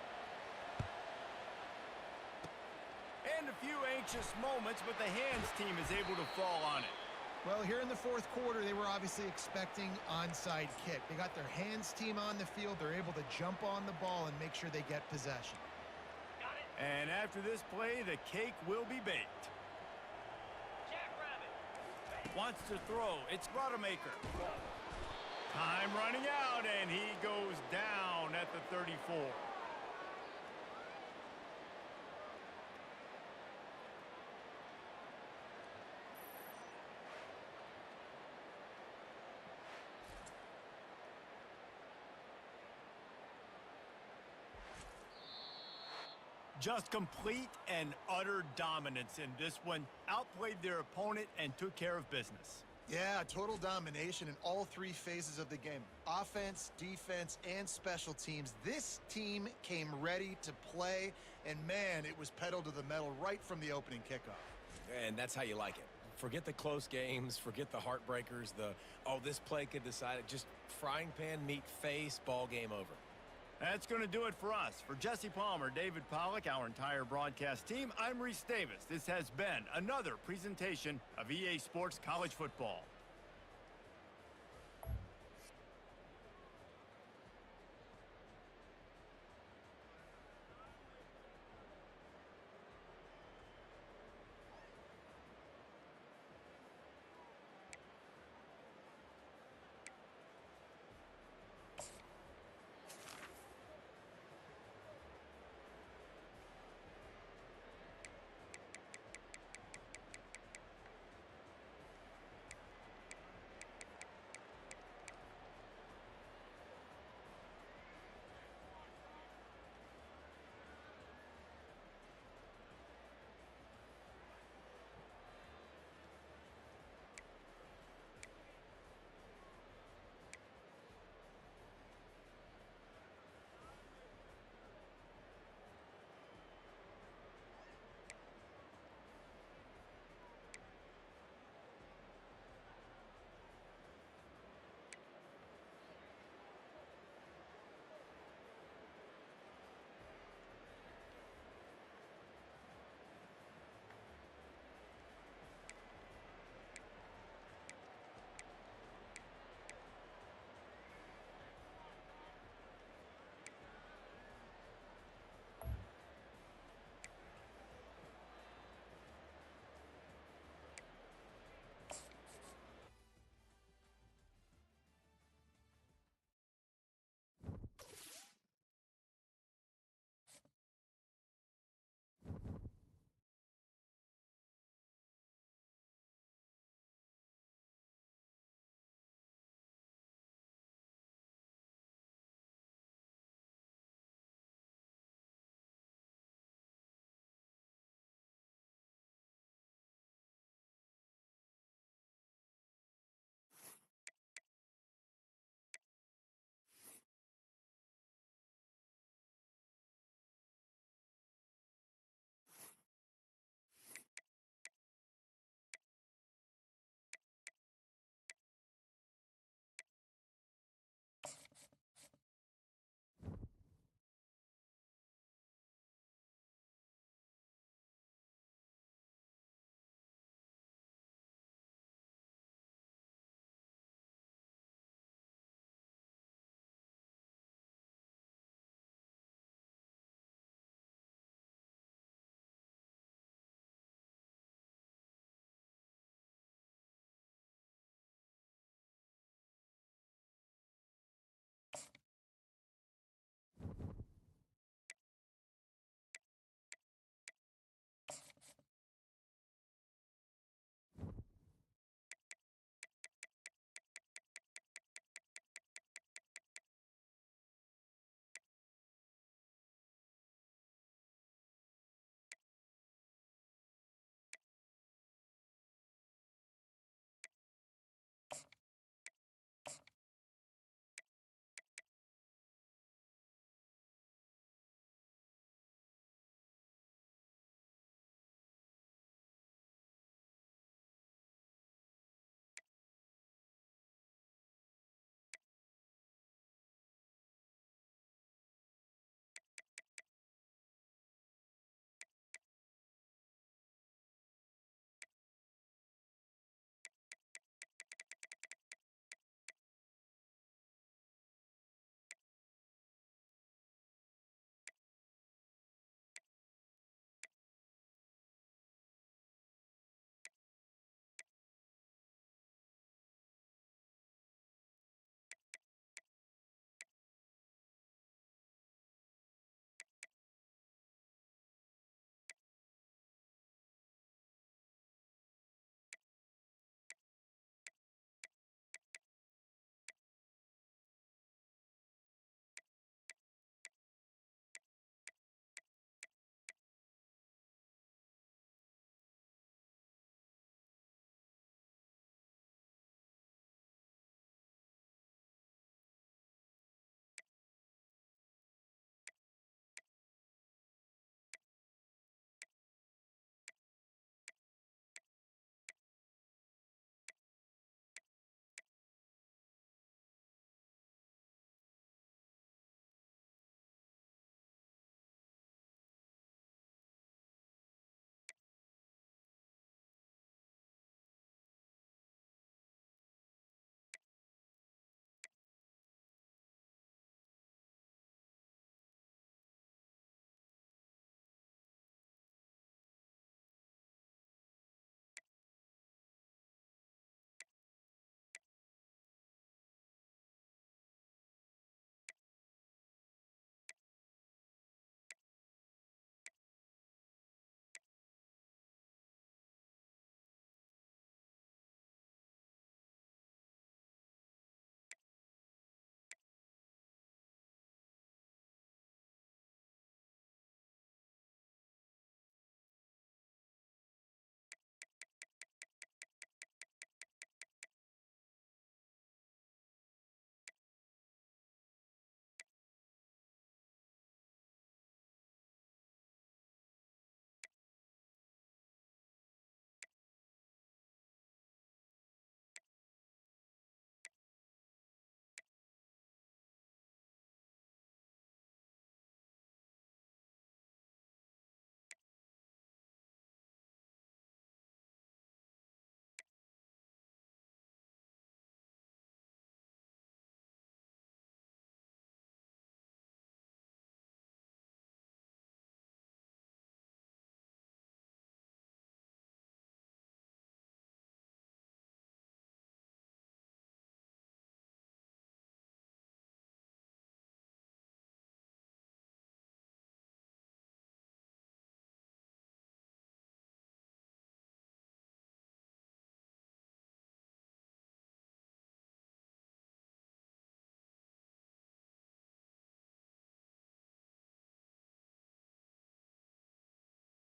And a few anxious moments, but the hands team is able to fall on it. Well, here in the fourth quarter, they were obviously expecting onside kick. They got their hands team on the field. They're able to jump on the ball and make sure they get possession. Got it. And after this play, the cake will be baked. Jackrabbit. Wants to throw. It's Rodemaker. Time running out, and he goes down at the 34. Just complete and utter dominance in this one. Outplayed their opponent and took care of business. Yeah, total domination in all three phases of the game. Offense, defense, and special teams. This team came ready to play, and man, it was pedal to the metal right from the opening kickoff. And that's how you like it. Forget the close games, forget the heartbreakers, this play could decide it. Just frying pan, meet face, ball game over. That's going to do it for us. For Jesse Palmer, David Pollack, our entire broadcast team, I'm Reese Davis. This has been another presentation of EA Sports College Football.